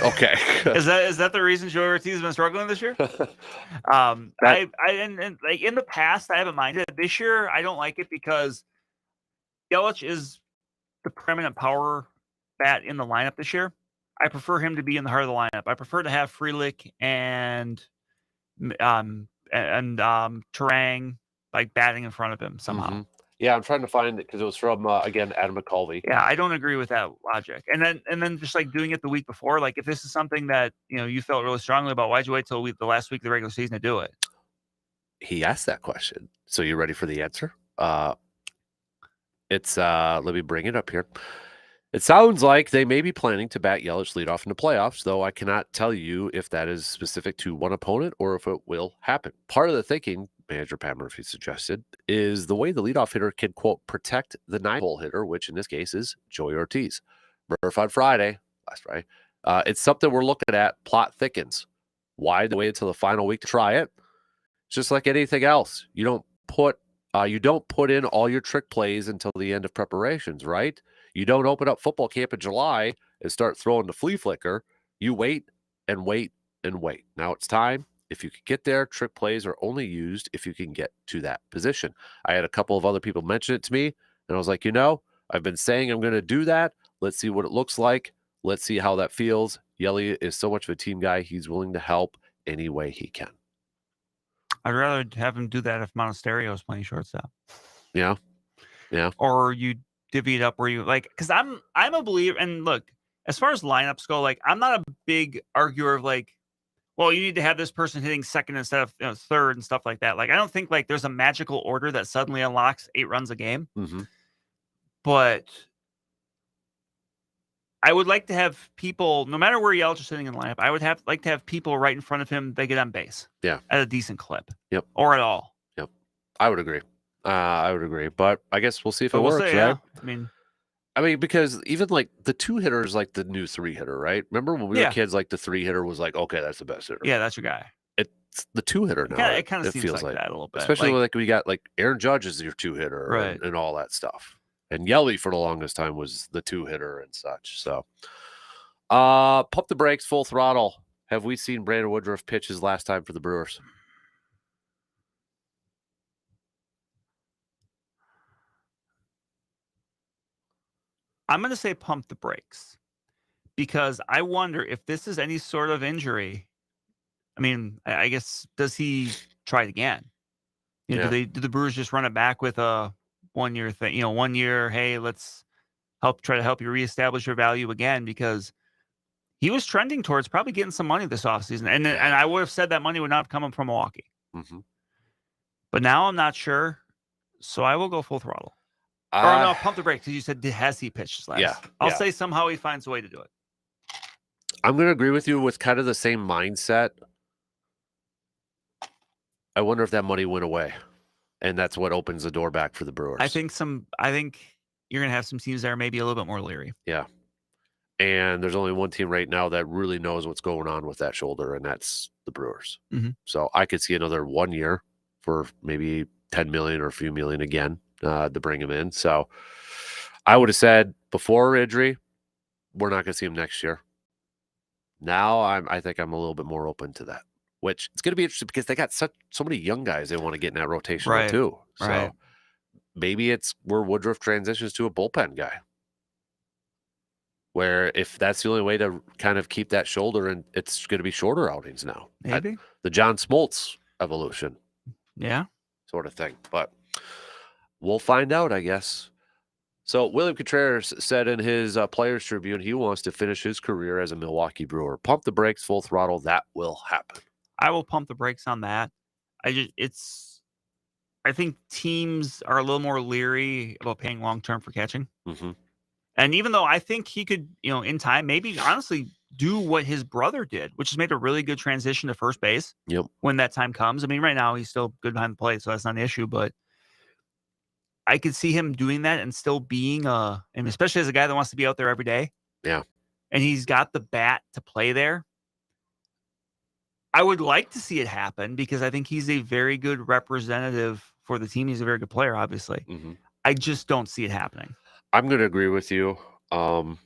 Okay. Is that the reason Joey Ortiz has been struggling this year? And like in the past, I haven't minded. This year, I don't like it because Yelich is the preeminent power bat in the lineup this year. I prefer him to be in the heart of the lineup. I prefer to have Frelick and Terang like batting in front of him somehow. Yeah, I'm trying to find it because it was from again Adam McCulvey. Yeah, I don't agree with that logic. And then just like doing it the week before, like if this is something that you felt really strongly about, why'd you wait till the last week of the regular season to do it? He asked that question. So you ready for the answer? It's let me bring it up here. It sounds like they may be planning to bat Yelich leadoff in the playoffs, though I cannot tell you if that is specific to one opponent or if it will happen. Part of the thinking, manager Pat Murphy suggested, is the way the leadoff hitter can, quote, protect the 9-hole hitter, which in this case is Joey Ortiz. Murph on last Friday. It's something we're looking at. Plot thickens. Why wait until the final week to try it? It's just like anything else. You don't put in all your trick plays until the end of preparations, right? You don't open up football camp in July and start throwing the flea flicker. You wait and wait and wait. Now it's time. If you can get there, trick plays are only used if you can get to that position. I had a couple of other people mention it to me, and I was like, I've been saying I'm going to do that. Let's see what it looks like. Let's see how that feels. Yelly is so much of a team guy. He's willing to help any way he can. I'd rather have him do that if Monasterio is playing shortstop. Yeah. Or you divvy it up where you like, because I'm a believer. And look, as far as lineups go, like I'm not a big arguer of like, well, you need to have this person hitting second instead of third and stuff like that. Like I don't think like there's a magical order that suddenly unlocks 8 runs a game. But I would like to have people, no matter where Yelich is sitting in the lineup, I would like to have people right in front of him that get on base. Yeah. At a decent clip. Yep. Or at all. Yep. I would agree. But I guess we'll see if it works, right? Yeah. I mean, because even like the 2-hitter is like the new 3-hitter, right? Remember when we were kids, like the 3-hitter was like, okay, that's the best hitter. Yeah, that's your guy. It's the 2-hitter now. It kind of feels like that a little bit. Especially like we got like Aaron Judge is your 2-hitter, right, and all that stuff. And Yelly for the longest time was the 2-hitter and such. So, pump the brakes, full throttle. Have we seen Brandon Woodruff pitch his last time for the Brewers? I'm going to say pump the brakes because I wonder if this is any sort of injury. I mean, I guess, does he try it again? You know, Yeah. do the Brewers just run it back with a 1-year thing? You know, 1 year, hey, let's try to help you reestablish your value again, because he was trending towards probably getting some money this offseason. And I would have said that money would not have come from Milwaukee. Mm-hmm. But now I'm not sure. So I will go full throttle. Or no, pump the brakes, because you said, has he pitched last? Yeah. I'll say somehow he finds a way to do it. I'm going to agree with you with kind of the same mindset. I wonder if that money went away, and that's what opens the door back for the Brewers. I think you're going to have some teams that are maybe a little bit more leery. Yeah. And there's only one team right now that really knows what's going on with that shoulder, and that's the Brewers. Mm-hmm. So I could see another 1 year for maybe $10 million or a few million again to bring him in. So I would have said before injury, we're not going to see him next year. Now I think I'm a little bit more open to that, which it's going to be interesting because they got so many young guys they want to get in that rotation too. So maybe it's where Woodruff transitions to a bullpen guy, where if that's the only way to kind of keep that shoulder, and it's going to be shorter outings now. Maybe. The John Smoltz evolution. Yeah. Sort of thing. But we'll find out, I guess. So William Contreras said in his Players Tribune he wants to finish his career as a Milwaukee Brewer. Pump the brakes, full throttle. That will happen. I will pump the brakes on that. I think teams are a little more leery about paying long-term for catching. Mm-hmm. And even though I think he could, in time, maybe honestly do what his brother did, which has made a really good transition to first base. Yep. When that time comes. I mean, right now he's still good behind the plate, so that's not an issue, but I could see him doing that and still being and especially as a guy that wants to be out there every day. Yeah. And he's got the bat to play there. I would like to see it happen because I think he's a very good representative for the team. He's a very good player, obviously. Mm-hmm. I just don't see it happening. I'm going to agree with you. How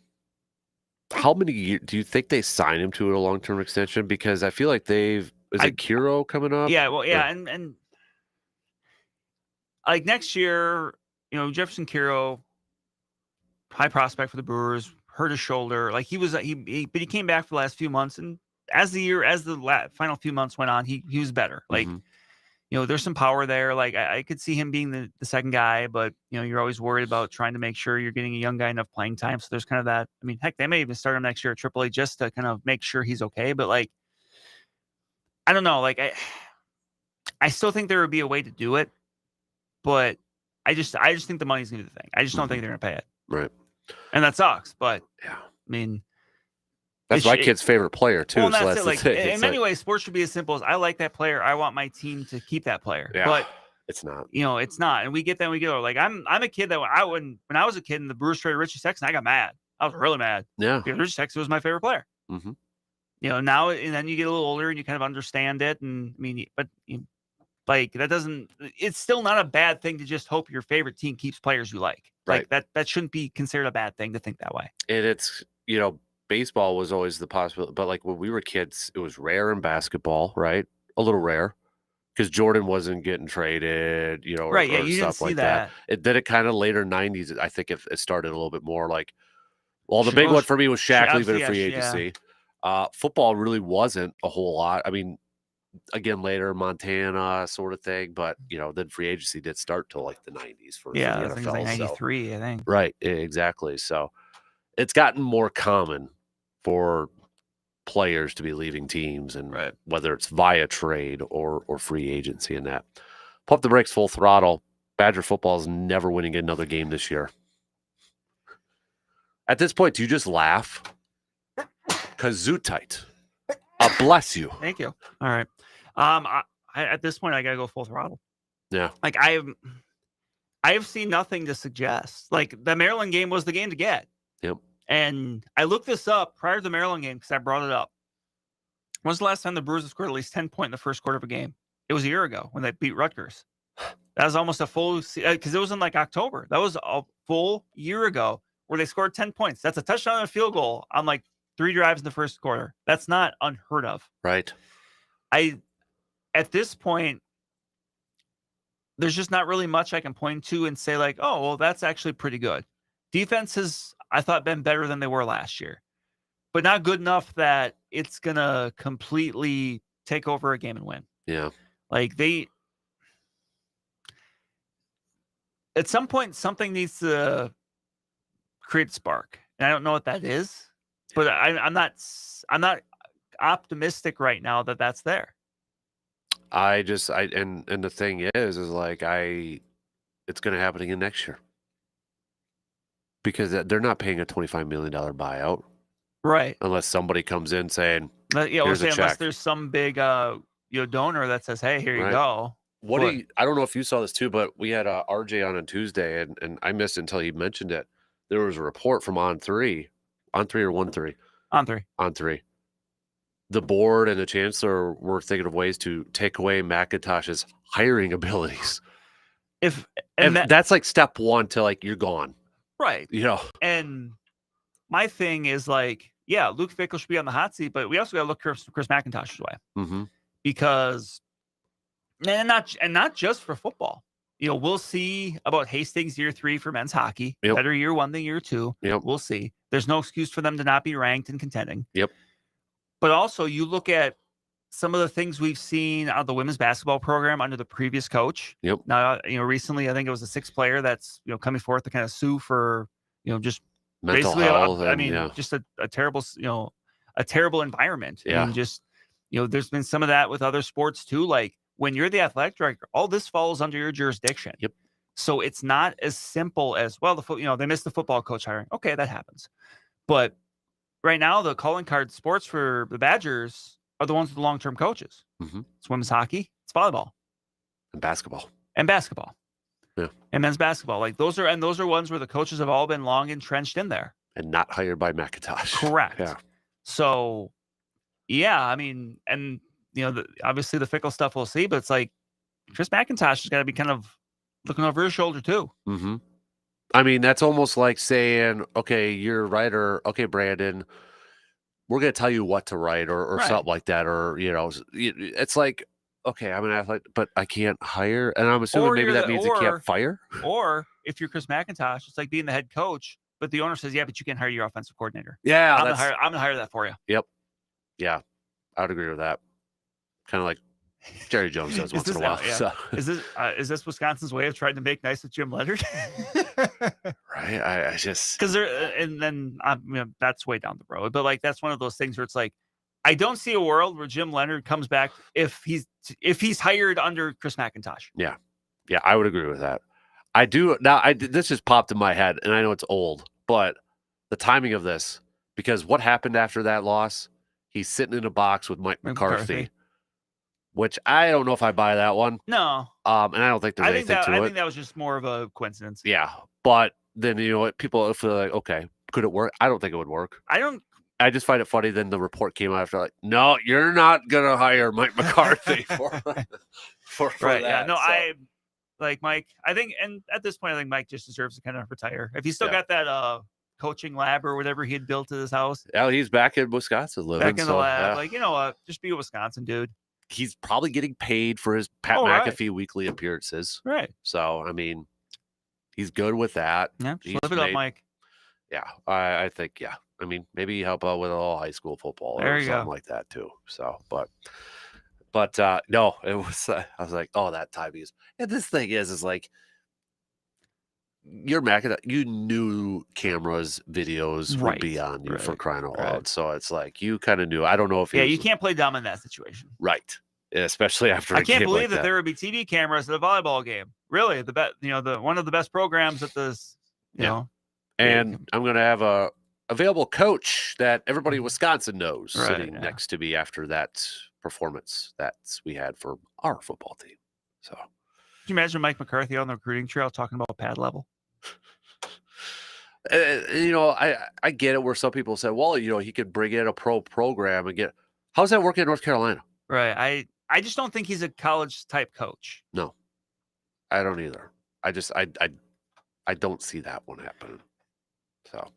many years do you think they sign him to a long-term extension? Because I feel like is it Kiro coming up? Yeah, well, yeah, and like next year, Jefferson Kiro, high prospect for the Brewers, hurt his shoulder. Like but he came back for the last few months, and as the final few months went on, he was better. Like, there's some power there. Like I could see him being the second guy, but you're always worried about trying to make sure you're getting a young guy enough playing time. So there's kind of that. I mean, heck, they may even start him next year at AAA just to kind of make sure he's okay. But like, I don't know. Like I still think there would be a way to do it, but I just think the money's gonna be the thing. I just don't think they're gonna pay it. Right. And that sucks. But yeah, I mean, that's my kid's favorite player too. Well, so that's it. Like, in many like, ways, sports should be as simple as I like that player. I want my team to keep that player. Yeah, but it's not. It's not. And we get that. We go like I'm a kid that when I was a kid and the Brewers traded Richie Sexton, I got mad. I was really mad. Yeah, because Richie Sexton was my favorite player. Mm-hmm. Now and then you get a little older and you kind of understand it. And I mean, but like that doesn't. It's still not a bad thing to just hope your favorite team keeps players you like. Right. Like that shouldn't be considered a bad thing to think that way. And it's baseball was always the possibility, but like when we were kids, it was rare in basketball, right? A little rare because Jordan wasn't getting traded, or, right? Yeah, or you stuff didn't see like that. Then it kind of later '90s, I think it started a little bit more like. Well, the big one for me was Shaq leaving a free agency. Yeah. Football really wasn't a whole lot. I mean, again, later Montana sort of thing, but then free agency did start till like the '90s for the NFL. Things like '93, I think. Right, exactly. So it's gotten more common for players to be leaving teams, and whether it's via trade or free agency and that. Pump the brakes, full throttle. Badger football is never winning another game this year. At this point, do you just laugh? Gesundheit. Bless you. Thank you. All right. I, at this point, I gotta go full throttle. Yeah. Like I have seen nothing to suggest like the Maryland game was the game to get. Yep. And I looked this up prior to the Maryland game because I brought it up. When was the last time the Brewers scored at least 10 points in the first quarter of a game? It was a year ago when they beat Rutgers. That was almost a full because it was in like October. That was a full year ago where they scored 10 points. That's a touchdown and a field goal on like 3 drives in the first quarter. That's not unheard of. Right. At this point, there's just not really much I can point to and say like, oh, well, that's actually pretty good. Defense has, I thought, been better than they were last year. but not good enough that it's gonna completely take over a game and win. Yeah. Like at some point, something needs to create a spark, and I don't know what that is, but I'm not optimistic right now that that's there. And the thing is like it's going to happen again next year because they're not paying a $25 million buyout, right? Unless somebody comes in saying, Here's a check. Unless there's some big donor that says, hey, here you go. I don't know if you saw this too, but we had RJ on Tuesday, and I missed it until he mentioned it. There was a report from On 3 or 1-3? On 3. The board and the chancellor were thinking of ways to take away McIntosh's hiring abilities. That's like step one to like you're gone, right? And my thing is like, yeah, Luke Fickell should be on the hot seat, but we also got to look Chris McIntosh's way, because and not just for football. We'll see about Hastings year 3 for men's hockey. Better year 1 than year 2. We'll see. There's no excuse for them to not be ranked and contending. But also, you look at some of the things we've seen out of the women's basketball program under the previous coach. Now, recently, I think it was a 6th player that's coming forth to kind of sue for just mental basically health. Just a terrible a terrible environment. Yeah. And just there's been some of that with other sports too. Like when you're the athletic director, all this falls under your jurisdiction. So it's not as simple as, well, they missed the football coach hiring. Okay, that happens. But right now, the calling card sports for the Badgers are the ones with the long-term coaches. It's women's hockey, it's volleyball, and basketball, yeah, and men's basketball. Like those are ones where the coaches have all been long entrenched in there and not hired by McIntosh. Correct. Yeah. So, yeah, I mean, and obviously the Fickell stuff we'll see, but it's like Chris McIntosh has got to be kind of looking over his shoulder too. I mean, that's almost like saying, okay, you're a writer. Okay, Brandon, we're going to tell you what to write or something like that. Or, it's like, okay, I'm an athlete, but I can't hire. And I'm assuming maybe that means you can't fire. Or if you're Chris McIntosh, it's like being the head coach, but the owner says, yeah, but you can't hire your offensive coordinator. Yeah. I'm going to hire that for you. Yep. Yeah. I would agree with that. Kind of like Jerry Jones does once in a while. Yeah. So. Is this Wisconsin's way of trying to make nice with Jim Leonard? Right. I just because that's way down the road. But like that's one of those things where it's like I don't see a world where Jim Leonard comes back if he's hired under Chris McIntosh. Yeah. I would agree with that. I do now. This just popped in my head, and I know it's old, but the timing of this, because what happened after that loss? He's sitting in a box with Mike McCarthy. Which I don't know if I buy that one. No. And I don't think there's anything to it. I think that was just more of a coincidence. Yeah. But then, people feel like, okay, could it work? I don't think it would work. I just find it funny. Then the report came out after like, no, you're not going to hire Mike McCarthy for right, that. Yeah. No, so. I like Mike. I think, and at this point, I think Mike just deserves to kind of retire. If he's still got that coaching lab or whatever he had built at his house. Yeah, he's back in Wisconsin living. Back in the lab. Yeah. Like, you know what? Just be a Wisconsin dude. He's probably getting paid for his Pat McAfee weekly appearances. Right. So, I mean, he's good with that. Yeah, live it up, Mike. Yeah, I think, yeah. I mean, maybe help out with a little high school football or something like that too. So, but no, it was, I was like, oh, that time and this thing is like, you're McIntosh, you knew cameras, videos would be on you for crying out loud. So it's like, you kind of knew. I don't know if you can't play dumb in that situation. Right. Especially after I can't believe that there would be TV cameras at a volleyball game. Really, the one of the best programs at this, you know. And I'm going to have a available coach that everybody in Wisconsin knows sitting next to me after that performance that we had for our football team. So, can you imagine Mike McCarthy on the recruiting trail talking about pad level? I get it where some people say, well, he could bring in a pro program and get. How's that working in North Carolina? Right. I just don't think he's a college type coach. No, I don't either. I don't see that one happening. So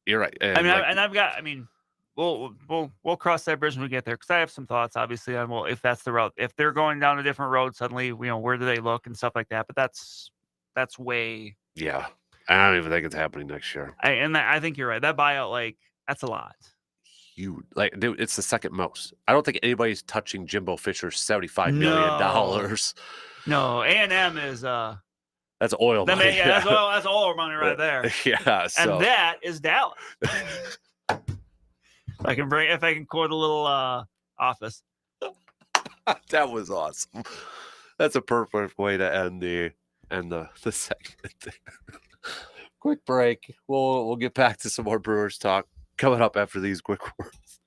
you're right. And we'll cross that bridge when we get there, because I have some thoughts obviously on if that's the route, if they're going down a different road suddenly, where do they look and stuff like that. But that's way. Yeah, I don't even think it's happening next year. I think you're right. That buyout, like, that's a lot. huge. Like, dude, it's the second most. I don't think anybody's touching Jimbo Fisher's $75 million. No, A&M is that's oil money. Yeah, that's oil money right there. Yeah, so. And that is Dallas. If I can quote a little Office. That was awesome. That's a perfect way to end the segment there. Quick break. We'll get back to some more Brewers talk coming up after these quick words.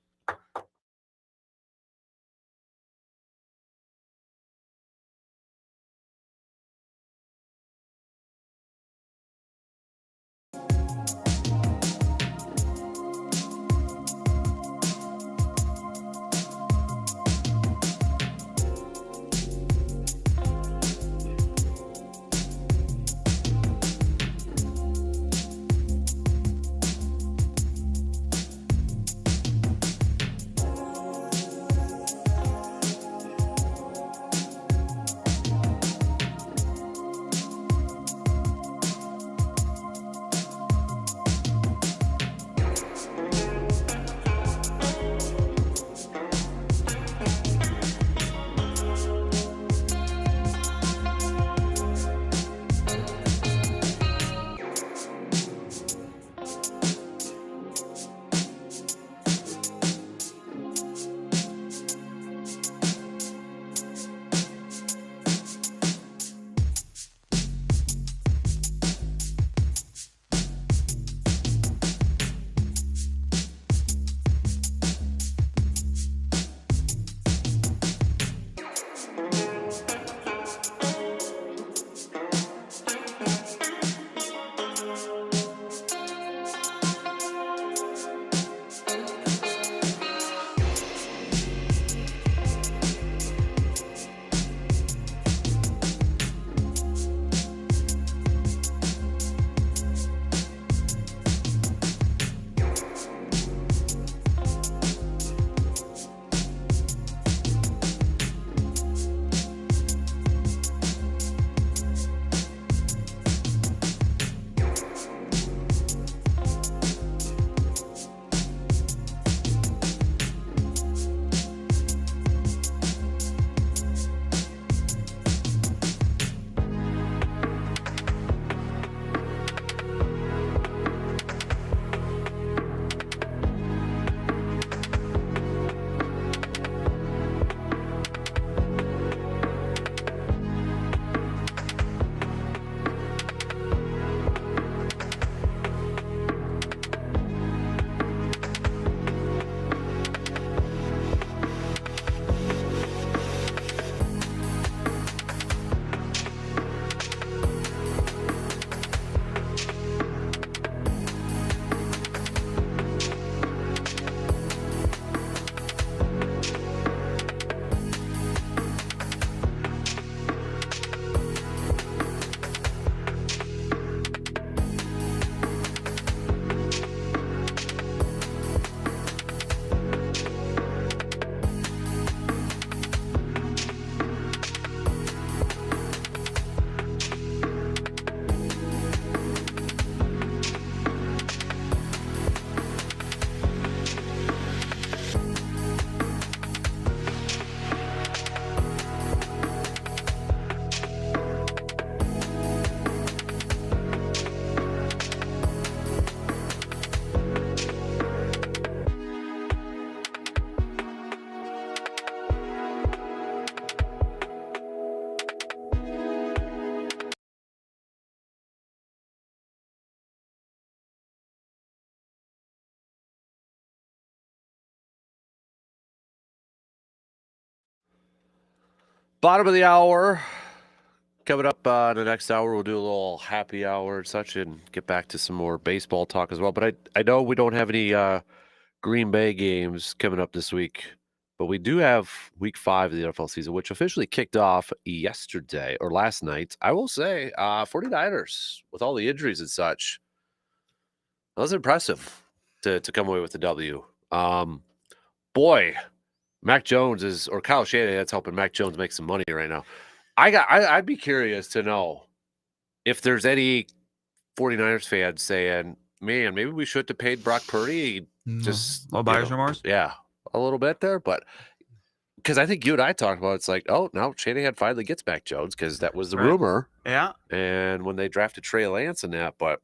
Bottom of the hour. Coming up in the next hour, we'll do a little happy hour and such and get back to some more baseball talk as well. But I know we don't have any Green Bay games coming up this week, but we do have week 5 of the NFL season, which officially kicked off yesterday or last night. I will say 49ers, with all the injuries and such, that was impressive to come away with the W. Boy, Mac Jones or Kyle Shanahan's helping Mac Jones make some money right now. I'd be curious to know if there's any 49ers fans saying, man, maybe we should have paid Brock Purdy. Just little buyer's remorse. Yeah, a little bit there, but because I think you and I talked about it's like, oh, now Shanahan finally gets back Jones because that was the rumor. Yeah. And when they drafted Trey Lance and that, but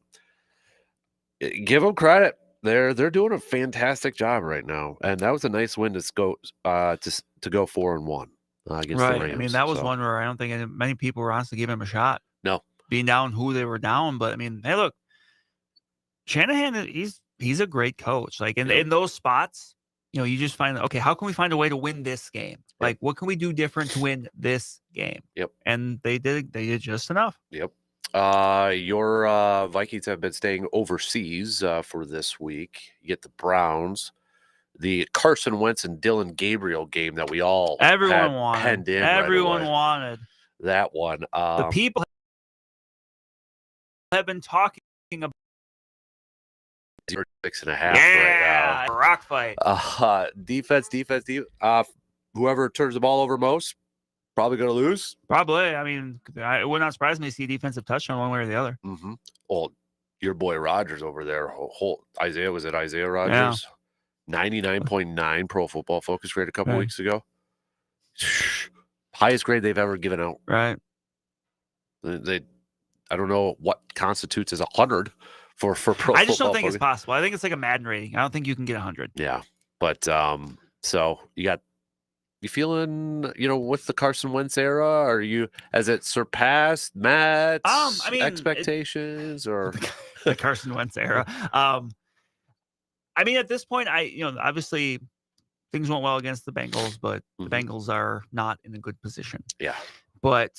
give them credit. They're doing a fantastic job right now, and that was a nice win to go to go 4-1 against the Rams. I mean, that was one where I don't think many people were honestly giving him a shot. No, being down who they were down, but I mean, hey, look, Shanahan, he's a great coach. Like in those spots, you just find, okay, how can we find a way to win this game? Like, what can we do different to win this game? Yep. And they did just enough. Yep. Your Vikings have been staying overseas for this week. You get the Browns, the Carson Wentz and Dylan Gabriel game that we all wanted. Penned in. Everyone wanted that one. The people have been talking about 6.5 right now. Rock fight. Defense. Whoever turns the ball over most, probably going to lose. Probably. I mean, it would not surprise me to see a defensive touchdown one way or the other. Mm-hmm. Well, your boy Rodgers over there, Isaiah Rodgers? Yeah. 99.9 Pro Football Focus grade a couple weeks ago. Highest grade they've ever given out. Right. I don't know what constitutes as 100 for Pro Football. I just don't think it's possible. I think it's like a Madden rating. I don't think you can get 100. Yeah. But so you feeling, with the Carson Wentz era, has it surpassed Matt's expectations or the Carson Wentz era? I mean, at this point, obviously things went well against the Bengals, but the Bengals are not in a good position. Yeah. But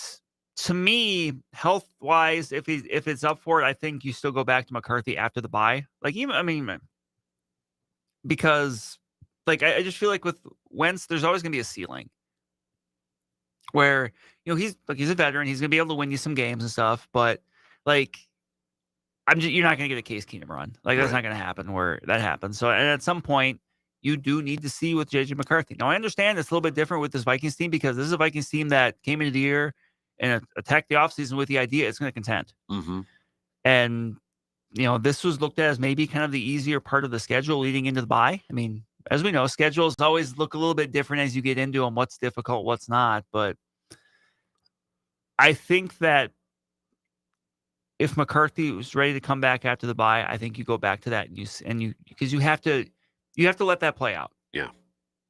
to me, health-wise, if it's up for it, I think you still go back to McCarthy after the bye. Because I just feel like with Wentz, there's always going to be a ceiling where, he's a veteran. He's going to be able to win you some games and stuff, but you're not going to get a Case Keenum run. That's not going to happen where that happens. So, and at some point, you do need to see with JJ McCarthy. Now, I understand it's a little bit different with this Vikings team because this is a Vikings team that came into the year and attacked the offseason with the idea it's going to contend. Mm-hmm. And, this was looked at as maybe kind of the easier part of the schedule leading into the bye. I mean, as we know, schedules always look a little bit different as you get into them, what's difficult, what's not. But I think that if McCarthy was ready to come back after the bye, I think you go back to that because you have to let that play out. Yeah.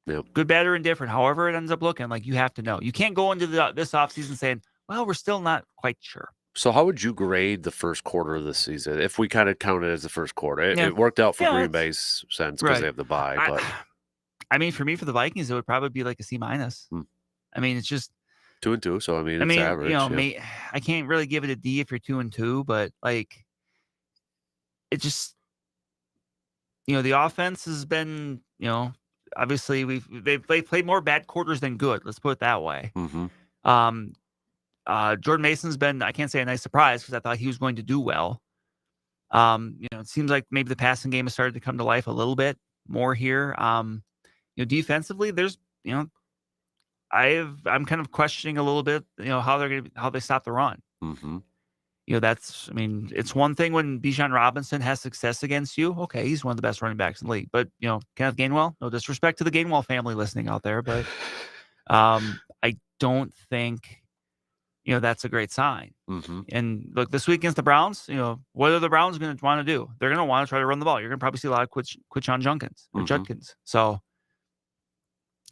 Yep. Good, bad, or indifferent, however it ends up looking, you have to know. You can't go into this offseason saying, well, we're still not quite sure. So how would you grade the first quarter of the season if we kind of count it as the first quarter? It worked out for Green Bay's sense because they have the bye. But I mean, for me, for the Vikings, it would probably be like a C-. I mean, it's just 2-2. So it's average. I can't really give it a D if you're 2-2, but it just, the offense has been, obviously they've played more bad quarters than good. Let's put it that way. Mm-hmm. Jordan Mason's been, I can't say a nice surprise because I thought he was going to do well. It seems like maybe the passing game has started to come to life a little bit more here. Defensively, there's, I'm kind of questioning a little bit, how they stop the run. Mm-hmm. It's one thing when Bijan Robinson has success against you. Okay, he's one of the best running backs in the league. But, Kenneth Gainwell, no disrespect to the Gainwell family listening out there, but I don't think, that's a great sign. Mm-hmm. And look, this week against the Browns, what are the Browns going to want to do? They're going to want to try to run the ball. You're going to probably see a lot of Quinshon Judkins. So,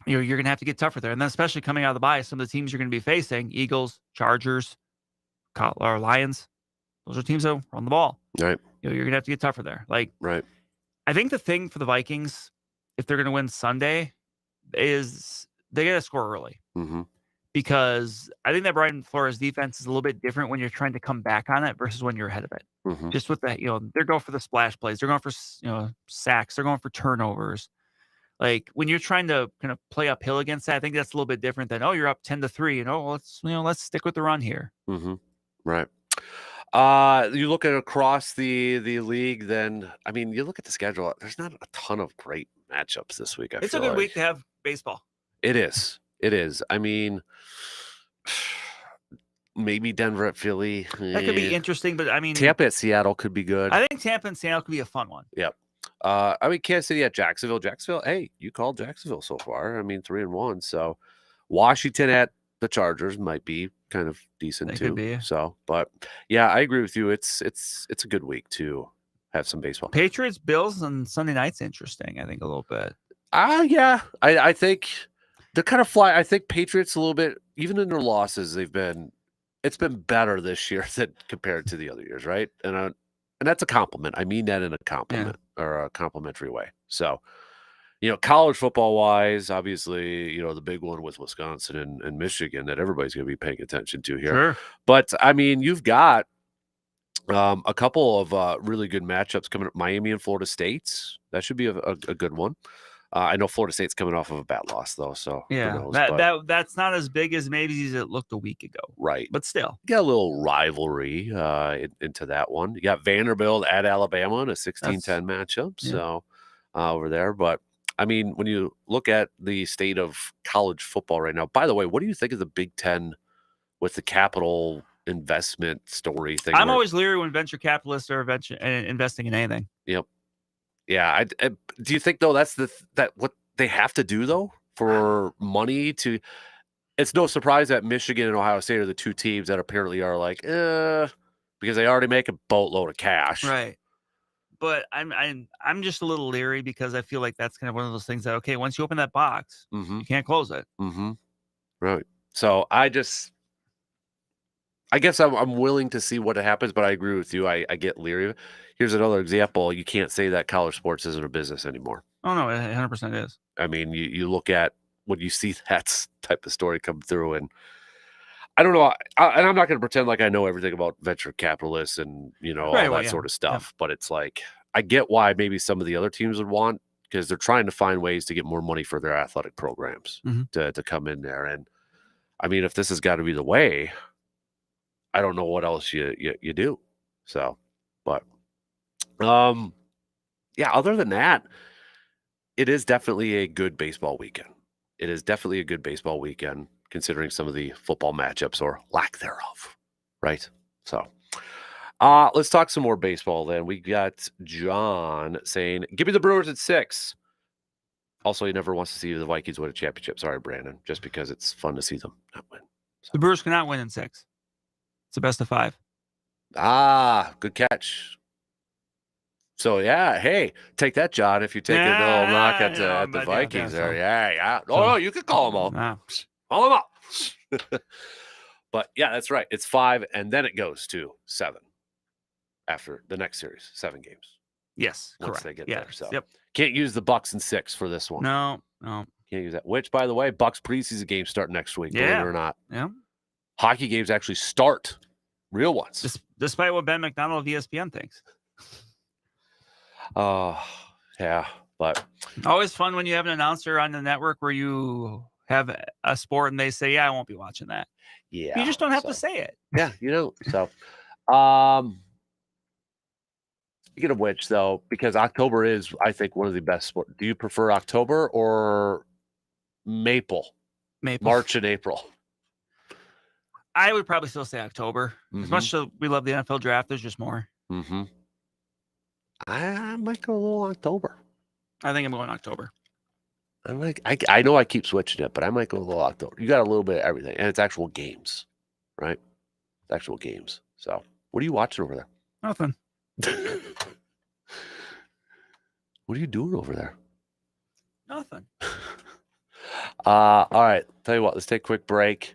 you're going to have to get tougher there. And then especially coming out of the bye, some of the teams you're going to be facing, Eagles, Chargers, or Lions, those are teams that run the ball. Right. You're going to have to get tougher there. Right. I think the thing for the Vikings, if they're going to win Sunday, is they got to score early. Mm-hmm. Because I think that Brian Flores defense is a little bit different when you're trying to come back on it versus when you're ahead of it. Mm-hmm. Just with that, they're going for the splash plays. They're going for, sacks. They're going for turnovers. When you're trying to kind of play uphill against that, I think that's a little bit different than, you're up 10-3. Let's stick with the run here. Mm-hmm. Right. You look at across the league, then you look at the schedule. There's not a ton of great matchups this week. It's a good week to have baseball. It is. Maybe Denver at Philly. That could be interesting, but Tampa at Seattle could be good. I think Tampa and Seattle could be a fun one. Yep. I mean, Kansas City at Jacksonville. Jacksonville, hey, you called Jacksonville so far. I mean, 3-1. So Washington at the Chargers might be kind of decent They too. could be. So, but yeah, I agree with you. It's a good week to have some baseball. Patriots, Bills on Sunday night's interesting, I think, a little bit. Yeah. I think they're kind of fly. I think Patriots a little bit, even in their losses, it's been better this year than compared to the other years, right? And that's a compliment. I mean that in a compliment or a complimentary way. So, college football wise, obviously, the big one with Wisconsin and Michigan that everybody's going to be paying attention to here. Sure. But I mean, you've got a couple of really good matchups coming up. Miami and Florida State. That should be a good one. I know Florida State's coming off of a bad loss though, so who Yeah, knows? that's not as big as maybe as it looked a week ago, Right. but still. You got a little rivalry into that one. You got Vanderbilt at Alabama in a 16-10 matchup. Yeah. So over there. But I mean, when you look at the state of college football right now, by the way, what do you think of the Big Ten with the capital investment story thing? I'm always leery when venture capitalists are investing in anything. Yep. Yeah. Do you think though that's that what they have to do though for money to? It's no surprise that Michigan and Ohio State are the two teams that apparently are like, because they already make a boatload of cash. Right. But I'm just a little leery because I feel like that's kind of one of those things that, okay, once you open that box, you can't close it. Mm-hmm. Right. So I guess I'm willing to see what happens, but I agree with you. I get leery. Here's another example. You can't say that college sports isn't a business anymore. Oh, no, it 100% is. I mean, you look at when you see that type of story come through, and I don't know. And I'm not going to pretend like I know everything about venture capitalists and, all that sort of stuff. But it's like, I get why maybe some of the other teams would want, because they're trying to find ways to get more money for their athletic programs to come in there. And I mean, if this has got to be the way, I don't know what else you do. So, but, yeah, other than that, it is definitely a good baseball weekend. It is definitely a good baseball weekend, considering some of the football matchups or lack thereof, right? So, let's talk some more baseball then. We got John saying, give me the Brewers at 6. Also, he never wants to see the Vikings win a championship. Sorry, Brandon, just because it's fun to see them not win. So. The Brewers cannot win in 6. It's a best of 5. Good catch. So, yeah, hey, take that, John, if you take a little knock at the Vikings there. Yeah. Oh, you could call them all. Call them all. But, yeah, that's right. It's 5, and then it goes to 7 after the next series, 7 games. Yes, once correct. they get there. So, yep. Can't use the Bucks in 6 for this one. No. Can't use that. Which, by the way, Bucks preseason games start next week, believe it or not. Yeah. Hockey games actually start, real ones. Despite what Ben McDonald of ESPN thinks. Yeah, but always fun when you have an announcer on the network where you have a sport and they say, "Yeah, I won't be watching that." Yeah, you just don't have to say it. Yeah, So, speaking of which, though, because October is, I think, one of the best sports. Do you prefer October or Maple? March and April. I would probably still say October. As much as we love the NFL draft, there's just more. I might go a little October. I think I'm going October. I know I keep switching it, but I might go a little October. You got a little bit of everything, and it's actual games, right? It's actual games. So, what are you watching over there? Nothing. What are you doing over there? Nothing. All right. Tell you what, let's take a quick break.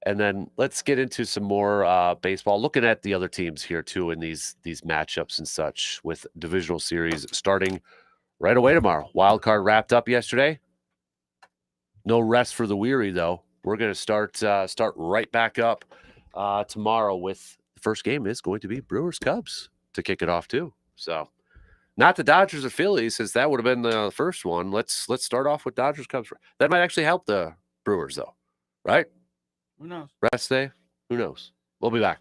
And then let's get into some more baseball. Looking at the other teams here too in these matchups and such, with divisional series starting right away tomorrow. Wild card wrapped up yesterday. No rest for the weary though. We're going to start right back up tomorrow with the first game is going to be Brewers Cubs to kick it off too. So not the Dodgers or Phillies, since that would have been the first one. Let's start off with Dodgers Cubs. That might actually help the Brewers though, right? Who knows? Rest day? Who knows? We'll be back.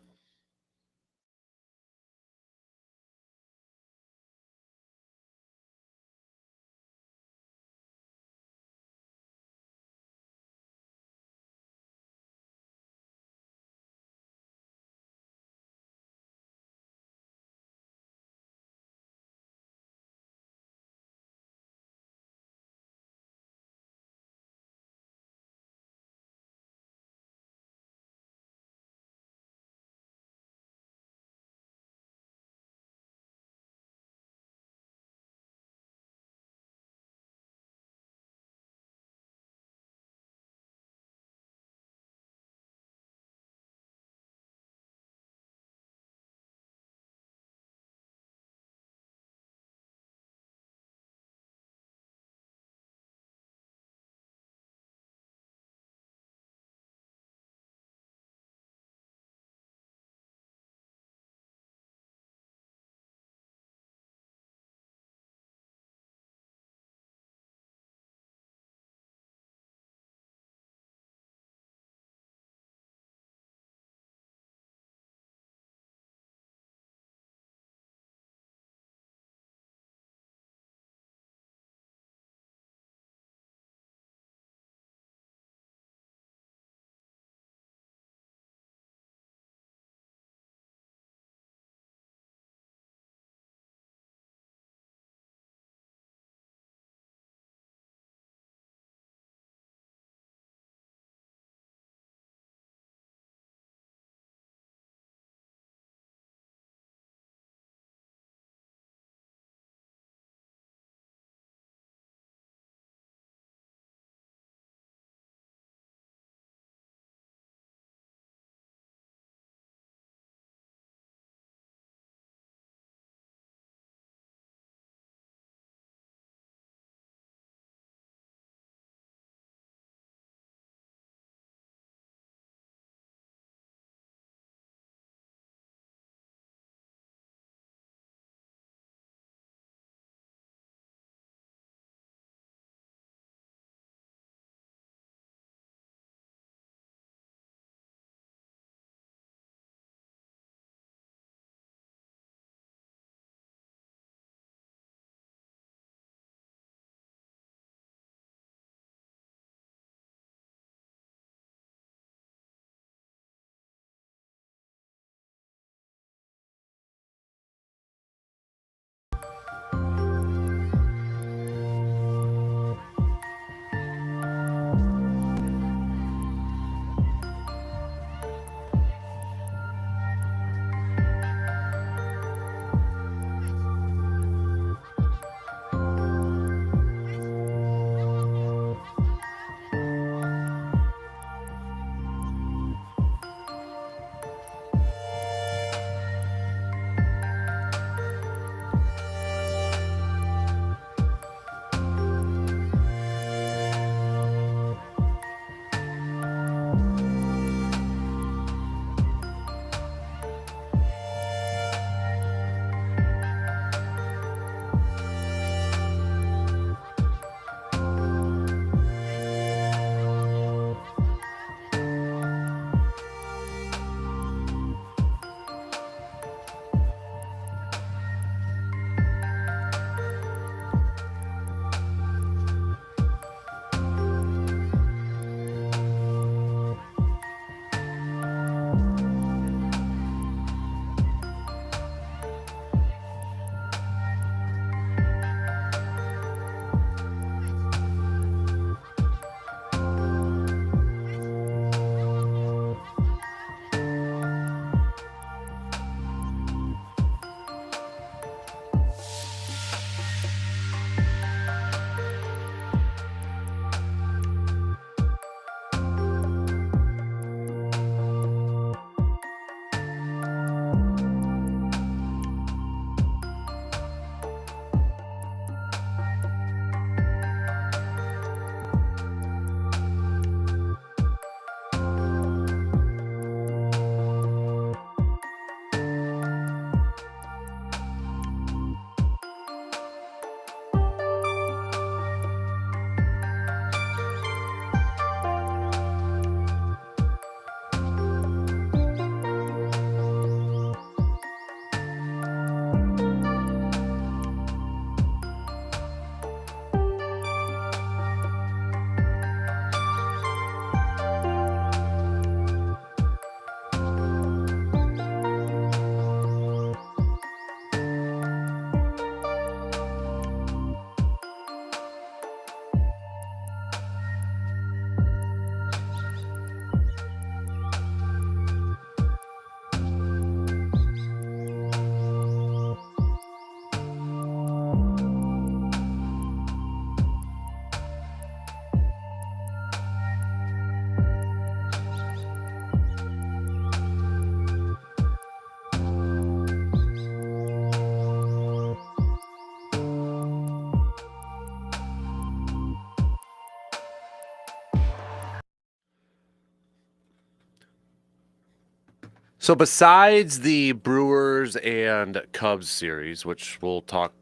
So besides the Brewers and Cubs series, which we'll talk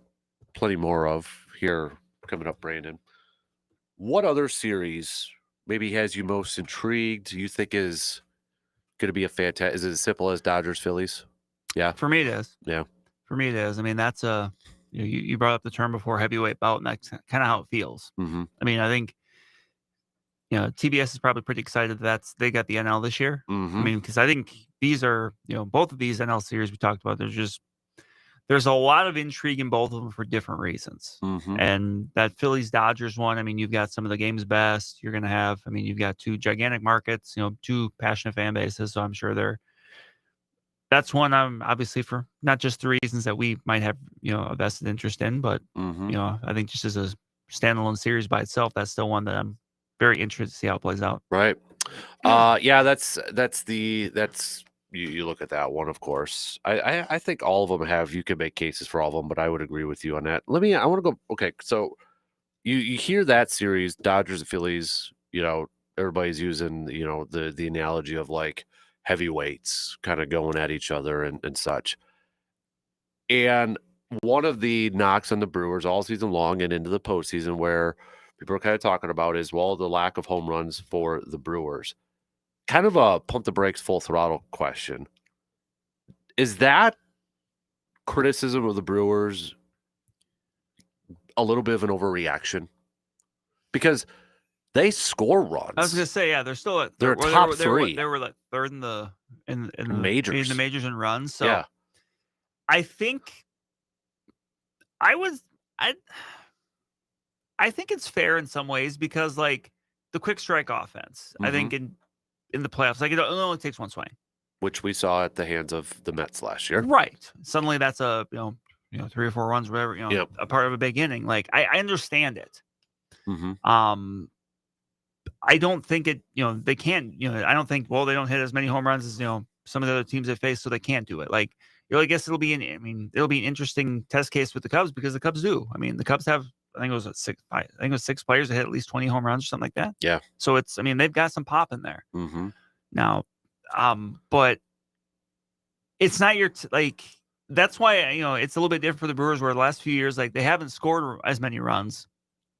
plenty more of here coming up, Brandon, what other series maybe has you most intrigued? You think is going to be a fantastic? Is it as simple as Dodgers Phillies? Yeah, For me, it is. yeah. For me, it is. I mean, that's you brought up the term before, heavyweight bout, and that's kind of how it feels. Mm-hmm. I mean, I think TBS is probably pretty excited that they got the NL this year. Mm-hmm. I mean, because I think these are both of these NL series we talked about. There's a lot of intrigue in both of them for different reasons. Mm-hmm. And that Phillies Dodgers one, I mean, you've got some of the game's best. You're going to have, I mean, you've got two gigantic markets, two passionate fan bases. So I'm sure that's one I'm obviously for not just the reasons that we might have, a vested interest in, but, Mm-hmm. I think just as a standalone series by itself, that's still one that I'm very interested to see how it plays out. Right. Yeah, that's you look at that one, of course. I think all of them you can make cases for all of them, but I would agree with you on that. I want to go, okay, so you hear that series, Dodgers and Phillies, everybody's using, the analogy of like heavyweights kind of going at each other and such. And one of the knocks on the Brewers all season long and into the postseason where people are kind of talking about is, well, the lack of home runs for the Brewers. Kind of a pump the brakes, full throttle question. Is that criticism of the Brewers a little bit of an overreaction? Because they score runs. I was going to say, yeah, they're still they're top three. They were like third in the majors. In the majors in runs. So yeah. I think I think it's fair in some ways because like the quick strike offense, I think in the playoffs, like it only takes one swing, which we saw at the hands of the Mets last year. Right. Suddenly that's a 3 or 4 runs, whatever, a part of a big inning. Like I understand it. Mm-hmm. I don't think it, they can't, I don't think, well, they don't hit as many home runs as, some of the other teams they face, so they can't do it. Like, I guess it'll be an interesting test case with the Cubs because the Cubs do. I mean, the Cubs have, I think it was 6 players that hit at least 20 home runs or something like that. Yeah. So they've got some pop in there. Mm-hmm. Now, but it's not that's why, it's a little bit different for the Brewers where the last few years, like they haven't scored as many runs,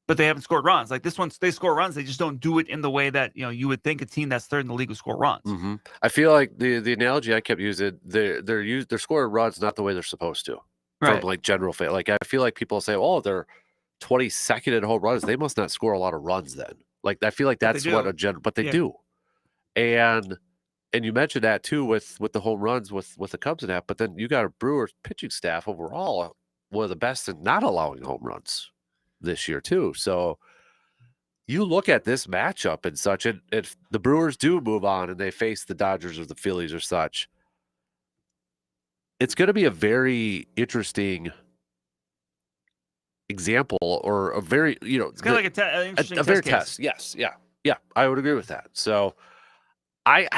but they haven't scored runs. Like this one, they score runs. They just don't do it in the way that, you would think a team that's third in the league would score runs. Mm-hmm. I feel like the analogy I kept using, they're scoring runs not the way they're supposed to. Right. From like general fan. Like I feel like people say, oh, they're 22nd in home runs. They must not score a lot of runs then. Like I feel like that's what but they do. And you mentioned that too with the home runs with the Cubs and that, but then you got a Brewers pitching staff overall, one of the best in not allowing home runs this year too. So you look at this matchup and such, and if the Brewers do move on and they face the Dodgers or the Phillies or such, it's going to be a very interesting example or a very, it's kind of like an interesting very test. Yes. Yeah. I would agree with that. So I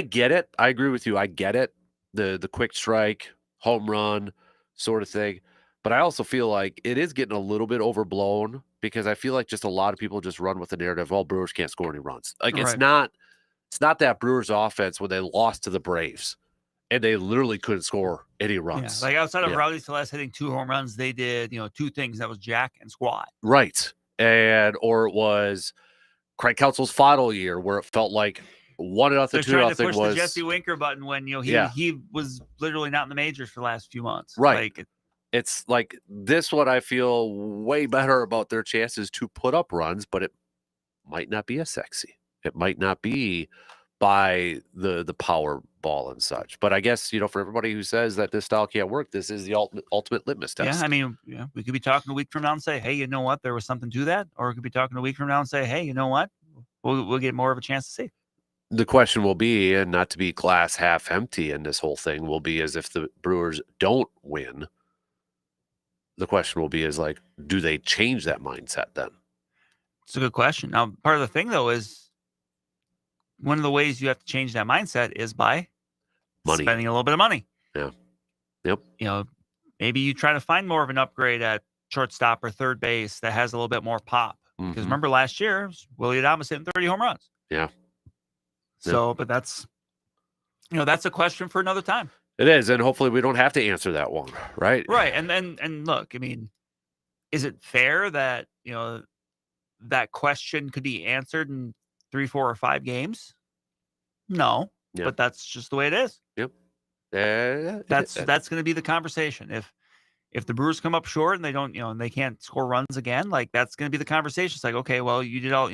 get it. I agree with you. I get it. The quick strike, home run sort of thing. But I also feel like it is getting a little bit overblown because I feel like just a lot of people just run with the narrative, well, Brewers can't score any runs. Like it's not that Brewers offense when they lost to the Braves and they literally couldn't score any runs. Yeah, like outside of Rowdy Celeste hitting 2 home runs, they did, 2 things. That was jack and squat. Right. Or it was Craig Counsell's final year where it felt like 1-0, 2-0 trying to push was the Jesse Winker button when he was literally not in the majors for the last few months. Right. It's like this one I feel way better about their chances to put up runs, but it might not be as sexy. It might not be by the power ball and such. But I guess, for everybody who says that this style can't work, this is the ultimate litmus test. Yeah, I mean, we could be talking a week from now and say, hey, you know what? There was something to that. Or we could be talking a week from now and say, hey, you know what? We'll get more of a chance to see. The question will be, and not to be glass half empty in this whole thing, will be as if the Brewers don't win. The question will be is like, do they change that mindset then? It's a good question. Now, part of the thing, though, is one of the ways you have to change that mindset is by spending a little bit of money. Yeah. Yep. Maybe you try to find more of an upgrade at shortstop or third base that has a little bit more pop. Because remember last year, Willie Adames hitting 30 home runs. Yeah. So, but that's That's a question for another time. It is, and hopefully we don't have to answer that one, right? Right. And look, I mean, is it fair that, that question could be answered in 3, 4, or 5 games? No, Yeah. but that's just the way it is. Yep. That's going to be the conversation. If the Brewers come up short and they don't, and they can't score runs again, like that's going to be the conversation. It's like, okay, well, you did all,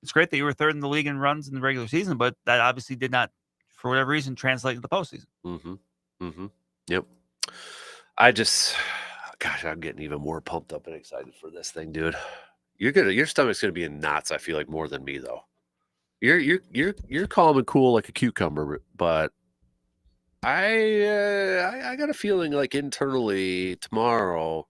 it's great that you were third in the league in runs in the regular season, but that obviously did not, for whatever reason, translate to the postseason. Mm-hmm. Mm-hmm. Yep. Gosh, I'm getting even more pumped up and excited for this thing, dude. Your stomach's gonna be in knots. I feel like more than me though. You're calm and cool like a cucumber, but I got a feeling like internally tomorrow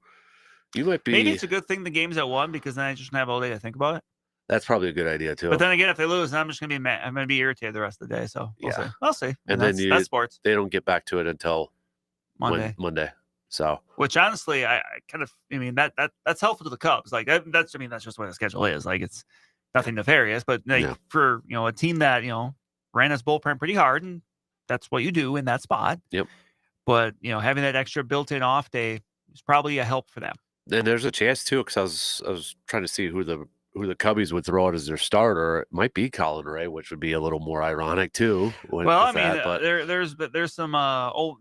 you might be. Maybe it's a good thing the game's at 1 because then I just have all day to think about it. That's probably a good idea too. But then again, if they lose, I'm just gonna be mad. I'm gonna be irritated the rest of the day. So we'll see. I'll see. And then that's sports. They don't get back to it until Monday. So, which honestly, I kind of, that's helpful to the Cubs. Like that's just what the schedule is. Like it's nothing nefarious, but like for a team that ran its bullpen pretty hard, and that's what you do in that spot. Yep. But having that extra built-in off day is probably a help for them. And there's a chance too, because I was trying to see who the Cubbies would throw out as their starter. It might be Colin Ray, which would be a little more ironic too. There's some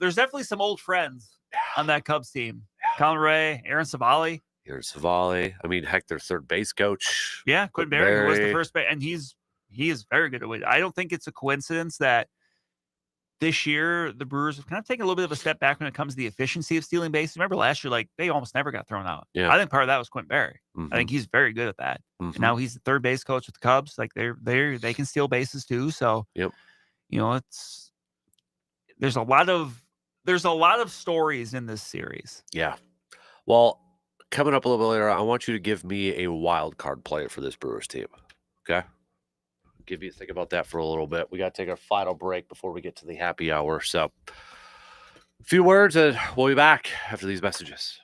there's definitely some old friends on that Cubs team. Colin Ray, Aaron Savali. I mean, heck, their third base coach. Yeah, Quinn Berg was the first base, and he is very good at it. I don't think it's a coincidence that this year the Brewers have kind of taken a little bit of a step back when it comes to the efficiency of stealing bases. Remember last year, like they almost never got thrown out. Yeah. I think part of that was Quinn Berg. Mm-hmm. I think he's very good at that. Mm-hmm. And now he's the third base coach with the Cubs. Like they can steal bases too. So there's a lot of stories in this series. Yeah. Well, coming up a little bit later, I want you to give me a wild card player for this Brewers team. Okay. Give you think about that for a little bit. We got to take our final break before we get to the happy hour. So a few words and we'll be back after these messages.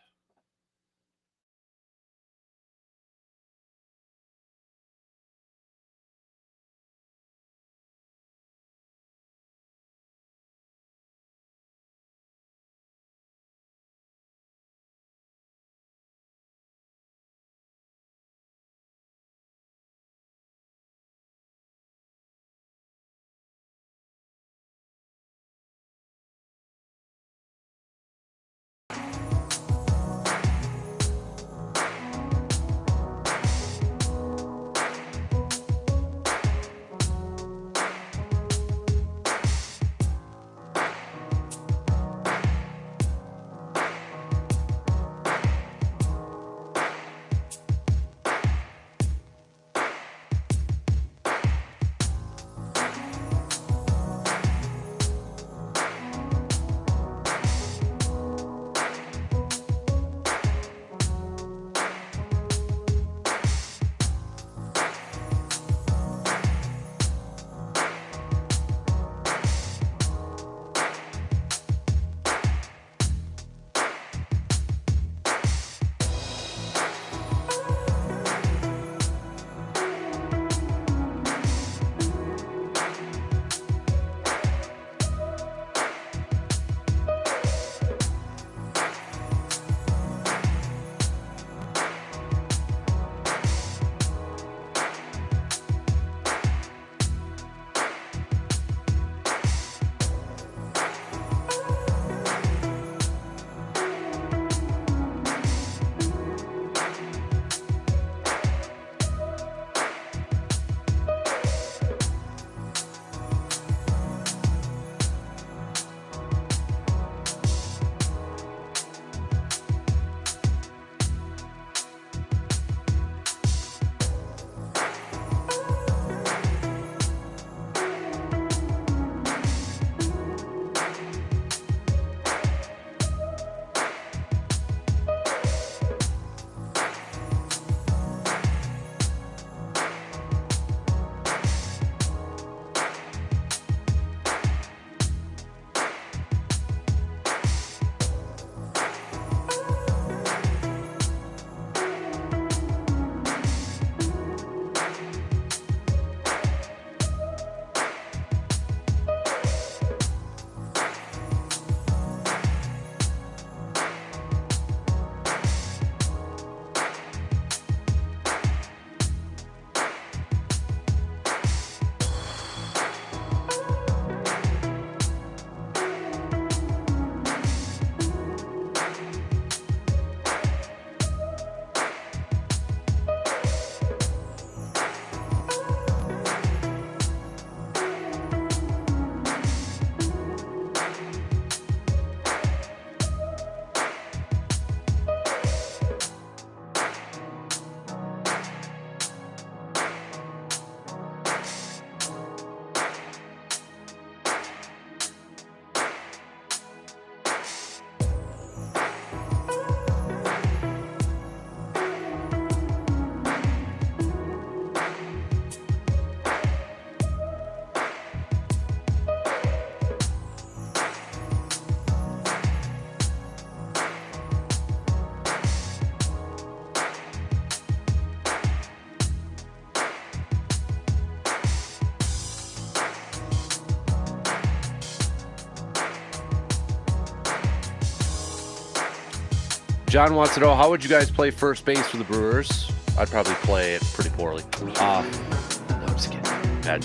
John wants to know, how would you guys play first base for the Brewers? I'd probably play it pretty poorly. No, I'm just kidding. Dad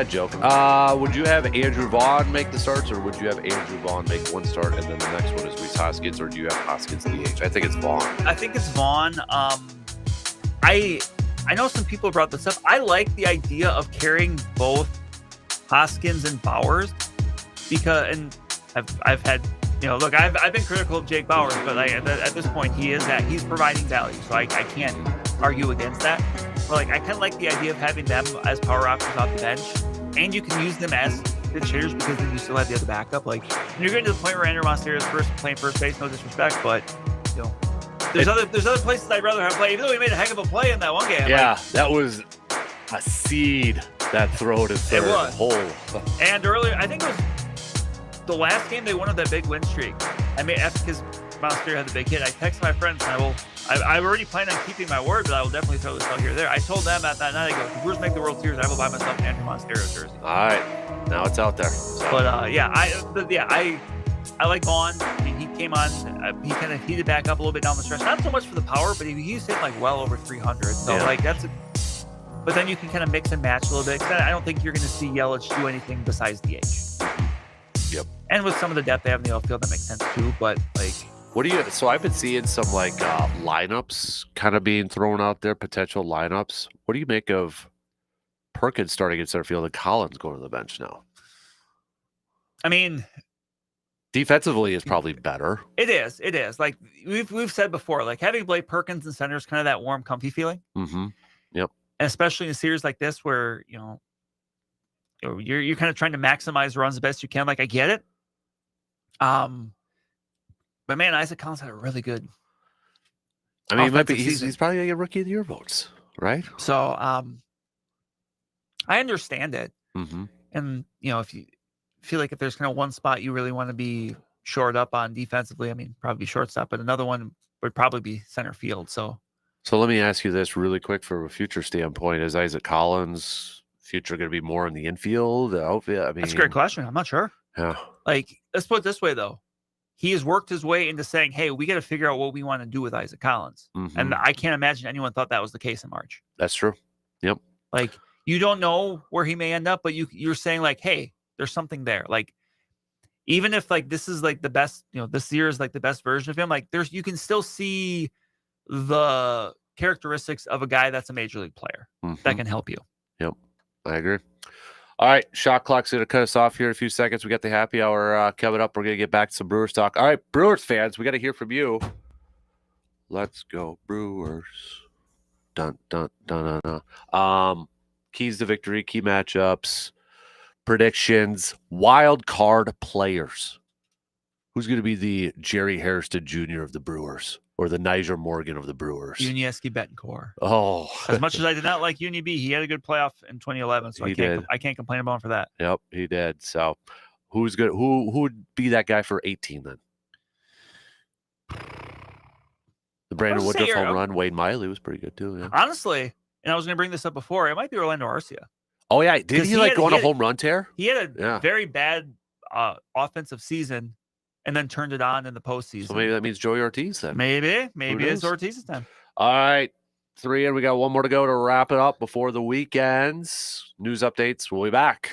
joke. Would you have Andrew Vaughn make the starts, or would you have Andrew Vaughn make one start and then the next one is Rhys Hoskins, or do you have Hoskins DH? I think it's Vaughn. I think it's Vaughn. I know some people brought this up. I like the idea of carrying both Hoskins and Bowers and I've had, look, I've been critical of Jake Bowers, but at this point he's providing value, so I can't argue against that. But I kind of like the idea of having them as power options off the bench, and you can use them as pitch hitters because then you still have the other backup. When you're getting to the point where Andrew Monsteiro is playing first base, no disrespect, but there's other places I'd rather have play. Even though he made a heck of a play in that one game. Yeah, that was a seed, that throw to third hole. And earlier, I think it was the last game they won of that big win streak. I mean, because Monsteiro had the big hit, I texted my friends and I already plan on keeping my word, but I will definitely throw this out here or there. I told them at that night, I go, if the Brewers make the World Series, I will buy myself an Andrew Monsteiro jersey. All right, now it's out there. So. But I like Vaughn. I mean, he came on, he kind of heated back up a little bit down the stretch. Not so much for the power, but he's hitting well over 300. So but then you can kind of mix and match a little bit. I don't think you're going to see Yelich do anything besides DH. Yep. And with some of the depth they have in the outfield, that makes sense too. But so I've been seeing some lineups kind of being thrown out there, potential lineups. What do you make of Perkins starting at center field and Collins going to the bench now? I mean, defensively is probably better. It is. Like we've said before, having Blake Perkins in center is kind of that warm, comfy feeling. Mm-hmm. Yep. And especially in a series like this where you're kind of trying to maximize runs the best you can. I get it. But man, Isaac Collins had a really good. I mean, he's probably gonna get Rookie of the Year votes, right? So, I understand it. Mm-hmm. And if you feel like if there's kind of one spot you really want to be shored up on defensively, I mean, probably shortstop, but another one would probably be center field. So let me ask you this really quick from a future standpoint: is Isaac Collins' future going to be more in the infield, outfield? I mean, that's a great question. I'm not sure. Yeah. Let's put it this way, though. He has worked his way into saying, hey, we got to figure out what we want to do with Isaac Collins. Mm-hmm. And I can't imagine anyone thought that was the case in March. That's true. Yep. You don't know where he may end up, but you're saying hey, there's something there. Even if this is the best, this year is the best version of him, you can still see the characteristics of a guy that's a major league player that can help you. Yep. I agree. All right, shot clock's going to cut us off here in a few seconds. We got the happy hour coming up. We're going to get back to some Brewers talk. All right, Brewers fans, we got to hear from you. Let's go, Brewers. Dun, dun, dun, dun, dun. Keys to victory, key matchups, predictions, wild card players. Who's going to be the Jerry Hairston Jr. of the Brewers? Or the Nyjer Morgan of the Brewers. Yuniesky Betancourt. Oh. As much as I did not like Uni B, he had a good playoff in 2011, so I can't complain about him for that. Yep, he did. So who's good? Who would be that guy for 18 then? The Brandon Woodruff home run. Wade Miley was pretty good too. Yeah. Honestly, and I was going to bring this up before, it might be Orlando Arcia. Oh yeah, did he go on a home run tear? He had a very bad offensive season. And then turned it on in the postseason. So maybe that means Joey Ortiz then. Maybe it's Ortiz's time. All right. 3 and we got one more to go to wrap it up before the weekends. News updates. We'll be back.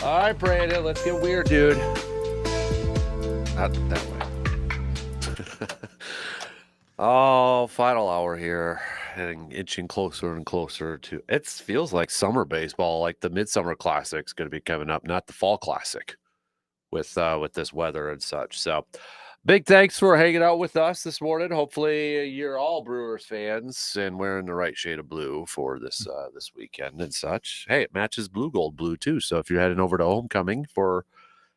All right, Brandon, let's get weird, dude. Not that way. Oh, final hour here, and inching closer and closer to. It feels like summer baseball, like the Midsummer Classic's going to be coming up, not the Fall Classic, with this weather and such. So, big thanks for hanging out with us this morning. Hopefully, you're all Brewers fans and wearing the right shade of blue for this this weekend and such. Hey, it matches blue gold blue too. So if you're heading over to homecoming for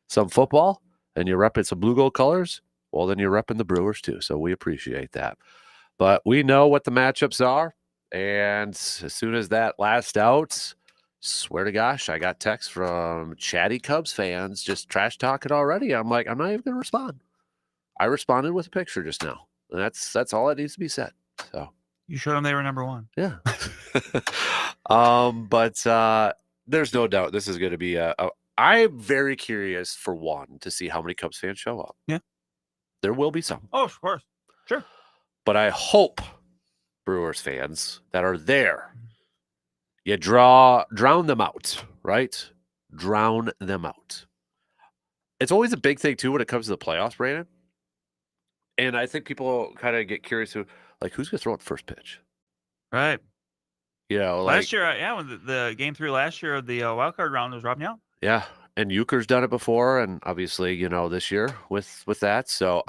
some football and you're repping some blue gold colors, well, then you're repping the Brewers too. So we appreciate that. But we know what the matchups are, and as soon as that last out, swear to gosh, I got texts from chatty Cubs fans just trash talking already. I'm like, I'm not even going to respond. I responded with a picture just now. And that's all that needs to be said. So You showed them they were number one. yeah. But there's no doubt this is going to be I'm very curious, for one, to see how many Cubs fans show up. Yeah. There will be some. Oh, of course. Sure. But I hope Brewers fans that are there, you drown them out, right? Drown them out. It's always a big thing, too, when it comes to the playoffs, Brandon. And I think people kind of get curious who's going to throw out the first pitch? Right. You know, like, last year, when the game 3 last year of the wild card round was Rob Young. Yeah, and Euchre's done it before, and obviously, this year with that. So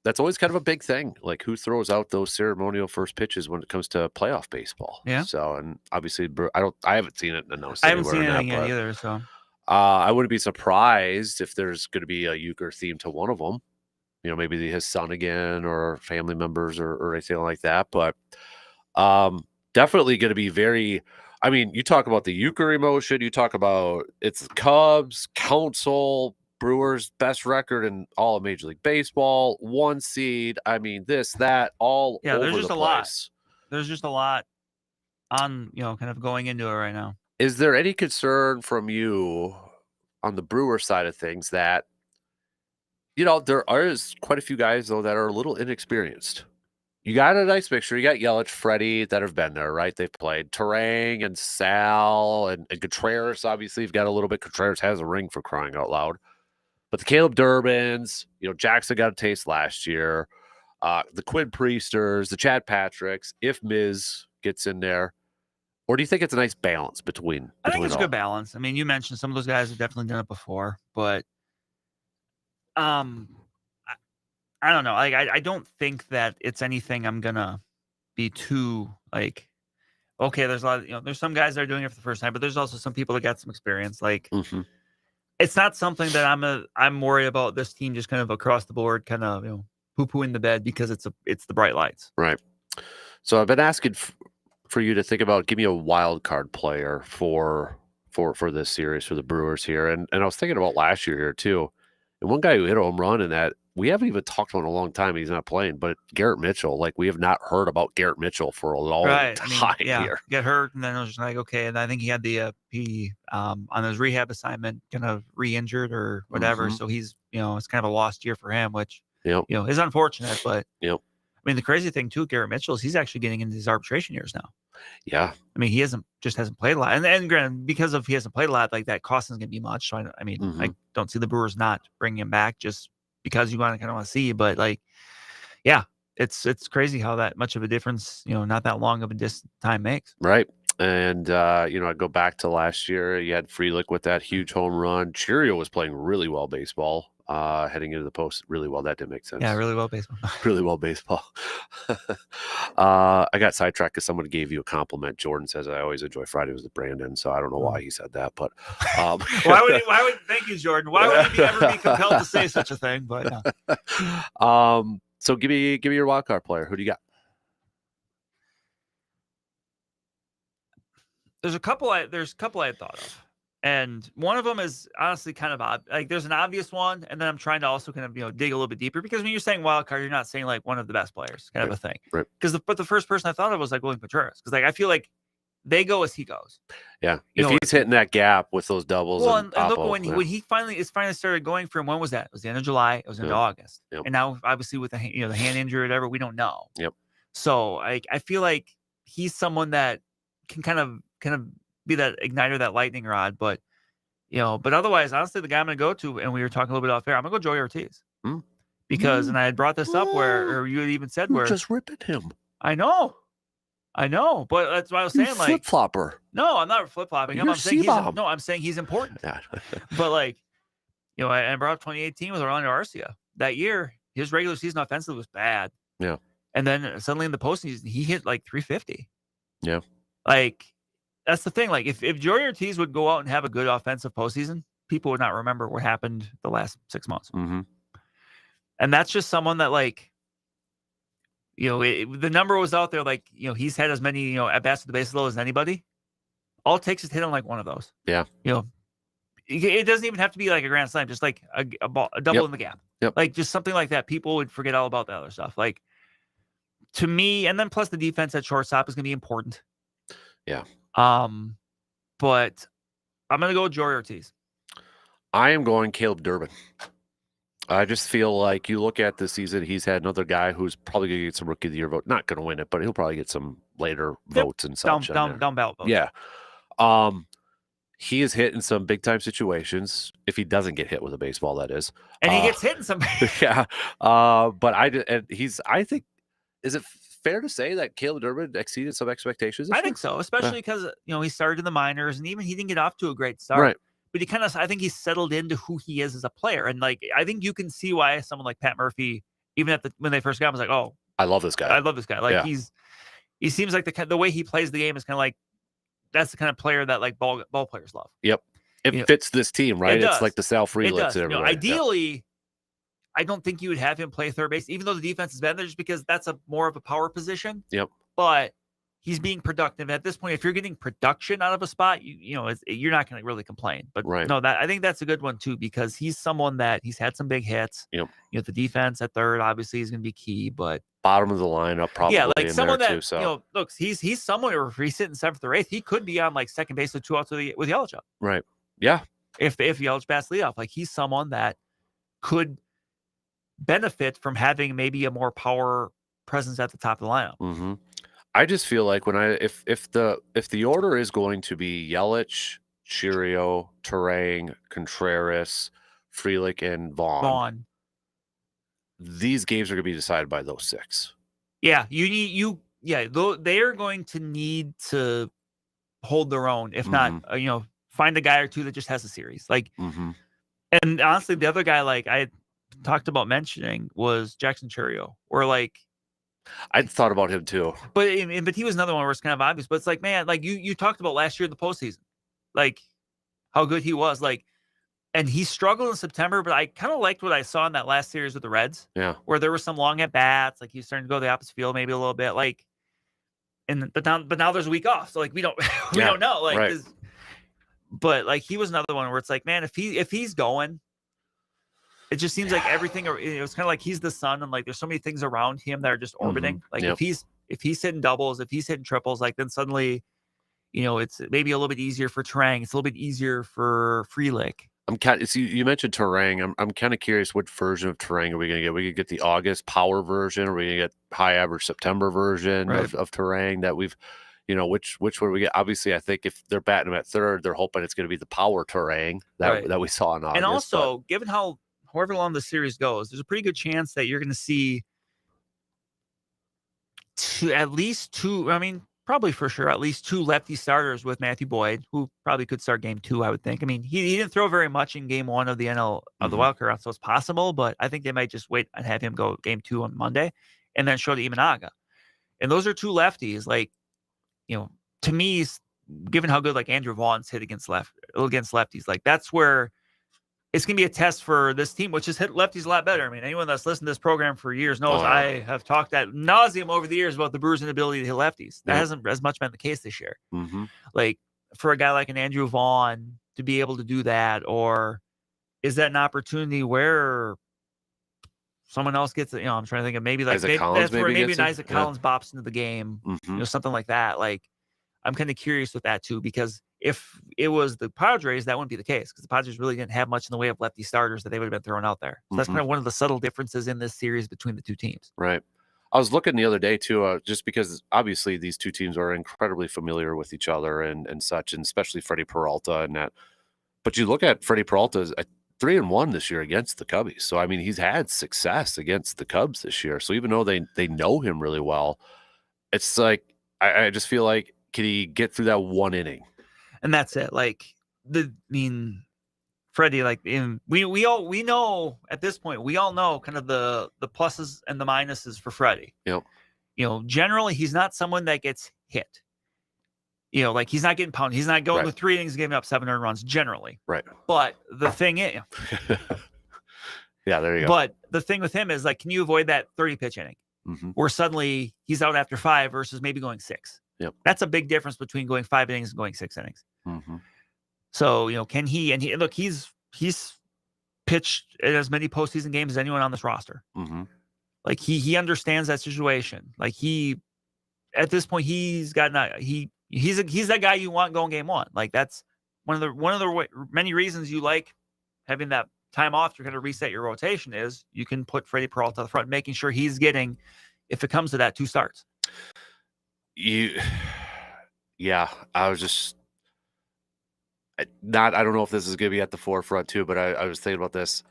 that's always kind of a big thing, like who throws out those ceremonial first pitches when it comes to playoff baseball. Yeah. So, and obviously, I haven't seen it announced. I haven't seen anywhere anything yet yet either. So, I wouldn't be surprised if there's going to be a Euchre theme to one of them. Maybe his son again, or family members, or anything like that. But definitely going to be very. I mean, you talk about the Euchre emotion. You talk about it's Cubs, Council, Brewers' best record in all of Major League Baseball, 1 seed. I mean, this, that, all over there's just the a lot. place. There's just a lot on, kind of going into it right now. Is there any concern from you on the Brewer side of things that, there is quite a few guys, though, that are a little inexperienced? You got a nice mixture. You got Yelich, Freddie that have been there, right? They've played Terang and Sal and Contreras. Obviously, you've got a little bit. Contreras has a ring, for crying out loud. But the Caleb Durbins, Jackson got a taste last year. The Quinn Priesters, the Chad Patricks, if Miz gets in there. Or do you think it's a nice balance between I think it's all? a good balance. I mean, you mentioned some of those guys have definitely done it before, but I don't know. I don't think that it's anything I'm gonna be too like, okay, there's a lot of, there's some guys that are doing it for the first time, but there's also some people that got some experience. Like, it's not something that I'm worried about this team just kind of across the board, kind of, poo-pooing the bed because it's the bright lights. Right. So I've been asking for you to think about, give me a wild card player for this series for the Brewers here. And I was thinking about last year here too. And one guy who hit a home run in that, we haven't even talked about in a long time. He's not playing, but Garrett Mitchell, like we have not heard about Garrett Mitchell for a long time here. Get hurt, and then it was just like, okay. And I think he had the on his rehab assignment, kind of re-injured or whatever. So he's, it's kind of a lost year for him, which is unfortunate. But I mean, the crazy thing too, Garrett Mitchell, is he's actually getting into his arbitration years now. Yeah. I mean, he hasn't played a lot. And granted, because of he hasn't played a lot, like that cost isn't going to be much. So I don't see the Brewers not bringing him back just because you want to see. But like, yeah, it's crazy how that much of a difference, not that long of a time makes. Right. And, I go back to last year. You had Frelick with that huge home run. Cheerio was playing really well baseball. Heading into the post really well. That didn't make sense. Yeah, really well baseball. Really well baseball. I got sidetracked because someone gave you a compliment. Jordan says, I always enjoy Friday with Brandon. So I don't know why he said that, but why would thank you, Jordan? Why would you ever be compelled to say such a thing? But so give me your wild card player. Who do you got? There's a couple I had thought of. And one of them is honestly kind of odd. Like there's an obvious one, and then I'm trying to also kind of dig a little bit deeper, because when you're saying wild card, you're not saying like one of the best players, kind of a thing. Right. Because the first person I thought of was like William Contreras, because like I feel like they go as he goes. Yeah, if he's hitting that gap with those doubles. Well, and look, when he finally started going for him, when was that? It was the end of July. It was into August, and now obviously with the the hand injury or whatever, we don't know. Yep. So I feel like he's someone that can kind of be that igniter, that lightning rod, but otherwise, honestly, the guy I'm going to go to, and we were talking a little bit off air, I'm going to go Joey Ortiz. Because, and I had brought this up or you had even said you're just ripping him. I know, but that's what I was saying. Like flip-flopper. No, I'm not flip-flopping. I'm saying he's important. Yeah. But like, I brought up 2018 with Orlando Arcia. That year, his regular season offensively was bad. Yeah. And then suddenly in the postseason, he hit like 350. Yeah. Like, that's the thing. Like, if Joey Ortiz would go out and have a good offensive postseason, people would not remember what happened the last 6 months. And that's just someone that, like, the number was out there. Like, he's had as many, at bats to the base low as anybody. All it takes is hit on like one of those. Yeah. It doesn't even have to be like a grand slam, just like a double in the gap. Yep. Like just something like that. People would forget all about the other stuff. Like, to me, and then plus the defense at shortstop is going to be important. Yeah. But I'm going to go with Joey Ortiz. I am going Caleb Durbin. I just feel like you look at this season, he's had another guy who's probably going to get some Rookie of the Year vote. Not going to win it, but he'll probably get some later votes and such. Down ballot votes. Yeah. He is hit in some big time situations. If he doesn't get hit with a baseball, that is. And he gets hit in some. Yeah. But I think, is it fair to say that Caleb Durbin exceeded some expectations? I think so, especially because he started in the minors, and even he didn't get off to a great start. Right. But I think he's settled into who he is as a player, and like I think you can see why someone like Pat Murphy, even when they first got him, was like, "Oh, I love this guy. Like he seems like the way he plays the game is kind of like that's the kind of player that like ball players love. Yep, it fits this team, right? It's like the Sal Freliks. Ideally. I don't think you would have him play third base, even though the defense is better there, just because that's more of a power position. Yep. But he's being productive at this point. If you're getting production out of a spot, you're not going to really complain. But no, I think that's a good one too, because he's someone that he's had some big hits. Yep. The defense at third obviously is going to be key, but bottom of the lineup probably. Yeah, like in someone there that too, so. Look, he's someone where if he's sitting seventh or eighth, he could be on like second base with 2 outs with Yelich up. Right. Yeah. If Yelich bats leadoff, like he's someone that could benefit from having maybe a more power presence at the top of the lineup. I just feel like if the order is going to be Yelich, Cheerio, Terang, Contreras, Frelick, and Vaughn, these games are going to be decided by those 6. Yeah, they are going to need to hold their own. If not, find a guy or two that just has a series. Like, and honestly, the other guy like I talked about mentioning was Jackson Cheerio, or like I thought about him too. But he was another one where it's kind of obvious. But it's like, man, like you talked about last year in the postseason, like how good he was. Like, and he struggled in September, but I kind of liked what I saw in that last series with the Reds. Yeah. Where there were some long at bats, like he's starting to go the opposite field maybe a little bit. Like, but now there's a week off, so like we don't don't know. Like, right. But like he was another one where it's like, man, if he's going, it just seems like everything. It was kind of like he's the sun, and like there's so many things around him that are just orbiting. Like if he's hitting doubles, if he's hitting triples, like then suddenly, it's maybe a little bit easier for Trang. It's a little bit easier for Frelick. You mentioned Terang. I'm kind of curious what version of Terang are we going to get? We could get the August power version, or we going to get high average September version of Terang that we've, which would we get? Obviously, I think if they're batting him at third, they're hoping it's going to be the power Terang that we saw in August. And also, given however long the series goes, there's a pretty good chance that you're going to see at least two. I mean, probably for sure, at least two lefty starters with Matthew Boyd, who probably could start game 2, I would think. I mean, he didn't throw very much in game 1 of the NL of the wild card, so it's possible, but I think they might just wait and have him go game 2 on Monday and then show the Imanaga. And those are two lefties, like, to me, given how good like Andrew Vaughn's hit against lefties, like that's where it's going to be a test for this team, which has hit lefties a lot better. I mean, anyone that's listened to this program for years knows I have talked ad nauseum over the years about the Brewers' inability to hit lefties. That hasn't as much been the case this year. Like for a guy like an Andrew Vaughn to be able to do that, or is that an opportunity where someone else gets it? I'm trying to think of maybe like maybe an Isaac Collins bops into the game, something like that. Like I'm kind of curious with that too, because if it was the Padres, that wouldn't be the case because the Padres really didn't have much in the way of lefty starters that they would have been throwing out there. So that's kind of one of the subtle differences in this series between the two teams. Right. I was looking the other day too, just because obviously these two teams are incredibly familiar with each other and such, and especially Freddie Peralta and that. But you look at Freddie Peralta's 3-1 this year against the Cubbies. So I mean, he's had success against the Cubs this year. So even though they know him really well, it's like I just feel like, can he get through that one inning? And that's it. Like Freddie, like we know at this point, we all know kind of the pluses and the minuses for Freddie. Yep. Generally he's not someone that gets hit. Like he's not getting pounded. He's not going with 3 innings, giving up 7 earned runs generally. Right. But the thing is, yeah, there you go. But the thing with him is like, can you avoid that 30 pitch inning where suddenly he's out after 5 versus maybe going 6? Yep. That's a big difference between going 5 innings and going 6 innings. So can he? And look, he's pitched in as many postseason games as anyone on this roster. Like he understands that situation. Like at this point, he's that guy you want going game 1. Like that's one of the many reasons you like having that time off to kind of reset your rotation is you can put Freddie Peralta at the front, making sure he's getting, if it comes to that, 2 starts. I was just I don't know if this is going to be at the forefront too, but I was thinking about this.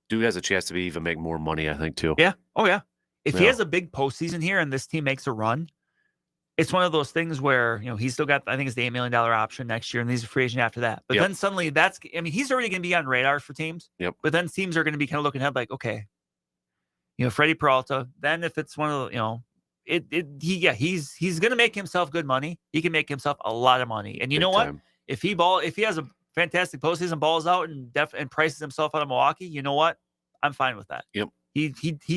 Dude has a chance to even make more money, I think, too. Yeah. Oh, yeah. If he has a big postseason here and this team makes a run, it's one of those things where, he's still got, I think it's the $8 million option next year, and he's a free agent after that. But then suddenly he's already going to be on radars for teams. But then teams are going to be kind of looking ahead like, okay, Freddie Peralta, then if it's one of the, he's going to make himself good money. He can make himself a lot of money. And you know what? If he has a fantastic postseason, balls out and prices himself out of Milwaukee, you know what? I'm fine with that. Yep. He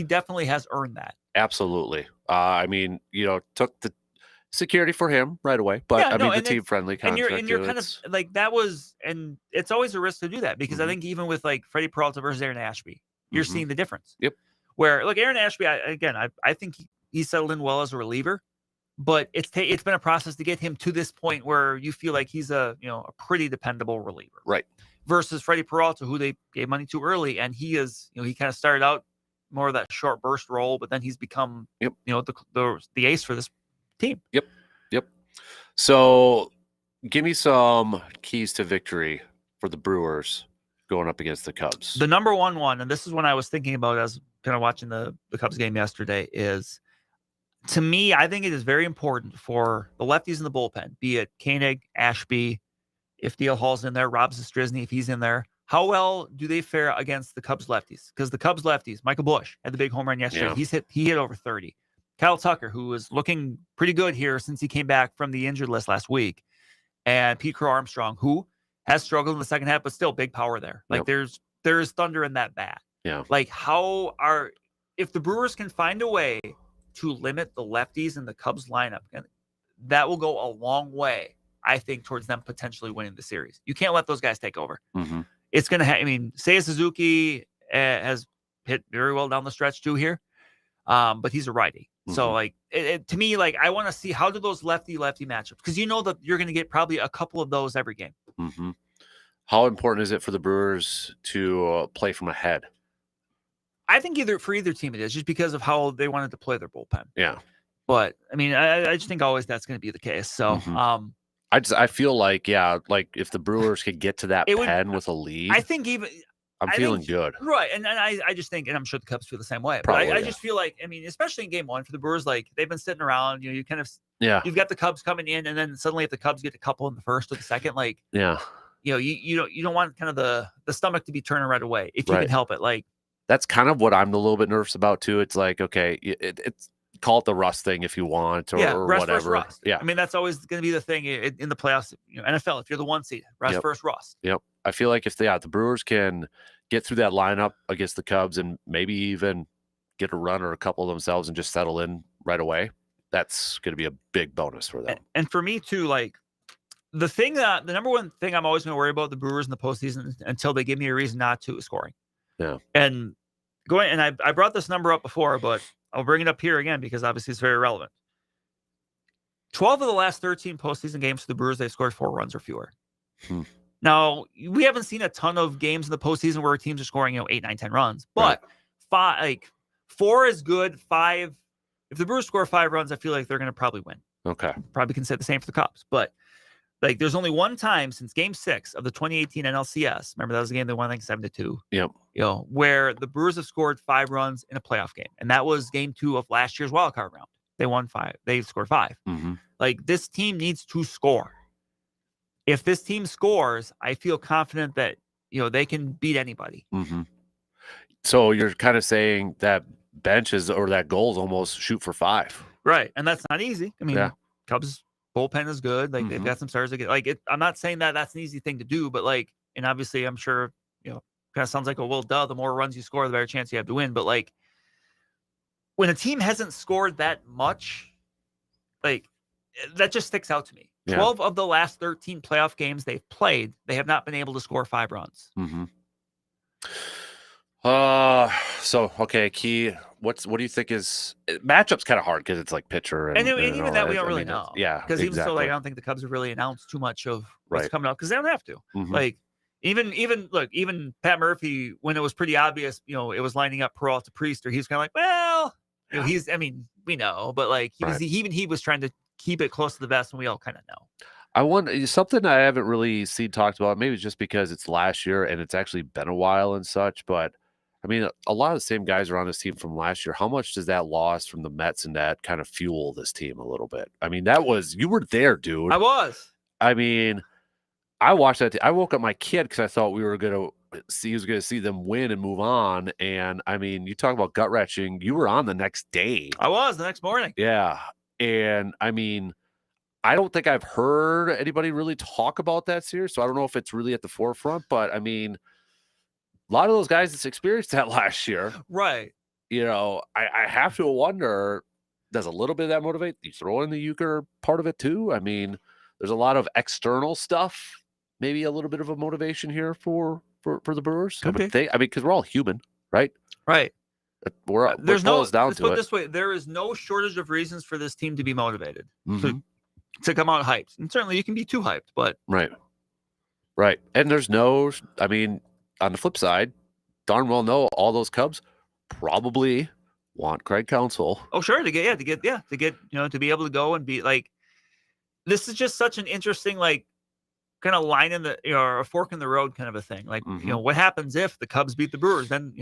definitely has earned that. Absolutely. I mean, took the security for him right away, but the team friendly contract. And you're kind of like that was, and it's always a risk to do that because I think even with like Freddie Peralta versus Aaron Ashby, you're seeing the difference. Yep. Where look, Aaron Ashby, I think he settled in well as a reliever, but it's been a process to get him to this point where you feel like he's a pretty dependable reliever. Right. Versus Freddie Peralta, who they gave money to early, and he is, he kind of started out more of that short burst role, but then he's become, the ace for this team. Yep. So give me some keys to victory for the Brewers going up against the Cubs. The number one, and this is when I was thinking about as kind of watching the Cubs game yesterday, is to me, I think it is very important for the lefties in the bullpen, be it Koenig, Ashby, if Dale Hall's in there, Rob Zastryzny, if he's in there. How well do they fare against the Cubs lefties? Because the Cubs lefties, Michael Busch had the big home run yesterday. Yeah. He hit over 30. Kyle Tucker, who was looking pretty good here since he came back from the injured list last week, and Pete Crow Armstrong, who has struggled in the second half, but still big power there. Like there's thunder in that bat. Yeah. Like if the Brewers can find a way to limit the lefties in the Cubs lineup, that will go a long way, I think, towards them potentially winning the series. You can't let those guys take over. Mm-hmm. It's going to Seiya Suzuki has hit very well down the stretch too here. But he's a righty. Mm-hmm. So like to me, like I want to see how do those lefty matchups, because you know that you're going to get probably a couple of those every game. Mm-hmm. How important is it for the Brewers to play from ahead? I think for either team it is, just because of how they wanted to play their bullpen. Yeah. But I mean, I just think always that's going to be the case. So, mm-hmm. I feel like, like if the Brewers could get to that pen with a lead, I think I'm feeling good. Right. And I just think, and I'm sure the Cubs feel the same way, but I just feel like, especially in game one for the Brewers, like they've been sitting around, you kind of, you've got the Cubs coming in, and then suddenly if the Cubs get a couple in the first or the second, like, you don't want kind of the stomach to be turning right away if you can help it. Like, that's kind of what I'm a little bit nervous about too. It's like, okay, it's call it the rust thing if you want, or whatever. Rust. Yeah. That's always going to be the thing in the playoffs, NFL, if you're the 1 seed, rust first rust. Yep. I feel like if the Brewers can get through that lineup against the Cubs and maybe even get a run or a couple of themselves and just settle in right away, that's going to be a big bonus for them. And for me too, like the number one thing I'm always going to worry about the Brewers in the postseason until they give me a reason not to is scoring. Yeah. And I brought this number up before, but I'll bring it up here again because obviously it's very relevant. 12 of the last 13 postseason games for the Brewers, they've scored 4 runs or fewer. Now, we haven't seen a ton of games in the postseason where teams are scoring, 8, 9, 10 runs, but 4 is good. 5, if the Brewers score 5 runs, I feel like they're going to probably win. Okay. Probably can say the same for the Cubs, but like there's only one time since Game 6 of the 2018 NLCS. Remember that was the game they won, I think 7-2. Yep. Where the Brewers have scored 5 runs in a playoff game, and that was Game 2 of last year's wild card round. They won 5. They scored 5. Mm-hmm. Like this team needs to score. If this team scores, I feel confident that they can beat anybody. Mm-hmm. So you're kind of saying that benches or that goals almost shoot for 5, right? And that's not easy. Cubs bullpen is good. Like they've got some stars that get I'm not saying that that's an easy thing to do, but and obviously I'm sure kind of sounds like the more runs you score, the better chance you have to win. But like when a team hasn't scored that much, that just sticks out to me. 12 of the last 13 playoff games they've played, they have not been able to score 5 runs. Mm-hmm. So okay, Key. What do you think is matchups kind of hard because it's like pitcher and even that we don't really know. Yeah, because even so, I don't think the Cubs have really announced too much of what's coming up because they don't have to. Mm-hmm. Even Pat Murphy, when it was pretty obvious, it was lining up Peralta Priester. He's kind of like, well, we know, but he was trying to keep it close to the vest, and we all kind of know. I wonder something I haven't really seen talked about. Maybe just because it's last year and it's actually been a while and such, but. A lot of the same guys are on this team from last year. How much does that loss from the Mets and that kind of fuel this team a little bit? You were there, dude. I was. I watched that. I woke up my kid because I thought he was going to see them win and move on. And you talk about gut wrenching. You were on the next day. I was the next morning. Yeah. And I don't think I've heard anybody really talk about that series. So I don't know if it's really at the forefront, but a lot of those guys that's experienced that last year. Right. I have to wonder, does a little bit of that motivate? You throw in the euchre part of it too? There's a lot of external stuff, maybe a little bit of a motivation here for the Brewers. Could be. Because we're all human, right? Right. There's no down to put it. This way, there is no shortage of reasons for this team to be motivated, mm-hmm. to come out hyped. And certainly you can be too hyped, but right. And there's no, on the flip side, darn well know all those Cubs probably want Craig Counsell. Oh, sure. To be able to go and be like, this is just such an interesting, kind of line in the, or a fork in the road kind of a thing. What happens if the Cubs beat the Brewers? Then,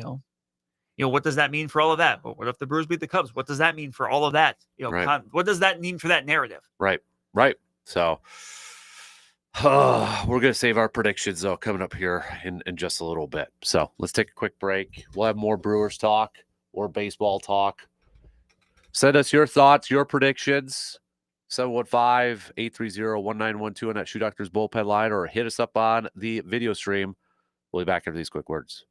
what does that mean for all of that? But what if the Brewers beat the Cubs? What does that mean for all of that? What does that mean for that narrative? Right. So, we're going to save our predictions, though, coming up here in just a little bit. So let's take a quick break. We'll have more Brewers talk or baseball talk. Send us your thoughts, your predictions. 715-830-1912 on that Shoe Doctors bullpen line, or hit us up on the video stream. We'll be back after these quick words.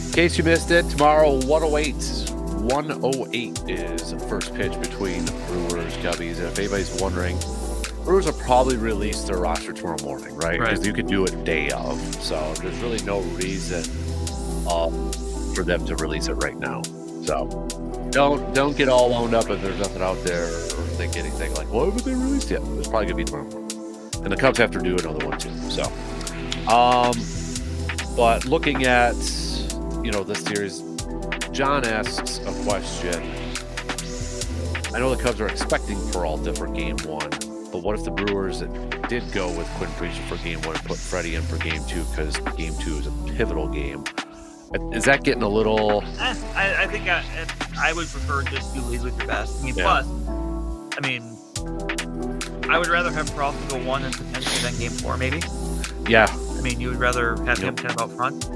In case you missed it, tomorrow 108 is the first pitch between Brewers, Cubbies. And if anybody's wondering, Brewers will probably release their roster tomorrow morning, right? Because you could do it day of. So there's really no reason for them to release it right now. So don't get all wound up if there's nothing out there or think anything like, why haven't they released yet? It's probably going to be tomorrow morning. And the Cubs have to do another one too. So, but looking at, this series, John asks a question. I know the Cubs are expecting Peralta different game one, but what if the Brewers did go with Quinn Priester for game one and put Freddie in for game two, because game two is a pivotal game? Is that getting a little... I think I would prefer just to lead with your best. Plus, I would rather have Peralta go one and potentially then game four, maybe. Yeah. You would rather have him kind of out front,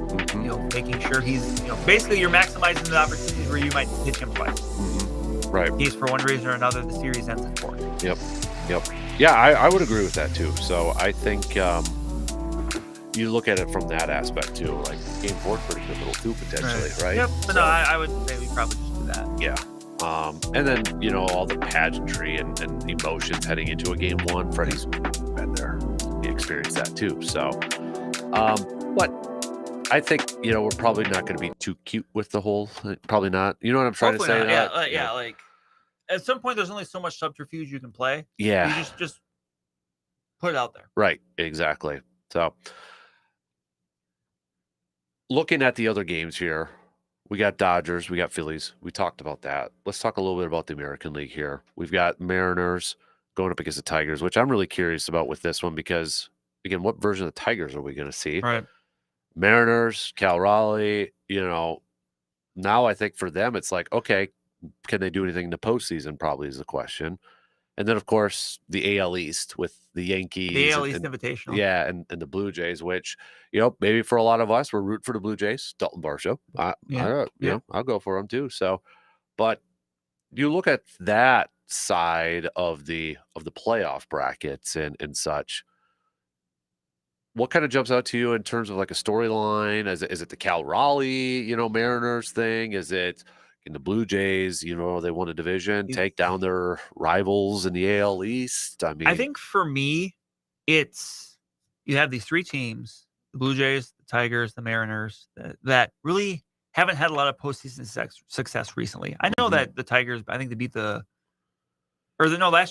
making sure he's, basically you're maximizing the opportunities where you might pitch him twice. Mm-hmm. Right. He's, for one reason or another, the series ends in four. Yep. Yeah, I would agree with that too. So I think you look at it from that aspect too. Like game four, pretty pivotal too, potentially, right? Yep. But no, I would say we probably just do that. Yeah. And then, all the pageantry and emotions heading into a game one. Freddie's been there. He experienced that too. So, but I think, we're probably not going to be too cute with the whole, probably not. You know what I'm trying Hopefully to say? not. Yeah, like at some point, there's only so much subterfuge you can play. Yeah. You just put it out there. Right. Exactly. So looking at the other games here, we got Dodgers, we got Phillies. We talked about that. Let's talk a little bit about the American League here. We've got Mariners going up against the Tigers, which I'm really curious about with this one because, again, what version of the Tigers are we going to see? Right. Mariners, Cal Raleigh, now I think for them it's like, okay, can they do anything in the postseason? Probably is the question. And then, of course, the AL East with the Yankees. The AL East Invitational. Yeah, and the Blue Jays, which, maybe for a lot of us, we're rooting for the Blue Jays. Dalton Varsho. I'll go for them too. So, but you look at that side of the playoff brackets and such. What kind of jumps out to you in terms of like a storyline? Is it the Cal Raleigh, Mariners thing? Is it in the Blue Jays, they won a division, take down their rivals in the AL East? I mean, I think for me, it's you have these three teams, the Blue Jays, the Tigers, the Mariners, that really haven't had a lot of postseason success recently. I know that the Tigers, I think they beat last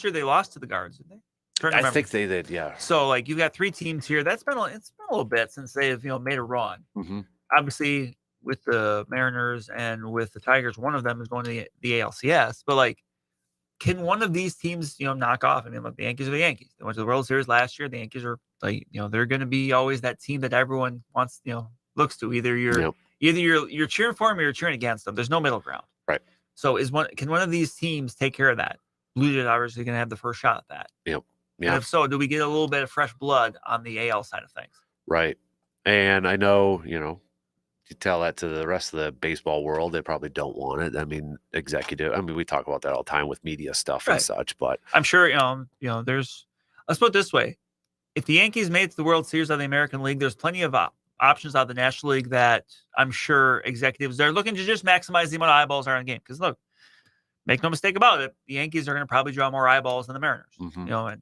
year they lost to the Guards, didn't they? I think they did, yeah. So, like, you've got three teams here. It's been a little bit since they've made a run. Mm-hmm. Obviously, with the Mariners and with the Tigers, one of them is going to the ALCS. But like, can one of these teams knock off? I mean, look, the Yankees are the Yankees. They went to the World Series last year. The Yankees are like they're going to be always that team that everyone wants looks to. Either you're cheering for them or you're cheering against them. There's no middle ground. Right. So can one of these teams take care of that? Blue Jays obviously going to have the first shot at that. Yep. Yeah. And if so, do we get a little bit of fresh blood on the AL side of things? Right. And I know, you tell that to the rest of the baseball world, they probably don't want it. I mean, we talk about that all the time with media stuff and such, but I'm sure, let's put it this way. If the Yankees made it to the World Series of the American League, there's plenty of options out of the National League that I'm sure executives, they're looking to just maximize the amount of eyeballs are on the game. Because look, make no mistake about it, the Yankees are going to probably draw more eyeballs than the Mariners, and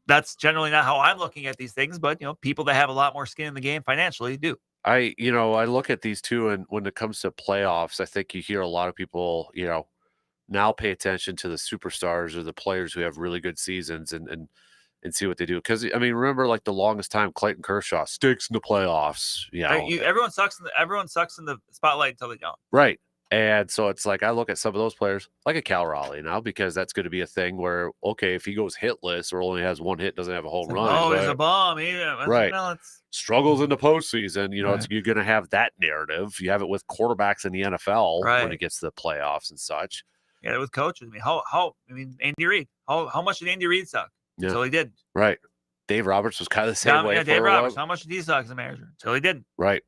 that's generally not how I'm looking at these things, but people that have a lot more skin in the game financially do. I look at these two, and when it comes to playoffs, I think you hear a lot of people, now pay attention to the superstars or the players who have really good seasons and see what they do. Because I mean, remember, like the longest time, Clayton Kershaw sticks in the playoffs. Everyone sucks in the spotlight until they don't. Right. And so it's like I look at some of those players like a Cal Raleigh now, because that's going to be a thing where, okay, if he goes hitless or only has one hit, doesn't have a home run. He's a bum. Right. Struggles in the postseason. You're going to have that narrative. You have it with quarterbacks in the NFL when it gets to the playoffs and such. Yeah, with coaches. Andy Reid. How much did Andy Reid suck? Yeah. Until he did. Right. Dave Roberts was kind of the same way. Yeah, Dave Roberts. How much did he suck as a manager? Until he didn't. Right.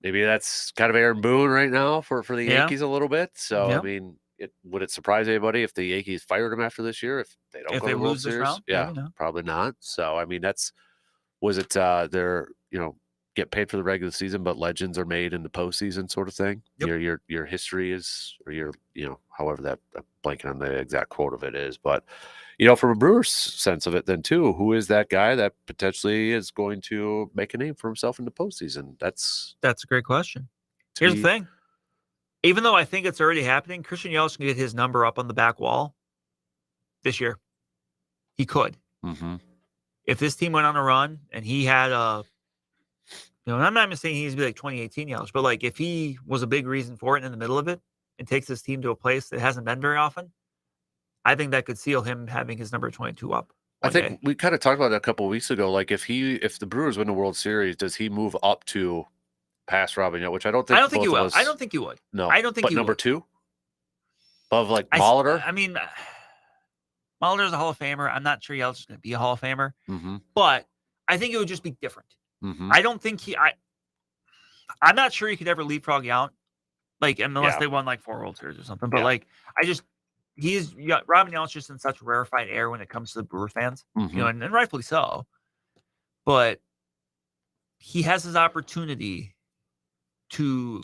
Maybe that's kind of Aaron Boone right now for the Yankees a little bit. So, I mean, would it surprise anybody if the Yankees fired him after this year if they don't go to the World Series? Round? Yeah, probably not. So, I mean, they're, get paid for the regular season, but legends are made in the postseason sort of thing. Yep. Your history is, or your, however that, I'm blanking on the exact quote of it is, but, from a Brewers sense of it then too, who is that guy that potentially is going to make a name for himself in the postseason? That's a great question. Here's the thing. Even though I think it's already happening, Christian Yelich can get his number up on the back wall this year. He could. Mm-hmm. If this team went on a run and he had I'm not even saying he needs to be like 2018 Yelich, but like if he was a big reason for it in the middle of it and takes his team to a place that hasn't been very often, I think that could seal him having his number 22 up. I think we kind of talked about that a couple of weeks ago. Like if the Brewers win the World Series, does he move up to past Robin Which I don't think. I don't think you will. I don't think you would. No, I don't think. But number two, above like Molitor. I mean, Molitor's a Hall of Famer. I'm not sure Yelich is going to be a Hall of Famer, mm-hmm. but I think it would just be different. Mm-hmm. I don't think I'm not sure he could ever leapfrog out, like unless they won like 4 World Series or something. But like, Robin Yelich just in such rarefied air when it comes to the Brewer fans, mm-hmm. And rightfully so. But he has his opportunity to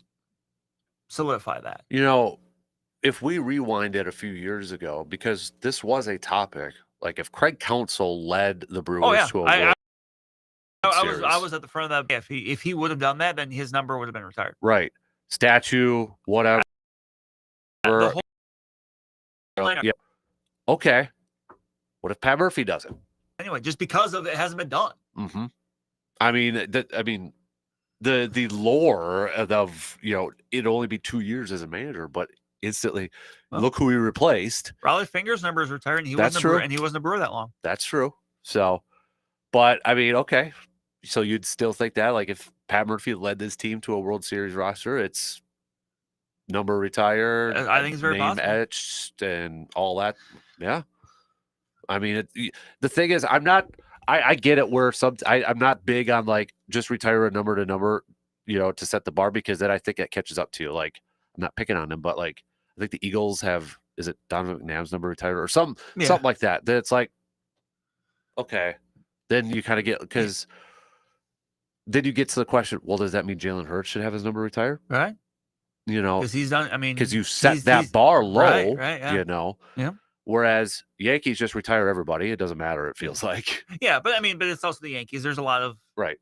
solidify that. If we rewind it a few years ago, because this was a topic, like if Craig Counsell led the Brewers to a Series. I was at the front of that. If he would have done that, then his number would have been retired. Right. Statue, whatever. The whole lineup. Yeah. Okay. What if Pat Murphy does it? Anyway, just because of it hasn't been done. Mm-hmm. I mean, the lore of it'd only be 2 years as a manager, but instantly look who he replaced. Raleigh Finger's number is retired, and he That's wasn't true. he wasn't a Brewer that long. That's true. So, but I mean, okay. So you'd still think that, like, if Pat Murphy led this team to a World Series roster, it's number retired, I think it's very name possible. etched, and all that. Yeah. I mean, the thing is, I get it where I'm not big on, like, just retire a number to number, to set the bar, because then I think it catches up to you. Like, I'm not picking on them, but, like, I think the Eagles have, is it Donovan McNabb's number retired or something like that. Then it's like, okay, then you kind of get, because then you get to the question, well, does that mean Jalen Hurts should have his number retired? Right. Because he's done. I mean, because you set that bar low, right, yeah. Yeah. Whereas Yankees just retire everybody. It doesn't matter. It feels like. Yeah, but I mean, but it's also the Yankees. There's a lot of right.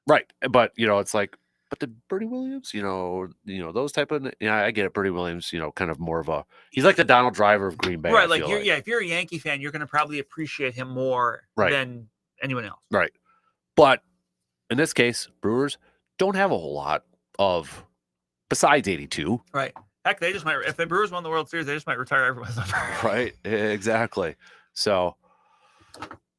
But it's like, but did Bernie Williams, those type of, I get it. Bernie Williams, kind of more of a, he's like the Donald Driver of Green Bay. Right. Like if you're a Yankee fan, you're going to probably appreciate him more than anyone else. Right. But in this case, Brewers don't have a whole lot of, besides 82. Right. Heck, they just might, if the Brewers won the World Series, they just might retire everyone's number. Right. Exactly. So,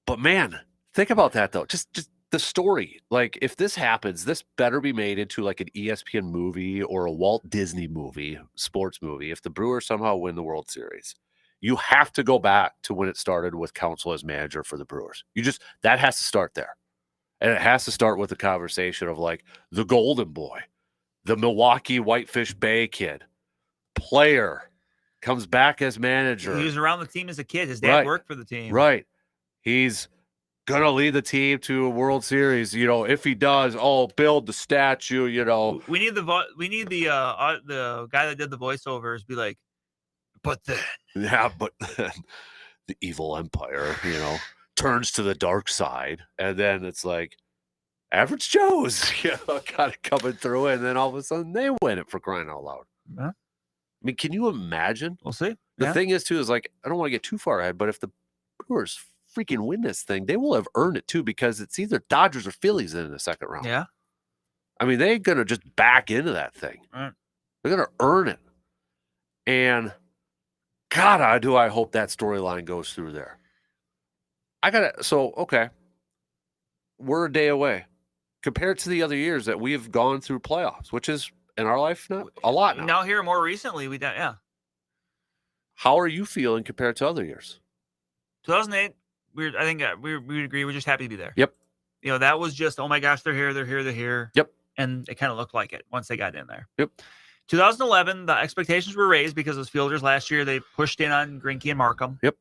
but man, think about that though. Just the story. Like, if this happens, this better be made into like an ESPN movie or a Walt Disney movie, sports movie. If the Brewers somehow win the World Series, you have to go back to when it started with Counsell as manager for the Brewers. That has to start there. And it has to start with the conversation of, like, the Golden Boy, the Milwaukee Whitefish Bay kid, player, comes back as manager. He was around the team as a kid. His dad worked for the team. Right. He's going to lead the team to a World Series. If he does, build the statue, We need the guy that did the voiceovers be like, but then. Yeah, but then the evil empire, turns to the dark side, and then it's like Average Joe's, kind of coming through, and then all of a sudden they win it, for crying out loud. Yeah. I mean, can you imagine? We'll see. The thing is, too, is like, I don't want to get too far ahead, but if the Brewers freaking win this thing, they will have earned it too, because it's either Dodgers or Phillies in the second round. Yeah. I mean, they're going to just back into that thing. Right. They're going to earn it. And God, I hope that storyline goes through there. Okay. We're a day away compared to the other years that we've gone through playoffs, which is in our life not a lot now. Now here more recently, we done, yeah. How are you feeling compared to other years? 2008, I think we would agree. We're just happy to be there. Yep. That was just, oh my gosh, they're here. Yep. And it kind of looked like it once they got in there. Yep. 2011, the expectations were raised because as fielders last year, they pushed in on Greinke and Markham. Yep.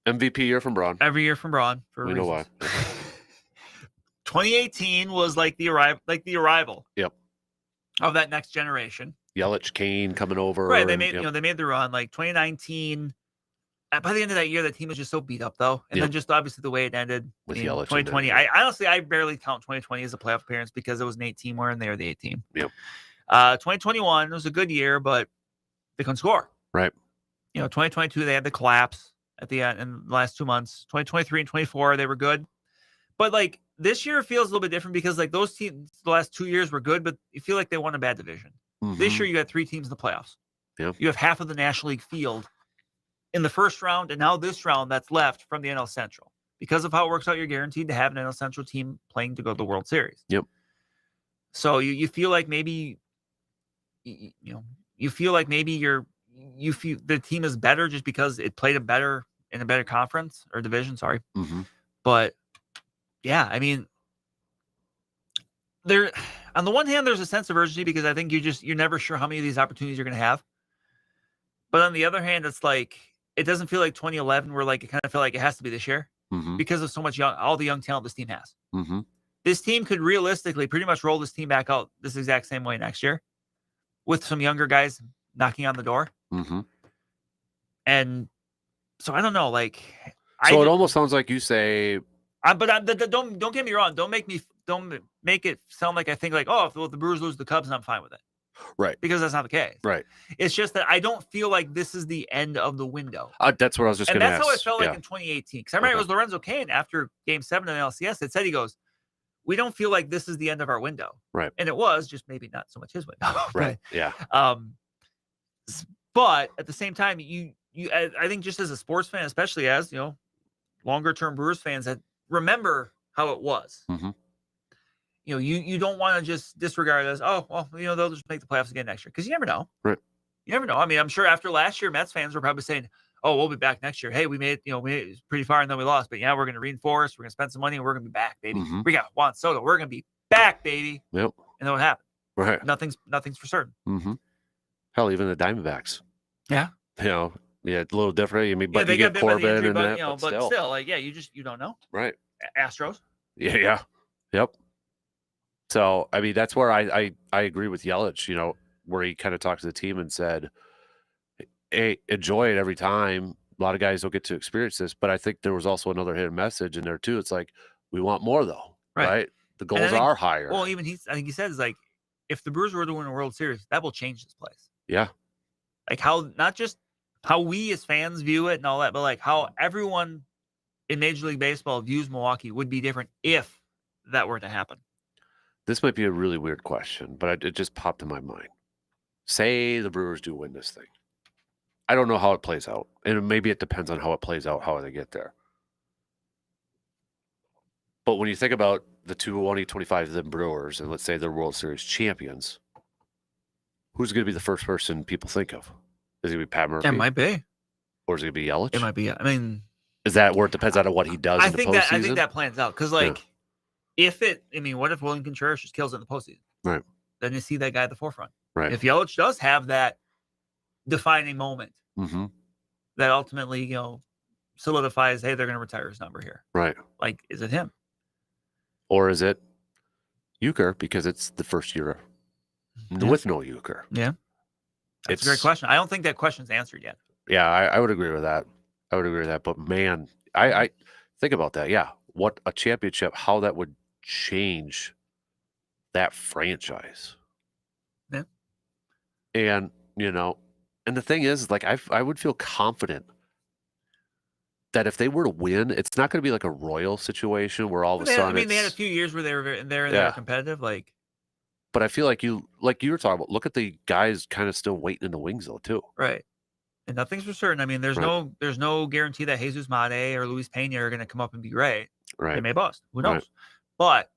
MVP year from Braun. Every year from Braun. We know why. 2018 was like the arrival. Yep. Of that next generation. Yelich, Kane coming over. Right. They made they made the run. Like 2019. By the end of that year, the team was just so beat up though. And then just obviously the way it ended with Yelich. 2020. I honestly barely count 2020 as a playoff appearance because it was an 8 team where and they were the 8 team. Yep. 2021 was a good year, but they couldn't score. Right. 2022 they had the collapse at the end in the last 2 months. 2023 and 24 they were good, but like this year feels a little bit different because like those teams the last 2 years were good, but you feel like they won a bad division. Mm-hmm. This year you got 3 teams in the playoffs. Yeah. You have half of the National League field in the first round, and now this round that's left from the NL Central. Because of how it works out, you're guaranteed to have an NL Central team playing to go to the World Series. Yep. So you feel like maybe you feel like maybe you feel the team is better just because it played in a better conference or division. Sorry. Mm-hmm. But yeah, I mean, there on the one hand, there's a sense of urgency because I think you're never sure how many of these opportunities you're going to have. But on the other hand, it's like, it doesn't feel like 2011 where like, it kind of feel like it has to be this year because of so much all the young talent this team has. Mm-hmm. This team could realistically pretty much roll this team back out this exact same way next year with some younger guys knocking on the door. Mm-hmm. And so I don't know, like, so it almost sounds like you say Don't get me wrong. Don't make it sound like I think like, oh, if the Brewers lose the Cubs, I'm fine with it. Right. Because that's not the case. Right. It's just that I don't feel like this is the end of the window. That's what I was just going to ask. And that's how it felt like in 2018. Because I remember it was Lorenzo Cain after Game 7 of the LCS. It said, he goes, we don't feel like this is the end of our window. Right. And it was, just maybe not so much his window. Right. Yeah. But at the same time, I think just as a sports fan, especially as, longer term Brewers fans, that remember how it was. Mm-hmm. You don't want to just disregard it as, oh, well, they'll just make the playoffs again next year. Because you never know. Right. You never know. I mean, I'm sure after last year, Mets fans were probably saying, oh, we'll be back next year. Hey, we made it pretty far and then we lost. But yeah, we're going to reinforce. We're going to spend some money and we're going to be back, baby. Mm-hmm. We got Juan Soto. We're going to be back, baby. Yep. And then what happened? Right. Nothing's for certain. Mm-hmm. Hell, even the Diamondbacks. Yeah. Yeah, a little different. I mean, but they you get Corbin and but, that, but still, like, yeah, you don't know. Right. Astros. Yeah. Yep. So, I mean, that's where I agree with Yelich, where he kind of talked to the team and said, hey, enjoy it every time. A lot of guys don't get to experience this, but I think there was also another hidden message in there too. It's like, we want more though, right? The goals are higher. Well, even I think he said, is like, if the Brewers were to win a World Series, that will change this place. Yeah. Like not just how we as fans view it and all that, but like how everyone in Major League Baseball views Milwaukee would be different if that were to happen. This might be a really weird question, but it just popped in my mind. Say the Brewers do win this thing. I don't know how it plays out. And maybe it depends on how it plays out, how they get there. But when you think about the 2025 of the Brewers, and let's say they're World Series champions, who's going to be the first person people think of? Is it going to be Pat Murphy? It might be. Or is it going to be Yelich? It might be. I mean, is that where it depends on what he does in the postseason? I think that plans out. Because, what if William Contreras just kills it in the postseason? Right. Then you see that guy at the forefront. Right. If Yelich does have that defining moment that ultimately, solidifies, hey, they're going to retire his number here. Right. Like, is it him? Or is it Euchre because it's the first year with no Euchre? Yeah. That's a great question. I don't think that question's answered yet. Yeah, I would agree with that. But man, I think about that. Yeah. What a championship, how that would change that franchise. Yeah. And, and the thing is, like, I would feel confident that if they were to win, it's not going to be like a Royal situation where all of a sudden they had a few years where they were competitive, like. But I feel like you were talking about, look at the guys kind of still waiting in the wings though too. Right. And nothing's for certain. I mean, there's no guarantee that Jesus Mate or Luis Pena are going to come up and be great. Right. They may bust. Who knows? Right. But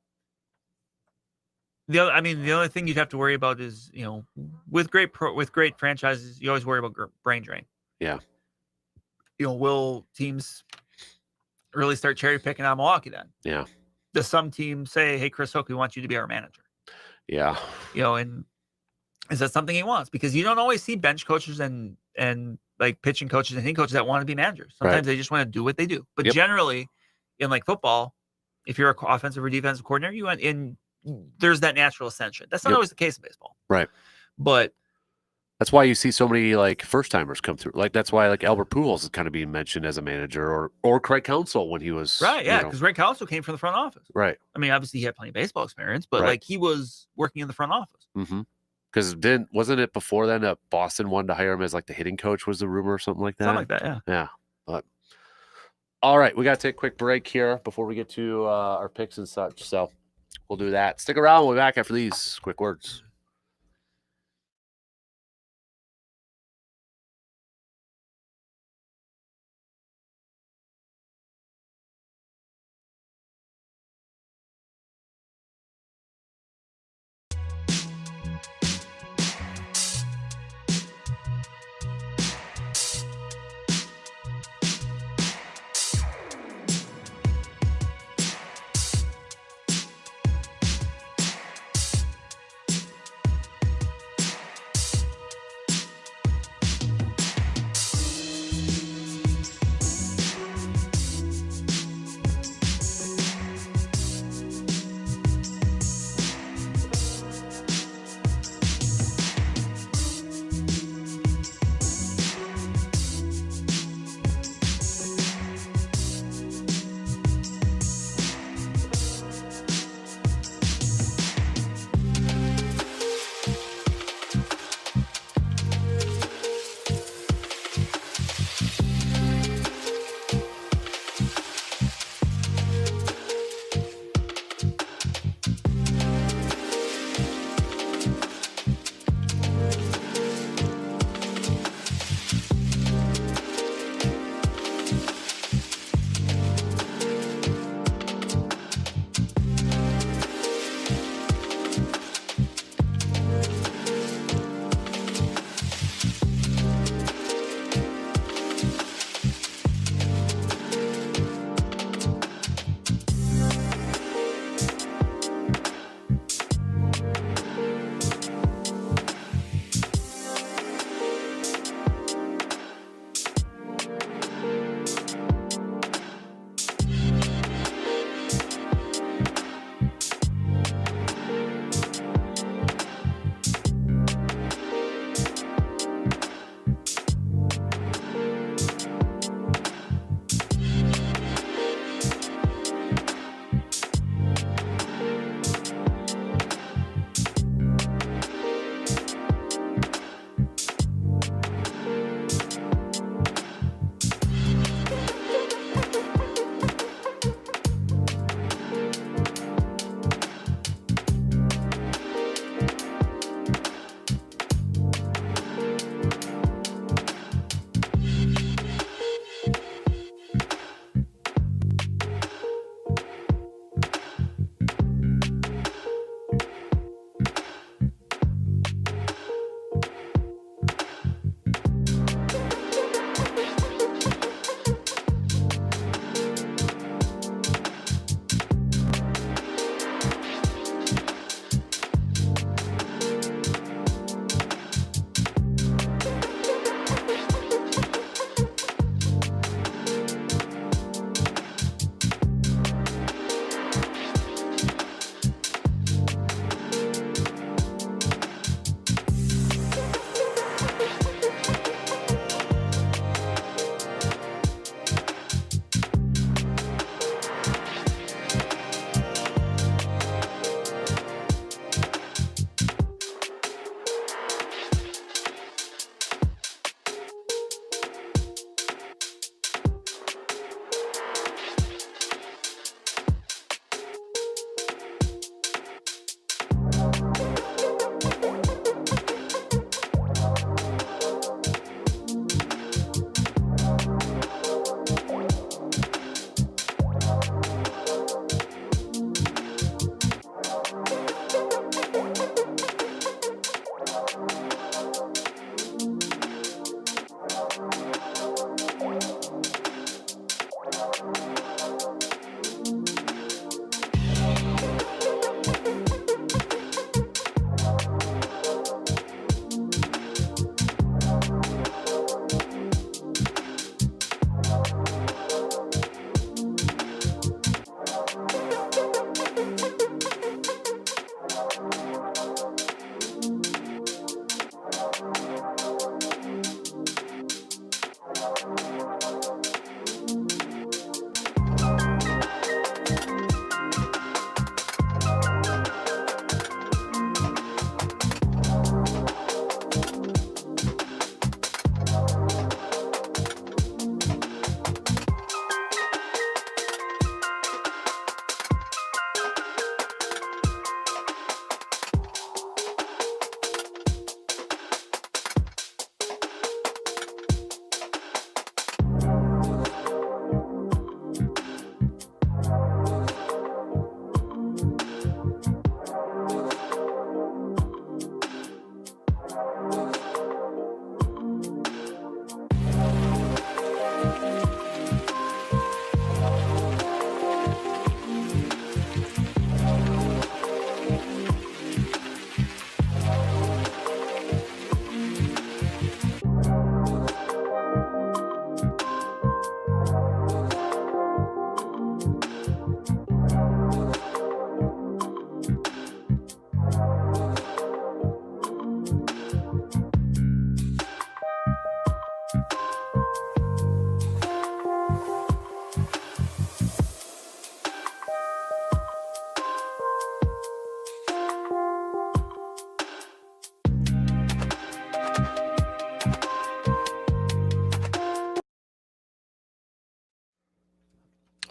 the only thing you'd have to worry about is, with great franchises, you always worry about brain drain. Yeah. Will teams really start cherry picking on Milwaukee then? Yeah. Does some team say, hey, Chris Hook, we want you to be our manager? Yeah. And is that something he wants? Because you don't always see bench coaches and like pitching coaches and hitting coaches that want to be managers. Sometimes they just want to do what they do. But generally, in like football, if you're an offensive or defensive coordinator, you went in, there's that natural ascension. That's not always the case in baseball. Right. But that's why you see so many like first timers come through. Like that's why like Albert Pujols is kind of being mentioned as a manager, or Craig Counsell when he was right. Yeah, because Craig Counsell came from the front office. Right. I mean, obviously he had plenty of baseball experience, but like he was working in the front office. Mm-hmm. Because then wasn't it before then that Boston wanted to hire him as like the hitting coach was the rumor or something like that? Something like that. Yeah. Yeah. But all right, we got to take a quick break here before we get to our picks and such. So we'll do that. Stick around. We'll be back after these quick words.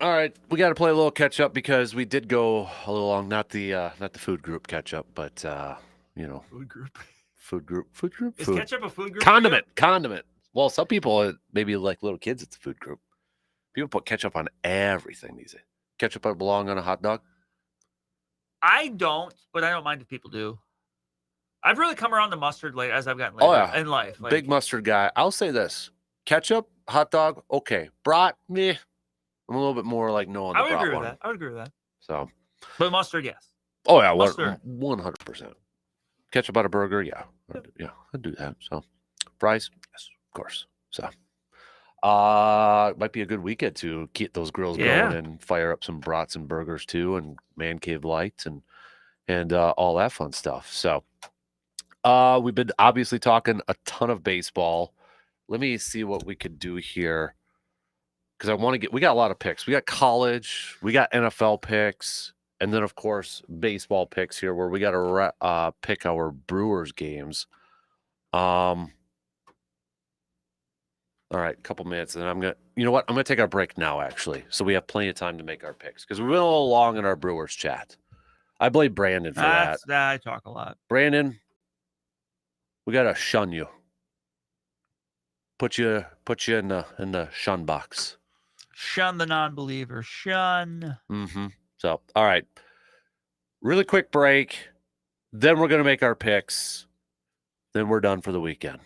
All right, we got to play a little catch up because we did go a little long. Not the food group catch up, but Food group. Food. Is ketchup a food group? Condiment. Well, some people maybe like little kids. It's a food group. People put ketchup on everything these days. Ketchup would belong on a hot dog. I don't, but I don't mind if people do. I've really come around to mustard late as I've gotten later in life. Like, big mustard guy. I'll say this: ketchup, hot dog, okay. Brat, meh. I'm a little bit more like no on the brat one. I would agree with that. So, but mustard, yes. Oh yeah, mustard, 100%. Ketchup on a burger, yeah, I'd do that. So, fries, yes, of course. So, might be a good weekend to keep those grills going and fire up some brats and burgers too, and man cave lights and all that fun stuff. So, we've been obviously talking a ton of baseball. Let me see what we could do here. Because we got a lot of picks. We got college, we got NFL picks, and then, of course, baseball picks here where we got to pick our Brewers games. All right, a couple minutes, and I'm going to take our break now, actually, so we have plenty of time to make our picks because we went a little long in our Brewers chat. I blame Brandon for that. I talk a lot. Brandon, we got to shun you. Put you in the shun box. Shun the non-believer. Shun. Mm-hmm. So, all right. Really quick break. Then we're going to make our picks. Then we're done for the weekend.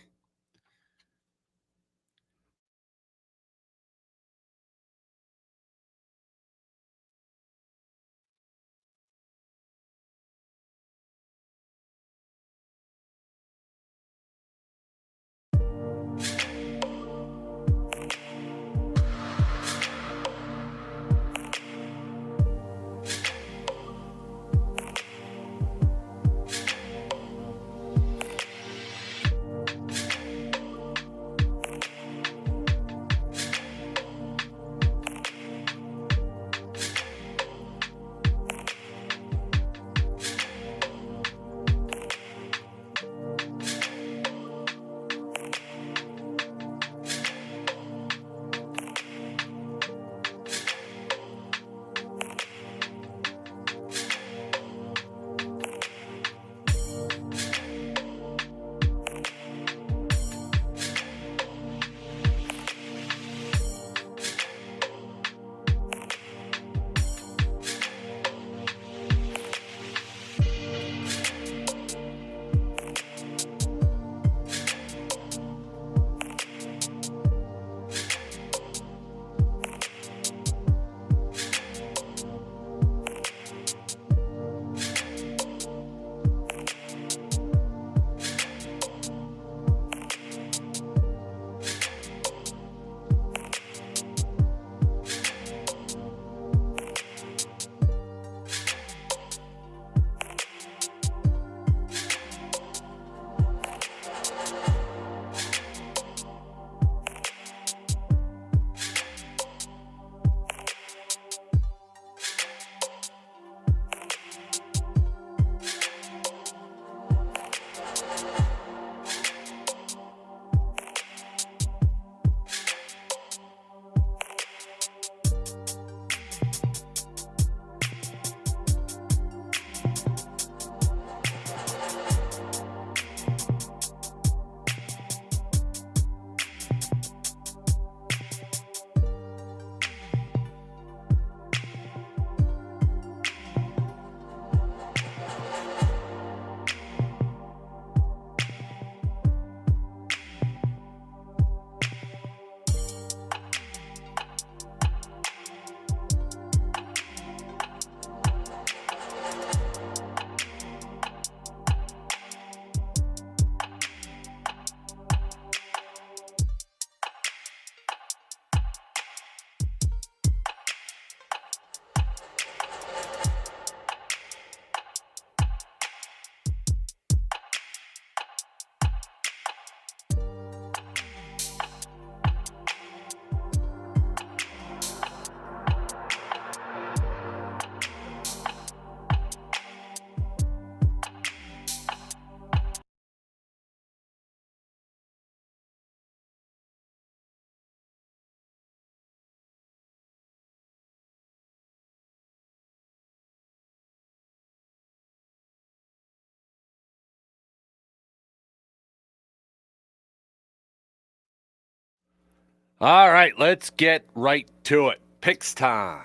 All right, let's get right to it. Picks time.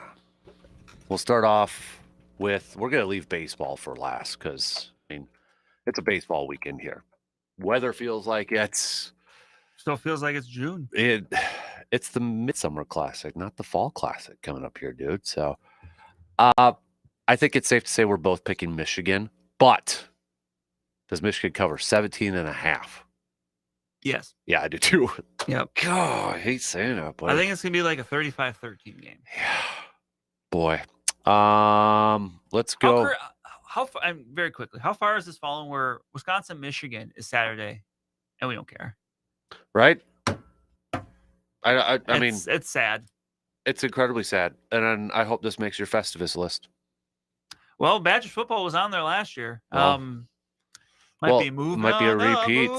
We'll start off with, we're going to leave baseball for last because, I mean, it's a baseball weekend here. Weather feels like Still feels like it's June. it's the Midsummer Classic, not the Fall Classic coming up here, dude. So I think it's safe to say we're both picking Michigan, but does Michigan cover 17.5? Yes. Yeah, I do too. Yep. God, I hate saying that, but I think it's going to be like a 35-13 game. Yeah. Boy. Let's go. Very quickly, how far is this following where Wisconsin, Michigan is Saturday and we don't care? Right? I mean, it's sad. It's incredibly sad. And I hope this makes your Festivus list. Well, Badgers football was on there last year. Well, Might be a repeat.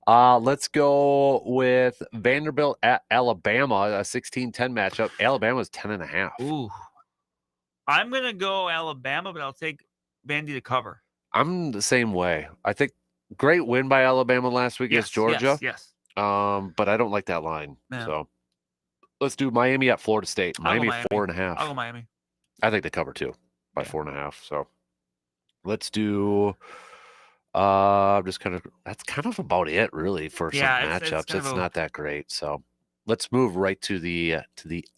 Let's go with Vanderbilt at Alabama, a 16-10 matchup. Alabama's 10.5. Ooh. I'm going to go Alabama, but I'll take Vandy to cover. I'm the same way. I think great win by Alabama last week against Georgia. Yes. But I don't like that line. Yeah. So let's do Miami at Florida State. Miami at 4.5. I'll go Miami. I think they cover too by 4.5. So let's do that's kind of about it really for some matchups. It's not that great. So let's move right to the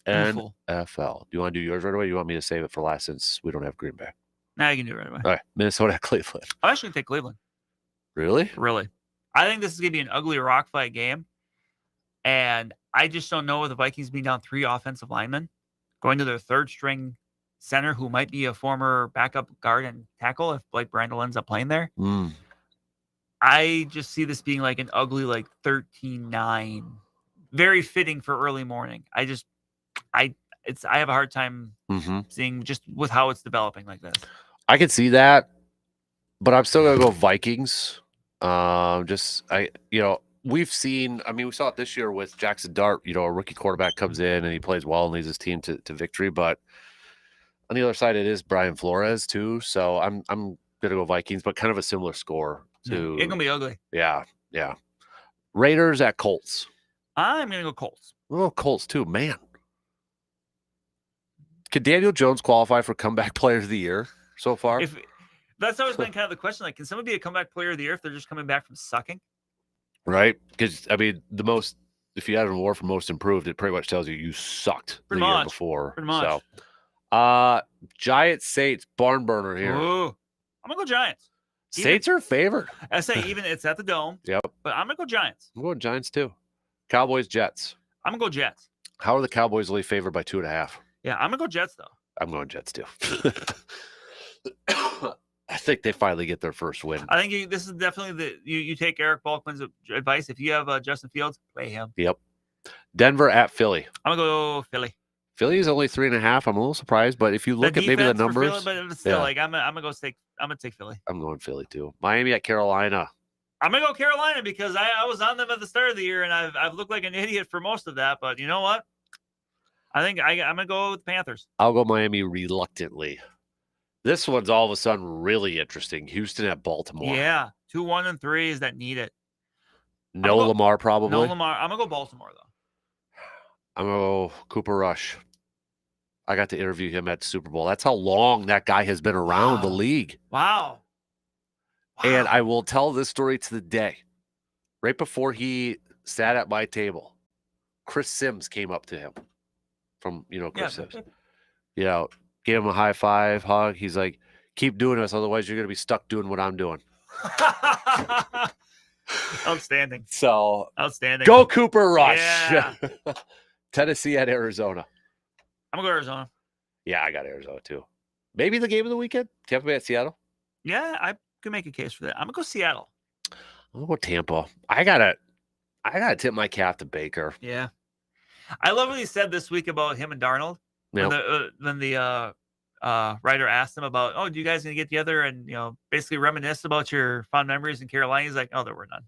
NFL. Do you want to do yours right away? Do you want me to save it for last since we don't have Green Bay? Now you can do it right away. All right, Minnesota at Cleveland. I'm actually going to take Cleveland. Really? Really. I think this is going to be an ugly rock fight game. And I just don't know with the Vikings being down 3 offensive linemen, going to their third string center who might be a former backup guard and tackle if Blake Brandel ends up playing there. I just see this being like an ugly, like 13-9. Very fitting for early morning. I have a hard time seeing just with how it's developing like this. I can see that, but I'm still gonna go Vikings. We've seen. I mean, we saw it this year with Jackson Dart. A rookie quarterback comes in and he plays well and leads his team to victory. But on the other side, it is Brian Flores too. So I'm gonna go Vikings, but kind of a similar score to. It's gonna be ugly. Yeah. Raiders at Colts. I'm gonna go Colts. Oh, Colts too, man. Could Daniel Jones qualify for comeback player of the year so far? That's always been kind of the question. Like, can someone be a comeback player of the year if they're just coming back from sucking? Right? Because I mean, if you had an award for most improved, it pretty much tells you sucked the year before. Pretty much. So, Giants Saints barn burner here. Ooh, I'm gonna go Giants. Saints are favored. I say even it's at the Dome. Yep. But I'm gonna go Giants. I'm going Giants too. Cowboys Jets. I'm gonna go Jets. How are the Cowboys only favored by 2.5? Yeah, I'm gonna go Jets though. I'm going Jets too. I think they finally get their first win. I think this is definitely you take Eric Balkman's advice. If you have Justin Fields, play him. Yep. Denver at Philly. I'm gonna go Philly. Philly is only 3.5. I'm a little surprised, but if you look at maybe the numbers, Philly, but still, like I'm gonna take Philly. I'm going Philly too. Miami at Carolina. I'm gonna go Carolina because I was on them at the start of the year and I've looked like an idiot for most of that. But you know what? I think I'm gonna go with Panthers. I'll go Miami reluctantly. This one's all of a sudden really interesting. Houston at Baltimore. Yeah, 2-1-3 is that need it. No Lamar probably. No Lamar. I'm gonna go Baltimore though. I'm gonna go Cooper Rush. I got to interview him at Super Bowl. That's how long that guy has been around the league. Wow. And I will tell this story to the day. Right before he sat at my table, Chris Sims came up to him from, Chris Sims. Gave him a high five, hug. He's like, keep doing this, otherwise you're going to be stuck doing what I'm doing. Outstanding. So, outstanding. Go Cooper Rush. Yeah. Tennessee at Arizona. I'm going to go Arizona. Yeah, I got Arizona too. Maybe the game of the weekend? Tampa Bay at Seattle? Yeah, I could make a case for that. I'm going to go Seattle. I'm going to go Tampa. I gotta tip my cap to Baker. Yeah. I love what he said this week about him and Darnold. Yep. When the writer asked him about, do you guys gonna get together and basically reminisce about your fond memories in Carolina? He's like, there were none.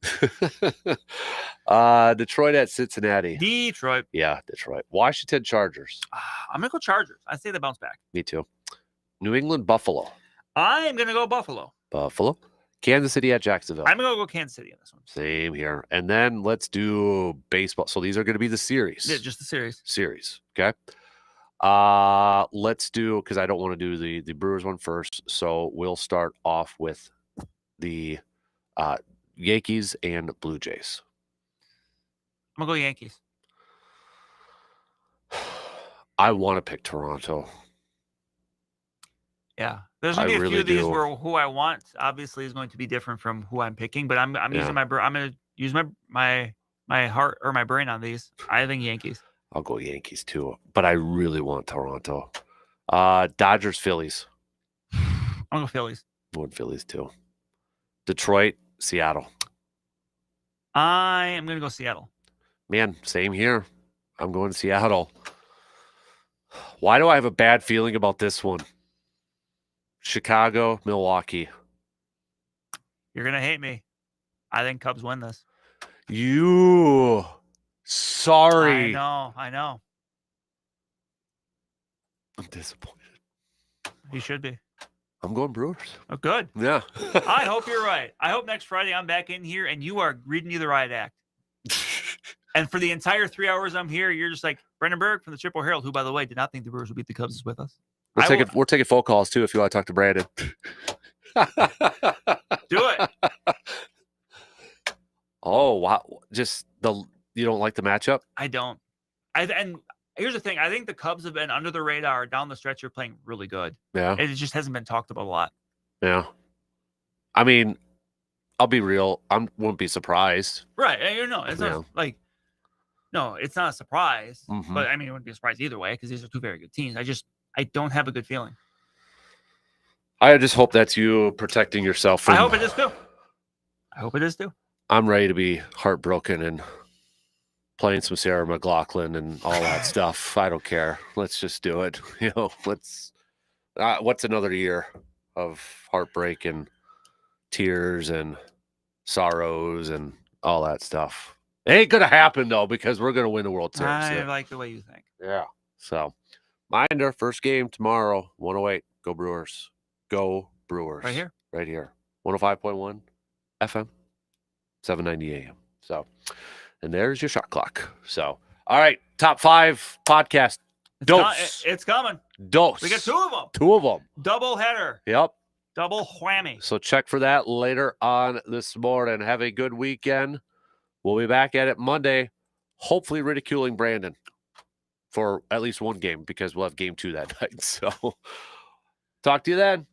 Detroit at Cincinnati. Detroit. Yeah, Detroit. Washington Chargers. I'm gonna go Chargers. I say they bounce back. Me too. New England Buffalo. I'm gonna go Buffalo. Buffalo. Kansas City at Jacksonville. I'm going to go Kansas City in this one. Same here. And then let's do baseball. So these are going to be the series. Yeah, just the series. Series. Okay. Let's do, because I don't want to do the Brewers one first. So we'll start off with the Yankees and Blue Jays. I'm going to go Yankees. I want to pick Toronto. Yeah. There's going to be a really few of these do. where who I want obviously is going to be different from who I'm picking, but I'm using I'm going to use my heart or my brain on these. I think Yankees. I'll go Yankees too, but I really want Toronto. Dodgers, Phillies. I'm going to go Phillies. I want Phillies too. Detroit, Seattle. I am going to go Seattle. Man, same here. I'm going to Seattle. Why do I have a bad feeling about this one? Chicago, Milwaukee. You're going to hate me. I think Cubs win this. You. Sorry. I know. I'm disappointed. You should be. I'm going Brewers. Oh, good. Yeah. I hope you're right. I hope next Friday I'm back in here and you are reading me the riot act. And for the entire 3 hours I'm here, you're just like Brendan Berg from the Triple Herald, who, by the way, did not think the Brewers would beat the Cubs, is with us. We're taking phone calls too if you want to talk to Brandon. Do it. Oh wow! Just you don't like the matchup? I don't. And here's the thing: I think the Cubs have been under the radar down the stretch. You're playing really good. Yeah. It just hasn't been talked about a lot. Yeah. I mean, I'll be real. I wouldn't be surprised. Right. It's not like. No, it's not a surprise. Mm-hmm. But I mean, it wouldn't be a surprise either way because these are two very good teams. I don't have a good feeling. I just hope that's you protecting yourself from. I hope it is too. I'm ready to be heartbroken and playing some Sarah McLachlan and all that stuff. I don't care. Let's just do it. What's another year of heartbreak and tears and sorrows and all that stuff. It ain't going to happen, though, because we're going to win the World Series. I like the way you think. Yeah. So, Minder, first game tomorrow, 108. Go Brewers. Go Brewers. Right here. 105.1 FM, 790 AM. So, and there's your shot clock. So, all right. Top 5 podcast. Dose. It's coming. Dose. We got 2 of them. 2 of them. Double header. Yep. Double whammy. So, check for that later on this morning. Have a good weekend. We'll be back at it Monday, hopefully ridiculing Brandon for at least one game because we'll have game 2 that night. So, talk to you then.